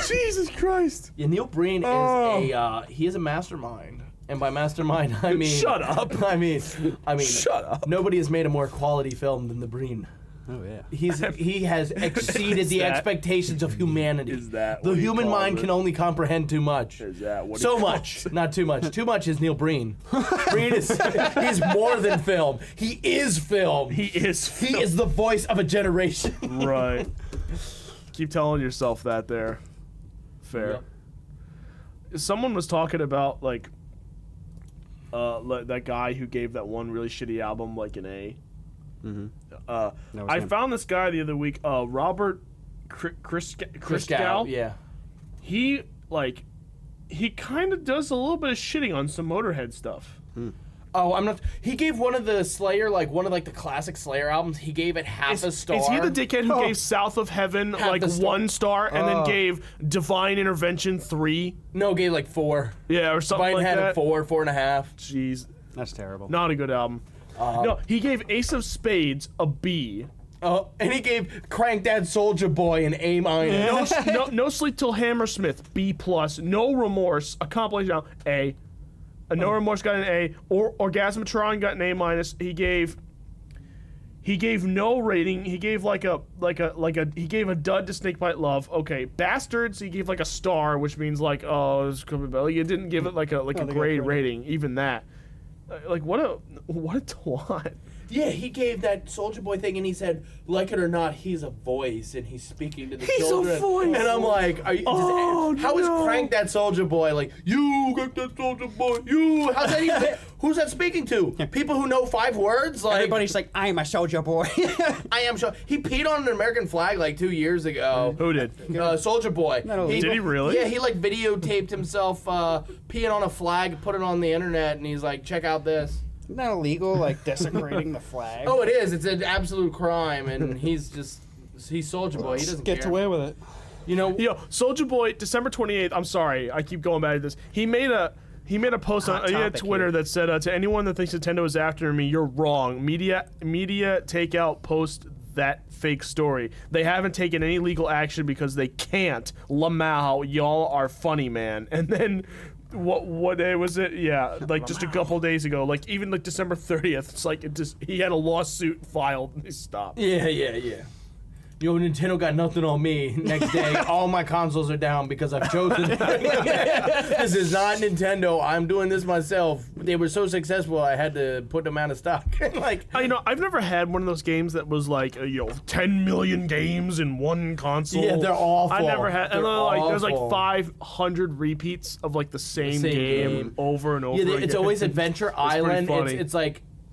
Jesus Christ. Yeah, Neil Breen is he is a mastermind. And by mastermind, I mean... Shut up. I mean... Shut up. Nobody has made a more quality film than the Breen. Oh, yeah. He has exceeded the expectations of humanity. Is that the what he human calls mind it? can only comprehend too much. Is that what he so calls much, it? not too much. Too much is Neil Breen. Breen he's more than film. He is film. He is. He is the voice of a generation. Right. Keep telling yourself that there. Fair. Yep. Someone was talking about like that guy who gave that one really shitty album like an A. I found this guy the other week, Robert Christgau. Yeah. He kind of does a little bit of shitting on some Motorhead stuff. Oh, I'm not. He gave one of the Slayer, one of the classic Slayer albums. He gave it half a star. Is he the dickhead who gave South of Heaven Half the star. 1 star and then gave Divine Intervention 3? No, gave 4. Yeah, or something Divine like had that. 4.5. Jeez, That's terrible. not a good album. No, he gave Ace of Spades a B. Oh, and he gave Crank Dad Soulja Boy an A-. No Sleep Till Hammersmith B+. No Remorse, a compilation album, A. No Remorse got an A. Orgasmatron got an A-. He gave no rating. He gave he gave a dud to Snakebite Love. Okay, Bastards. He gave a star, which means it's coming back. He didn't give it a grade rating. Even that. What a twat. Yeah, he gave that Soulja Boy thing, and he said, like it or not, he's a voice, and he's speaking to the He's a children. voice. And I'm like, how is Crank That Soulja Boy you got that Soulja Boy, you? How's that even? Who's that speaking to? People who know 5 words? Everybody's like, I am a soldier boy. I am sure. He peed on an American flag 2 years ago. Who did? Soulja Boy. Did he really? Yeah, he videotaped himself peeing on a flag, put it on the internet, and he's like, check out this. Isn't that illegal, desecrating the flag? Oh, it is. It's an absolute crime, and he's Soulja Boy. He doesn't Gets care. away with it. You know, Soulja Boy, December 28th. I'm sorry, I keep going back to this. He made a post on Twitter here. that said, to anyone that thinks Nintendo is after me, you're wrong. Media take out post that fake story. They haven't taken any legal action because they can't. Lamau, y'all are funny, man. And then what day was it? Yeah, just a couple days ago. Even December 30th. He had a lawsuit filed and they stopped. Yeah. Yo, Nintendo got nothing on me. Next day, all my consoles are down because I've chosen. This is not Nintendo. I'm doing this myself. They were so successful, I had to put them out of stock. I've never had one of those games that was 10 million games in one console. Yeah, they're awful. I never had. And They're there's awful. 500 repeats of the same game over and over Yeah, again. it's always Adventure Island. funny.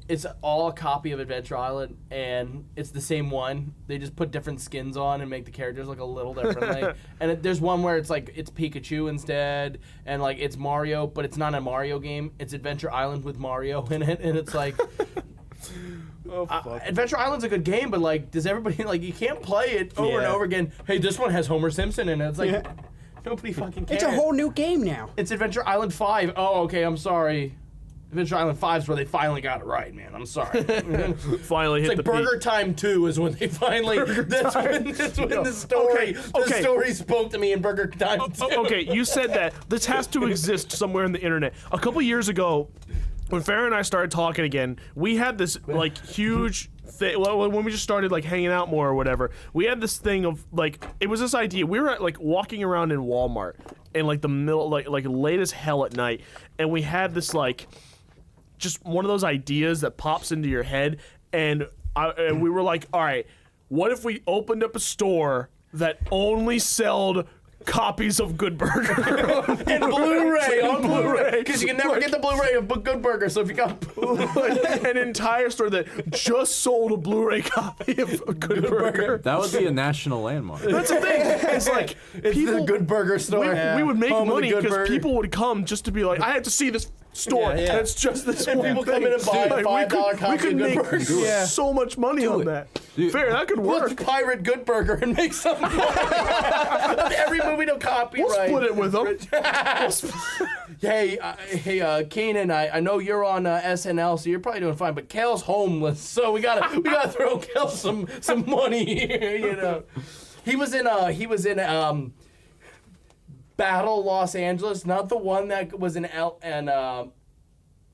It's all a copy of Adventure Island, and it's the same one. They just put different skins on and make the characters look a little differently. And there's one where it's it's Pikachu instead, and it's Mario, but it's not a Mario game. It's Adventure Island with Mario in it, and it's Oh, fuck. Adventure Island's a good game, but does everybody you can't play it over and Yeah. over again? Hey, this one has Homer Simpson in it. It's nobody fucking cares. It's a whole new game now. It's Adventure Island 5. Oh, okay, I'm sorry. Adventure Island 5 is where they finally got it right, man. I'm sorry. Finally hit It's the Burger peak. Time 2 is when they finally. That's when the story. Okay. The story spoke to me in Burger Time 2. Okay, you said that. This has to exist somewhere in the internet. A couple years ago, when Farrah and I started talking again, we had this huge thing. Well, when we just started hanging out more or whatever, we had this thing of it was this idea. We were walking around in Walmart in the middle, late as hell at night, and we had this just one of those ideas that pops into your head, and we were all right, what if we opened up a store that only sold copies of Good Burger And Blu-ray on Blu-ray, because you can never get the Blu-ray of Good Burger. So if you got an entire store that just sold a Blu-ray copy of Good Burger. That would be a national landmark. That's the thing. It's it's people, the Good Burger store. we would make Home of the money Good because Burger. people would come just to be I have to see this store, Yeah, yeah. and it's just this And one people thing. come in and buy a Like, $5 copy we could of Good make Burger. Yeah. so much money on it. that. Dude. Fair, that could work. Let's pirate Good Burger and make some money. Every movie to copyright. We'll split it with them. Hey, Keenan, I know you're on SNL, so you're probably doing fine. But Kale's homeless, so we gotta throw Kale some money here. You know, he was in Battle Los Angeles, not the one that was in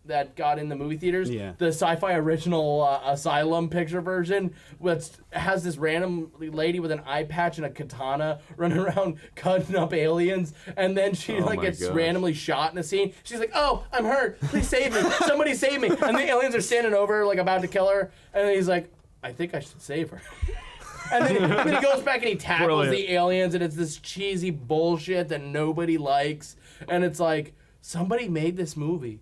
that got in the movie theaters. Yeah. The sci-fi original Asylum picture version, which has this random lady with an eye patch and a katana running around cutting up aliens, and then she Oh my gets gosh. randomly shot in a scene. She's like, "Oh, I'm hurt. Please save me. Somebody save me!" And the aliens are standing over her, like about to kill her, and then he's like, "I think I should save her." And then he goes back and he tackles Brilliant. the aliens, and it's this cheesy bullshit that nobody likes. And it's like, somebody made this movie.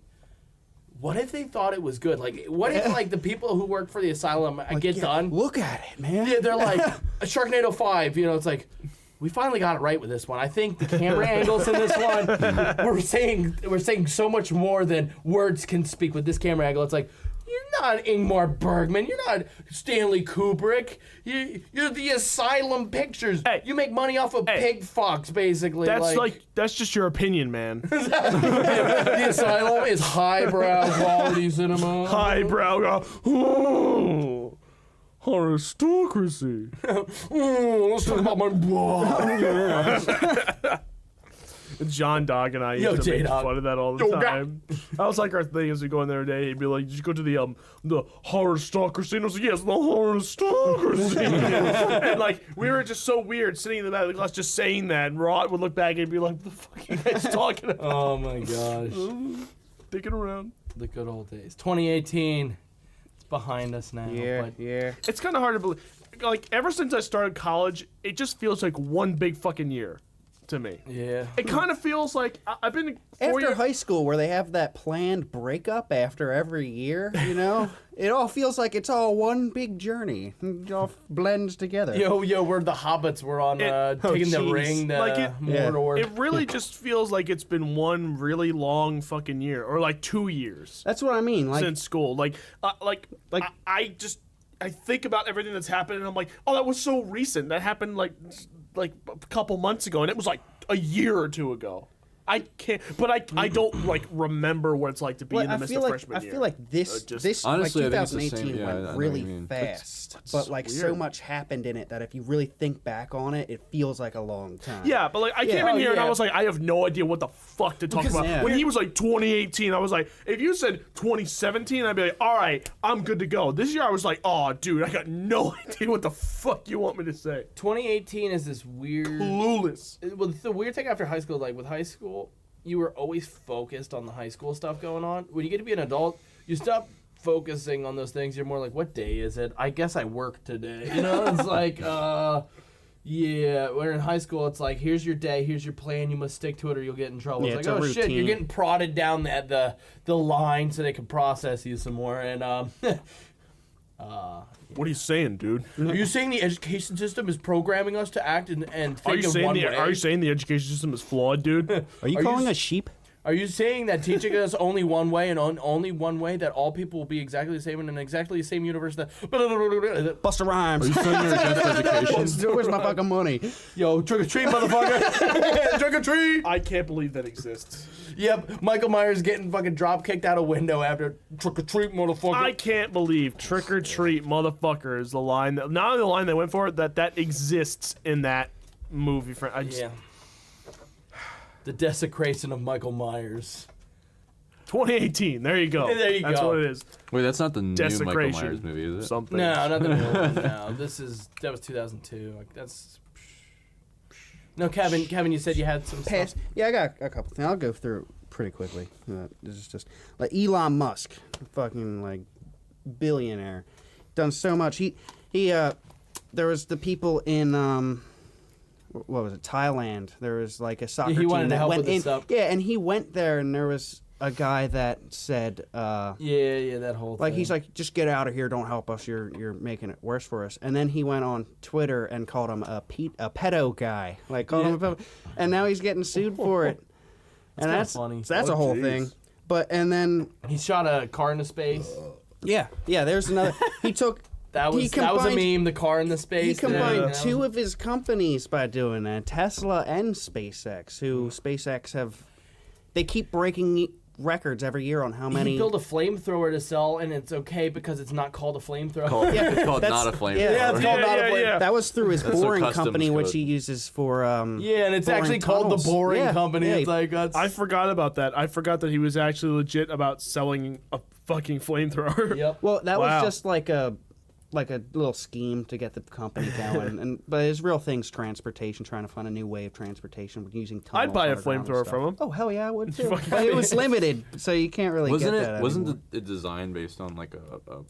What if they thought it was good? Like, what if the people who work for the asylum get Yeah, done? Look at it, man. Yeah, they're like, Sharknado 5, it's like, we finally got it right with this one. I think the camera angles in this one, we're saying so much more than words can speak with this camera angle. It's like, you're not Ingmar Bergman. You're not Stanley Kubrick. You're the Asylum Pictures. Hey. You make money off of pig fucks, basically. That's just your opinion, man. The Asylum is highbrow quality cinema. Highbrow. Aristocracy. Let's talk about my blood. John Dog and I Yo, used to make J-Dog. fun of that all the Yo, Dog. time. That was like our thing as we go in there today. He'd be like, "Did you go to the Horror-Stocracy?" And I was like, "Yes, the Horror-Stocracy." And like we were just so weird sitting in the back of the class just saying that, and Rod would look back and be like, "What the fuck are you guys talking about?" Oh my gosh. Thinking around. The good old days. 2018. It's behind us now. Yeah, but yeah. It's kind of hard to believe. Like ever since I started college, it just feels like one big fucking year to me. yeah. It kind of feels like I've been 4 After years. high school, where they have that planned breakup after every year, it all feels like it's all one big journey. It all blends together. Yo, we're the hobbits. We're on taking the jeez. ring to Like it- Mordor. It really just feels like it's been one really long fucking year, or like 2 years That's what I mean. Like, since school. I think about everything that's happened, and I'm like, oh, that was so recent. That happened like a couple months ago, and it was like a year or two ago. I can't, but I don't like remember what it's like to be in the midst of freshman year. I feel like this Honestly, I think it's the 2018 same. Yeah, I know went what really you mean. fast, That's but like so weird. much happened in it that if you really think back on it, it feels like a long time. Yeah, but like I came in Oh, here and I yeah. was like, I have no idea what the fuck to talk Because- about. yeah. When he was like 2018, I was like, if you said 2017, I'd be like, all right, I'm good to go. This year I was like, oh, dude, I got no idea what the fuck you want me to say. 2018 is this weird. Clueless. Well, the weird thing after high school, like with high school, you were always focused on the high school stuff going on. When you get to be an adult, you stop focusing on those things. You're more like, what day is it? I guess I work today. It's like, yeah. When in high school, it's like, here's your day, here's your plan. You must stick to it, or you'll get in trouble. Yeah, It's it's like, a oh shit, you're routine. getting prodded down the line so they can process you some more. And What are you saying, dude? are you saying the education system is programming us to act and think Are you in saying one the way? Are you saying the education system is flawed, dude? Are you Are you calling s- us sheep? Are you saying that teaching us only one way and only one way, that all people will be exactly the same in exactly the same universe? That Busta Rhymes. Are you saying you're against education? Where's my fucking money? yo, trick or treat, motherfucker! Trick or treat! I can't believe that exists. Yep, Michael Myers getting fucking drop kicked out a window after trick or treat, motherfucker. I can't believe trick or treat, motherfucker, is the line that not only the line they went for, that exists in that movie. Yeah. The desecration of Michael Myers. 2018. There you go. There you That's go. what it is. Wait, that's not the new Michael Desecration. Myers movie, is it? Something. No, not the new one. No, that was 2002. Like that's. No, Kevin, you said you had some Pass. stuff. Yeah, I got a couple things. I'll go through it pretty quickly. This is just like Elon Musk, fucking like billionaire, done so much. He there was the people in what was it, Thailand? There was like a soccer he team wanted to that help went with in. this stuff. Yeah, and he went there, and there was a guy that said, Yeah, that whole like thing. he's like, just get out of here, don't help us, you're making it worse for us. And then he went on Twitter and called him a pedo guy, like called him a pedo, and now he's getting sued for it. That's and kinda that's funny. so that's Oh, a whole jeez. thing. and then He shot a car into space. yeah, there's another. He took. That was a meme. The car into space. He combined thing, two of his companies by doing that, Tesla and SpaceX. Who SpaceX they keep breaking records every year on how many. He built a flamethrower to sell, and it's okay because it's not called a flamethrower. It's called that's- not a flamethrower. yeah, it's called not a flamethrower. That was through his That's a boring customs company, which code. he uses for. Yeah, and it's boring actually called tunnels. the Boring Yeah, Company. yeah, It's like I forgot about that. I forgot that he was actually legit about selling a fucking flamethrower. Yep. Well, that Wow. was just like a little scheme to get the company going, but his real thing's transportation, trying to find a new way of transportation using tunnels. I'd buy a underground and flamethrower stuff. from him. Oh hell yeah, I would too. fucking But it was limited, so you can't really Wasn't get it? that Wasn't anymore. the design based on like a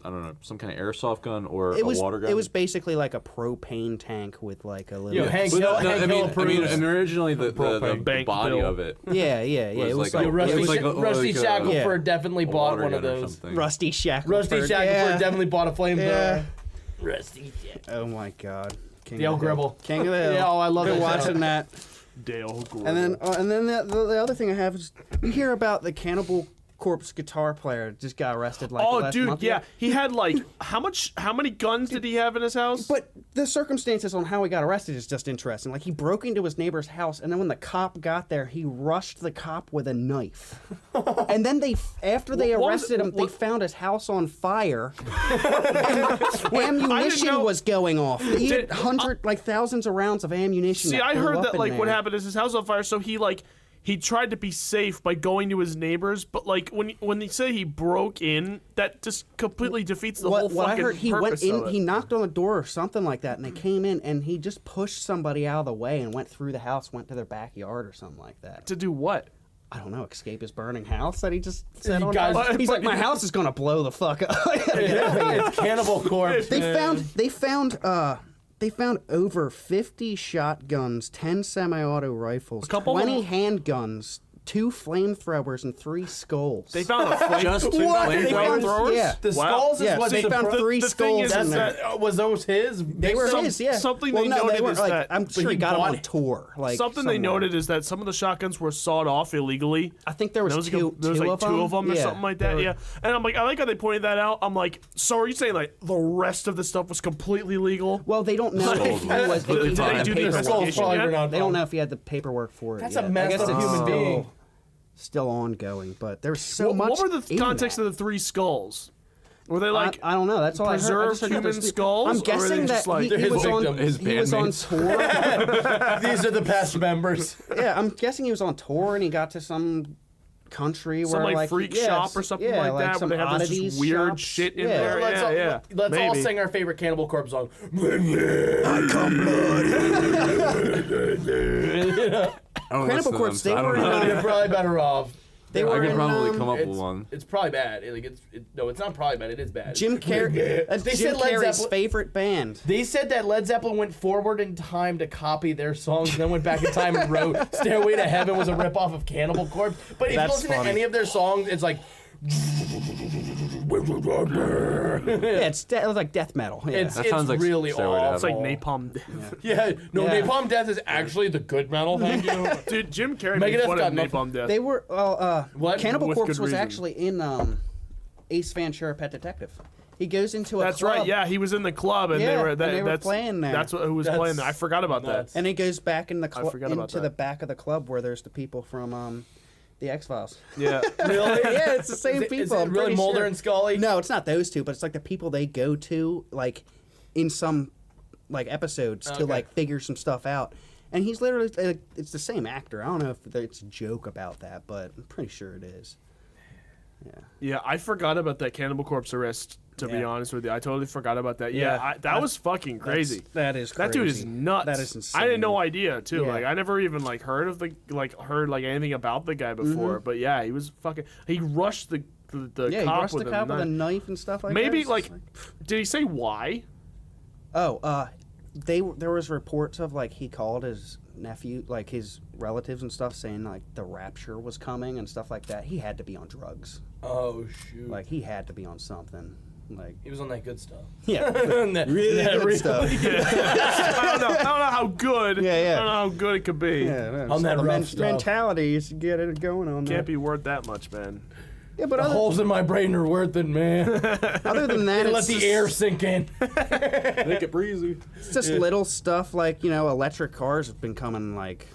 I don't know, some kind of airsoft gun or It was a water gun? it was basically like a propane tank with like a little. Yo, Hank But Hill, no, Hank I Hill mean, approves. and originally the Bank body bill. of it Yeah. was It was like like, a- Rusty, it was like a- Rusty like a- Shackelford Yeah. definitely a bought water one of gun or those. something. Rusty Shackelford. Rusty Shackelford yeah. definitely bought a flamethrower. Yeah. Rusty Shackelford. Oh my god. King Dale of the Hill. Gribble. King of the Hill. Yeah, oh, I love Been that show. watching that. Dale Gribble. And then the other thing I have is you hear about the Cannibal Corpse guitar player just got arrested like Oh, last dude, month yeah. ago. He had like how many guns did he have in his house? But the circumstances on how he got arrested is just interesting. Like he broke into his neighbor's house, and then when the cop got there, he rushed the cop with a knife. And then after they What was arrested it- him, they what- found his house on fire. And ammunition know- was going off. He had Did- thousands of rounds of ammunition. See, that I blew heard up that in like what there. happened is his house on fire, so he tried to be safe by going to his neighbors, but like when they say he broke in, that just completely defeats the whole What I fucking heard, he went purpose in, of it. he knocked on the door or something like that, and they came in, and he just pushed somebody out of the way and went through the house, went to their backyard or something like that. To do what? I don't know, escape his burning house that he just set You on guys- fire. He's but- like, my house is gonna blow the fuck up. It's Cannibal Corpse. They found over 50 shotguns, 10 semi-auto rifles, couple 20 of- handguns, 2 flamethrowers, and 3 skulls. They found a flame. Just two What? They found- flamethrowers? yeah. The Wow. skulls is Yeah, what they the found pro- 3 the thing skulls is in that- there. was those his? They were his, yeah. something well, they no, noted they weren't, is like, that- I'm sure he got them bought on it. tour. Like Something they somewhere. noted is that some of the shotguns were sawed off illegally. I think there was two there was like of two them. of them or Yeah, something like they that. were- Yeah, and I'm like, I like how they pointed that out. I'm like, so are you saying like the rest of the stuff was completely legal? Well, they don't know if he was. But if they he found had him. the The The paperwork. skulls investigation probably yet? were not They don't found. know if he had the paperwork for it. That's yet. a messed I guess up it's human still, being. still ongoing, but there's so much. What were the in context that. of the 3 skulls? Were they like I don't know. That's all I heard. I preserved just heard that human there's- skulls, I'm or were they guessing just that like- he His was on. victim- his He was on bandmates? tour. These are the past members. Yeah, I'm guessing he was on tour and he got to some country some where like freak yeah, shop or something yeah, like that, where some they have this oddities just weird shops. shit in Yeah. there? Let's Yeah, let's all maybe. sing our favorite Cannibal Corpse song. I don't Cannibal listen to them, Corpse, so they I don't were in, know. You're probably better off. They I were could in, probably come up with It's, one. it's probably bad. No, it's not probably bad. It is bad. Jim Carrey. That's They Jim said Led Carrey's Zeppelin- favorite band. They said that Led Zeppelin went forward in time to copy their songs, and then went back in time and wrote "Stairway to Heaven" was a ripoff of Cannibal Corpse. But if you That's listen to funny. any of their songs, it's like Yeah, it was like death metal. Yeah. it's That sounds like really Stairway to awful. It's like Napalm Death. Yeah, no, Yeah. Napalm Death is actually the good metal. Thank you. Dude, Jim Carrey Megadeth made fun got of nothing. Napalm Death. They were What? Cannibal With Corpse good was reason. actually in Ace Ventura: Pet Detective. He goes into a That's club, right. Yeah, he was in the club, and Yeah, they were and they were that's playing there. That's who was That's playing there. I forgot about nuts. and he goes back in the forgot about into that. the back of the club where there's the people from the X-Files. that. Yeah. Really? Yeah, it's the same Is people. it I'm really pretty Mulder sure. and Scully? No, it's not those two, but it's like the people they go to, like in some like episodes to Okay. like figure some stuff out. And he's literally it's the same actor. I don't know if it's a joke about that, but I'm pretty sure it is. Yeah, I forgot about that Cannibal Corpse arrest. To be Yeah. honest with you, I totally forgot about that. Yeah, Yeah. that was fucking crazy. That is That dude is crazy. nuts. That is insane. I had no idea too. Yeah. Like I never even like heard of anything about the guy before. But yeah, he was fucking. He rushed the Yeah, he cop rushed with the cop with a knife. knife and stuff like Maybe that. like, did he say why? There was reports of like he called his nephew, like his relatives and stuff, saying like the rapture was coming and stuff like that. He had to be on drugs. Oh shoot. Like he had to be on something. Like, He was on that good stuff. yeah, That- really that good stuff. I don't know how good. Yeah. I don't know how good it could be. Yeah, On that the rough stuff. mentality is to get it going on. Can't that. be worth that much, man. Yeah, but The other, holes in my brain are worth it, man. other than that, Let it's the just, air sink in. Make it breezy. it's just little stuff like electric cars have been coming like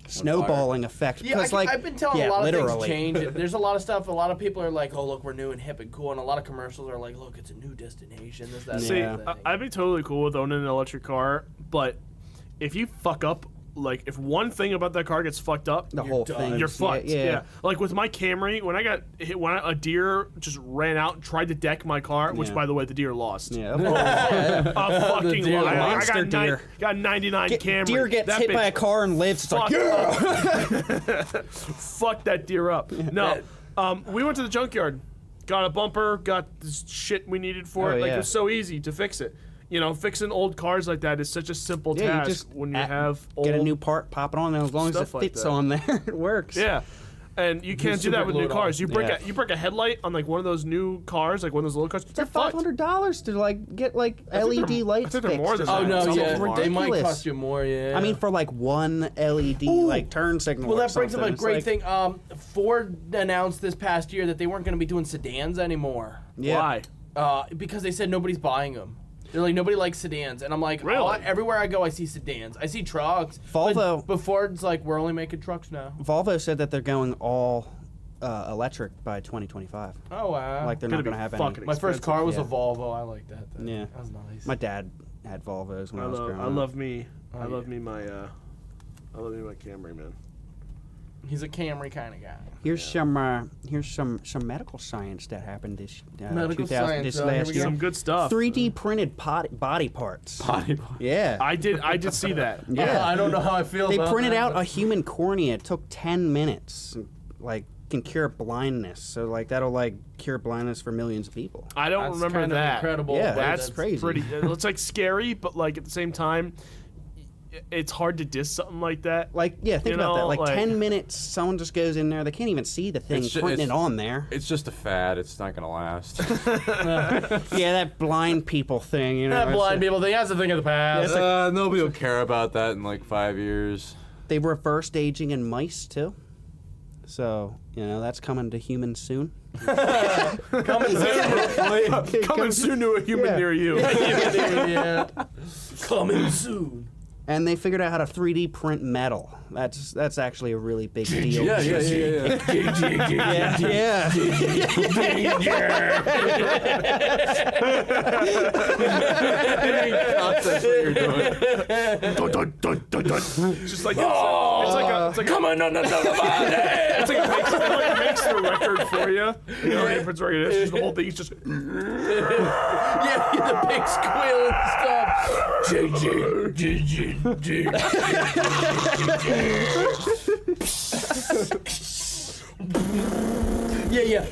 snowballing effect. Yeah, Because like I've been telling yeah, a lot of literally. things change. There's a lot of stuff. A lot of people are like, "Oh, look, we're new and hip and cool," and a lot of commercials are like, "Look, it's a new destination." This, that, See, Yeah. and the other thing. I'd be totally cool with owning an electric car, but if you fuck up, like if one thing about that car gets fucked up, The whole done. thing. you're fucked. Yeah. Yeah. Like with my Camry, when I got hit, a deer just ran out and tried to deck my car, which Yeah. by the way, the deer lost. Yeah. A fucking deer, liar. I monster got deer. got 99 Camry. Deer gets That hit by a bitch car and lives. It's like, fucked fuck that deer up. No, we went to the junkyard, got a bumper, got this shit we needed for Oh, it. Like yeah. it was so easy to fix it. Fixing old cars like that is such a simple yeah, you task just when you have old. get a new part, pop it on, and as long as it stuff like fits that. on there, it works. Yeah. And you can't do super that with new glued on. cars. You break Yeah. you break a headlight on like one of those new cars, like one of those little cars. It's You're like fucked. $500 to like get like I think LED they're- lights I think they're fixed. more or than something. Oh no, Some yeah, of them are. they might Ridiculous. cost you more. Yeah. I mean, for like one LED like turn signal. well, or that brings up a something, it's great like- thing. Ford announced this past year that they weren't going to be doing sedans anymore. Yeah. Why? Because they said nobody's buying them. They're like, nobody likes sedans, and I'm like, Really? oh, everywhere I go, I see sedans. I see trucks. Volvo- But Ford's like, we're only making trucks now. Volvo said that they're going all electric by 2025. Oh wow! Like they're Gonna not be going to have fucking any. my first expensive. car was a Yeah. Volvo. I like that thing. Yeah. That was nice. My dad had Volvos when I, was growing I up. love me. Oh, I love yeah. me my Camry, man. He's a Camry kind of guy. Here's some medical science that happened this Medical 2000 science, this here we last go. year. Some good stuff. 3D printed body parts. Body. Yeah. I did see that. Yeah. I don't know how I feel. They about printed that, out but- a human cornea. It took 10 minutes. Like can cure blindness. So like that'll like cure blindness for millions of people. I don't That's remember kind of that. incredible. Yeah, but That's crazy. pretty. It's like scary, but like at the same time, it's hard to diss something like that. Like yeah, think You about that. know, Like, like- 10 minutes, someone just goes in there. They can't even see the thing It's ju- printing it it's- on there. It's just a fad. It's not gonna last. Yeah, that blind people thing. You know, That it's blind a- people thing. That's the thing of the past. Nobody will care about that in like 5 years. They reversed aging in mice too. So that's coming to humans soon. Coming soon. Coming soon to a human Yeah. near you. Yeah. Coming soon. And they figured out how to 3D print metal. That's actually a really big deal. Yeah. Yeah. That's what you're doing. Dun, dun, dun, dun, dun. It's just like it's like Come on, no, it's like it makes the record for you. You know, it puts record. It's just the whole thing. It's just Yeah, the big squeal and stuff. Yeah.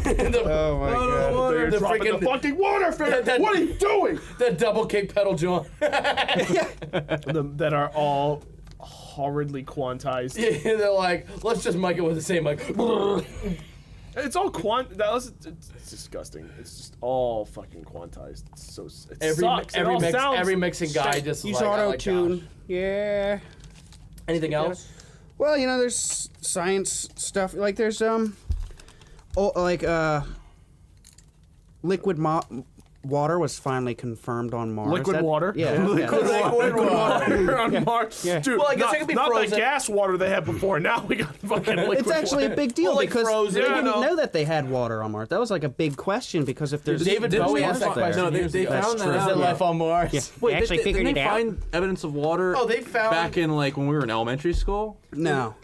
Oh my god. they're the dropping freaking- the fucking water fan. that- What are you doing? That double kick pedal joint. That are all horridly quantized. Yeah, they're like, let's just mic it with the same mic. It's all it's disgusting. It's just all fucking quantized. It's so it sucks. It all sounds every mixing guy just Use like, I auto like tune. Josh. Yeah. Anything else? Well, there's science stuff. Like there's liquid water was finally confirmed on Mars. Liquid water? Yeah. Liquid water. on Mars. Yeah. Dude, Well, I guess not, it could be not the frozen. gas water they had before. Now we got fucking liquid It's actually a water. big deal Well, like because frozen. they Yeah, I didn't know. know that they had water on Mars. That was like a big question because if there's David Didn't Bowie they asked that find- question. no, they years ago. found that true. Is out. there life on Mars? Yeah. Wait, they actually didn't figured they it out. find evidence of water? Oh, they found- back in like when we were in elementary school. No,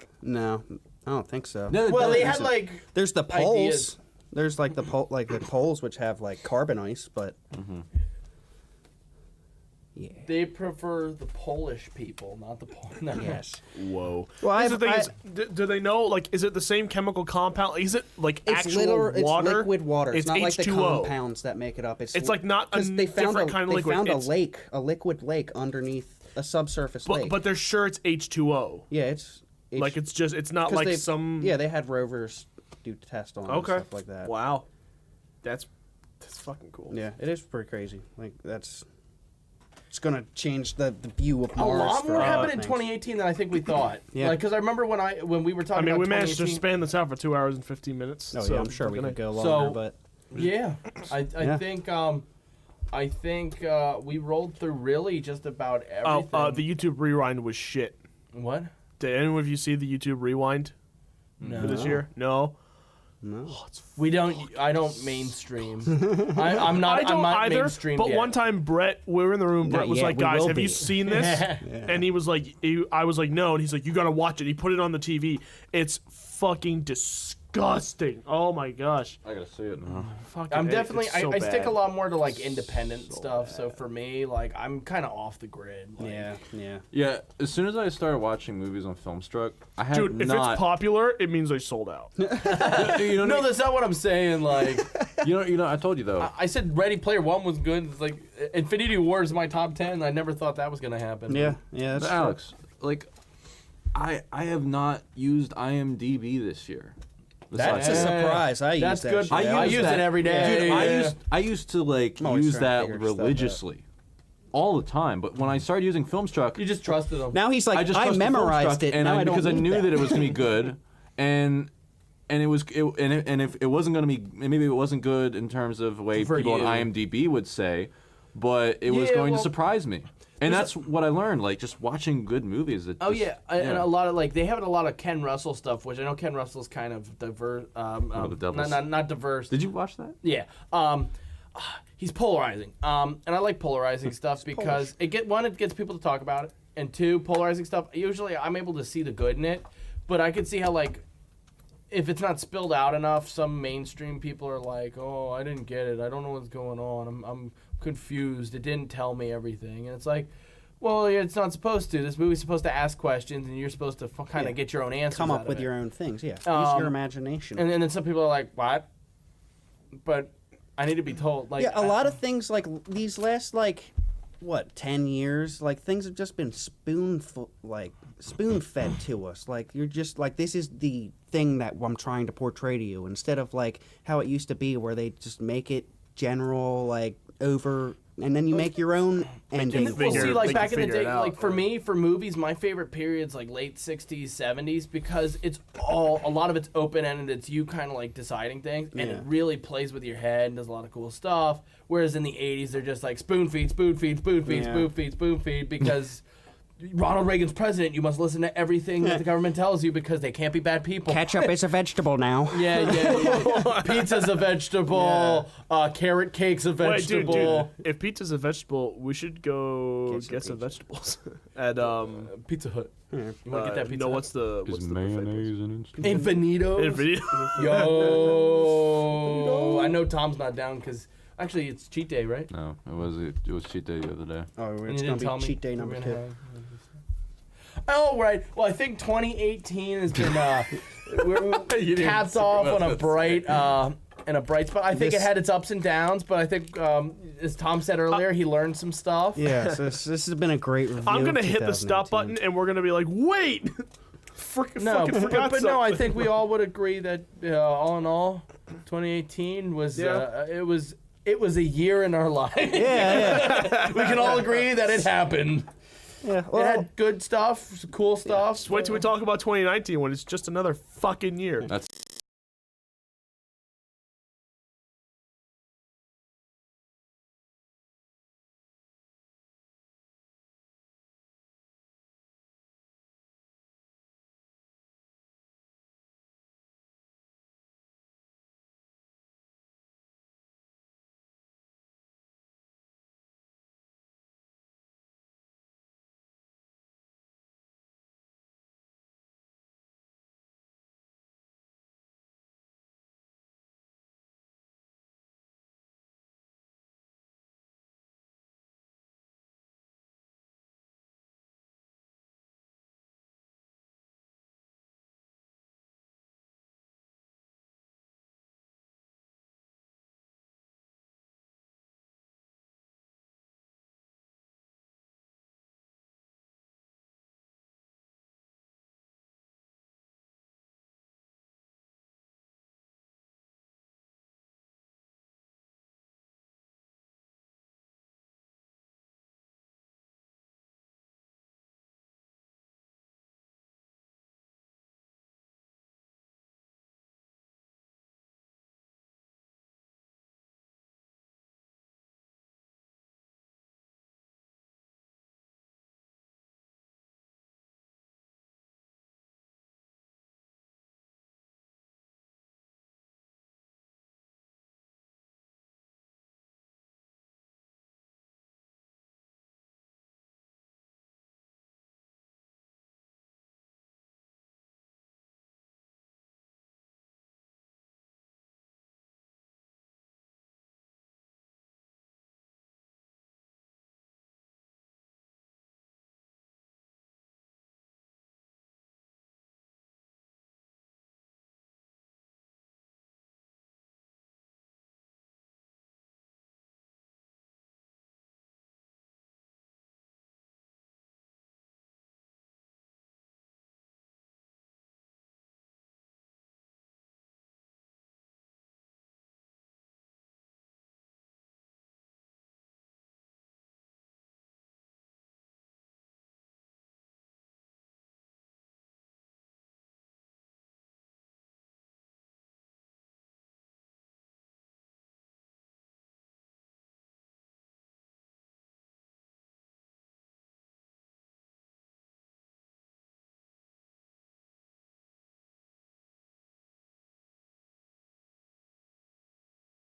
I don't think so. Well, they had like There's the poles. Ideas. There's like the poles which have like carbon ice, but yeah. they prefer the Polish people, not the Polish. Yes. Whoa. Well, Here's the thing I- is, do they know, like, is it the same chemical compound? Is it, like, It's actual it's water? liquid water. It's not like the H2O. compounds that make it up. It's like not a 'cause they found different kind of they liquid. found It's- a liquid lake underneath a subsurface lake. But they're sure it's H2O. yeah, it's Like, it's not 'cause like they- some... Yeah, they had rovers do tests on it and Okay. stuff like that. Wow. That's fucking cool. Yeah, it is pretty crazy. Like it's gonna change the view of A Mars. lot for more a lot of happened in things. 2018 than I think we thought. Yeah. Like, because I remember when we were I talking mean, about we managed to 2018 span this out for 2 hours and 15 minutes. Oh so yeah, I'm sure we gonna- could go longer, but Yeah, I Yeah. think we rolled through really just about everything. the YouTube rewind was shit. What? Did anyone of you see the YouTube rewind for this year? No. no. We don't. I don't mainstream. I'm not. I don't I'm not either. mainstream But yet. one time, Brett, we were in the room. Brett Not was yet, like, we "Guys, will have be." you seen this?" And he was like, "I was like, no." And he's like, "You gotta watch it." He put it on the TV. It's fucking disgusting. Oh my gosh. I gotta see it now. Fucking I'm definitely. it's so I stick bad. a lot more to like independent So stuff. bad. So for me, like I'm kind of off the grid. Like, Yeah. Yeah, as soon as I started watching movies on Filmstruck, I had Dude, if not. it's popular, it means they sold out. you know, No, that's not what I'm saying. Like you know, I told you though. I said, Ready Player One was good. It's like Infinity War is my top 10. I never thought that was gonna happen. Yeah. That's But true. Alex, like, I have not used IMDb this year. That's a Besides- surprise. I use That's that good. shit. I use it every day. Dude, Yeah. I used to like I'm always use trying to that figure stuff out. religiously, all the time. But when I started using Filmstruck, You just trusted them. Now he's like, I just I trusted memorized Filmstruck, it, and now I don't because I need knew that it was gonna be that. good, and if it wasn't gonna be, maybe it wasn't good in terms of the way For people you. on IMDb would say, but it was Yeah, going well, to surprise me. And there's that's what I learned, like just watching good movies. Oh yeah, and a lot of like they have a lot of Ken Russell stuff, which I know Ken Russell's kind of diverse. the Devils. Not diverse. Did you watch that? Yeah. He's polarizing. And I like polarizing stuff because it gets people to talk about it, and two, polarizing stuff. Usually, I'm able to see the good in it, but I could see how like if it's not spilled out enough, some mainstream people are like, "Oh, I didn't get it. I don't know what's going on. I'm confused. It didn't tell me everything." And it's like, well, it's not supposed to. This movie's supposed to ask questions, and you're supposed to kind Yeah. of get your own answers. Come out up of with it. your own things. Yeah. Use Um, your imagination. And then some people are like, "What?" But I need to be told. Like, yeah, a lot of things like these last 10 years, like things have just been spoon fed to us. Like you're just like, this is the thing that I'm trying to portray to you, instead of like how it used to be where they just make it general, like over, and then you make your own ending. Well, figure- see, like they back can in the figure day, it out, like for me, for movies, my favorite period's like late '60s, '70s because it's a lot of it's open ended. It's you kind of like deciding things, and Yeah. it really plays with your head and does a lot of cool stuff. Whereas in the '80s, they're just like spoon feed, spoon feed, spoon feed, Yeah. spoon feed, spoon feed because Ronald Reagan's president. You must listen to everything that the government tells you because they can't be bad people. Ketchup is a vegetable now. Yeah. Pizza's a vegetable. Carrot cake's a Wait, vegetable. dude, if pizza's a vegetable, we should go Get get some some vegetables. At Pizza Hut. You want to get that pizza? no, Hut? what's the buffet place? an Infinitos. Infinity. Yo, I know Tom's not down because actually it's cheat day, right? No, it was cheat day the other day. Oh, And it's you going didn't to tell be me cheat day we're number gonna 2. have- Oh right. Well, I think 2018 has been You didn't caps say off what on a to bright and a bright spot. I think This- it had its ups and downs, but I think as Tom said earlier, he learned some stuff. Yeah, so this has been a great review. I'm gonna of hit the stop 2019. button, and we're gonna be like, wait. No, fucking forgot but no, I something. think we all would agree that all in all, 2018 was Yeah. it was a year in our life. Yeah, We can all agree that it happened. yeah. It Well, had good stuff, some cool stuff. Just wait till we talk about 2019 when it's just another fucking year. That's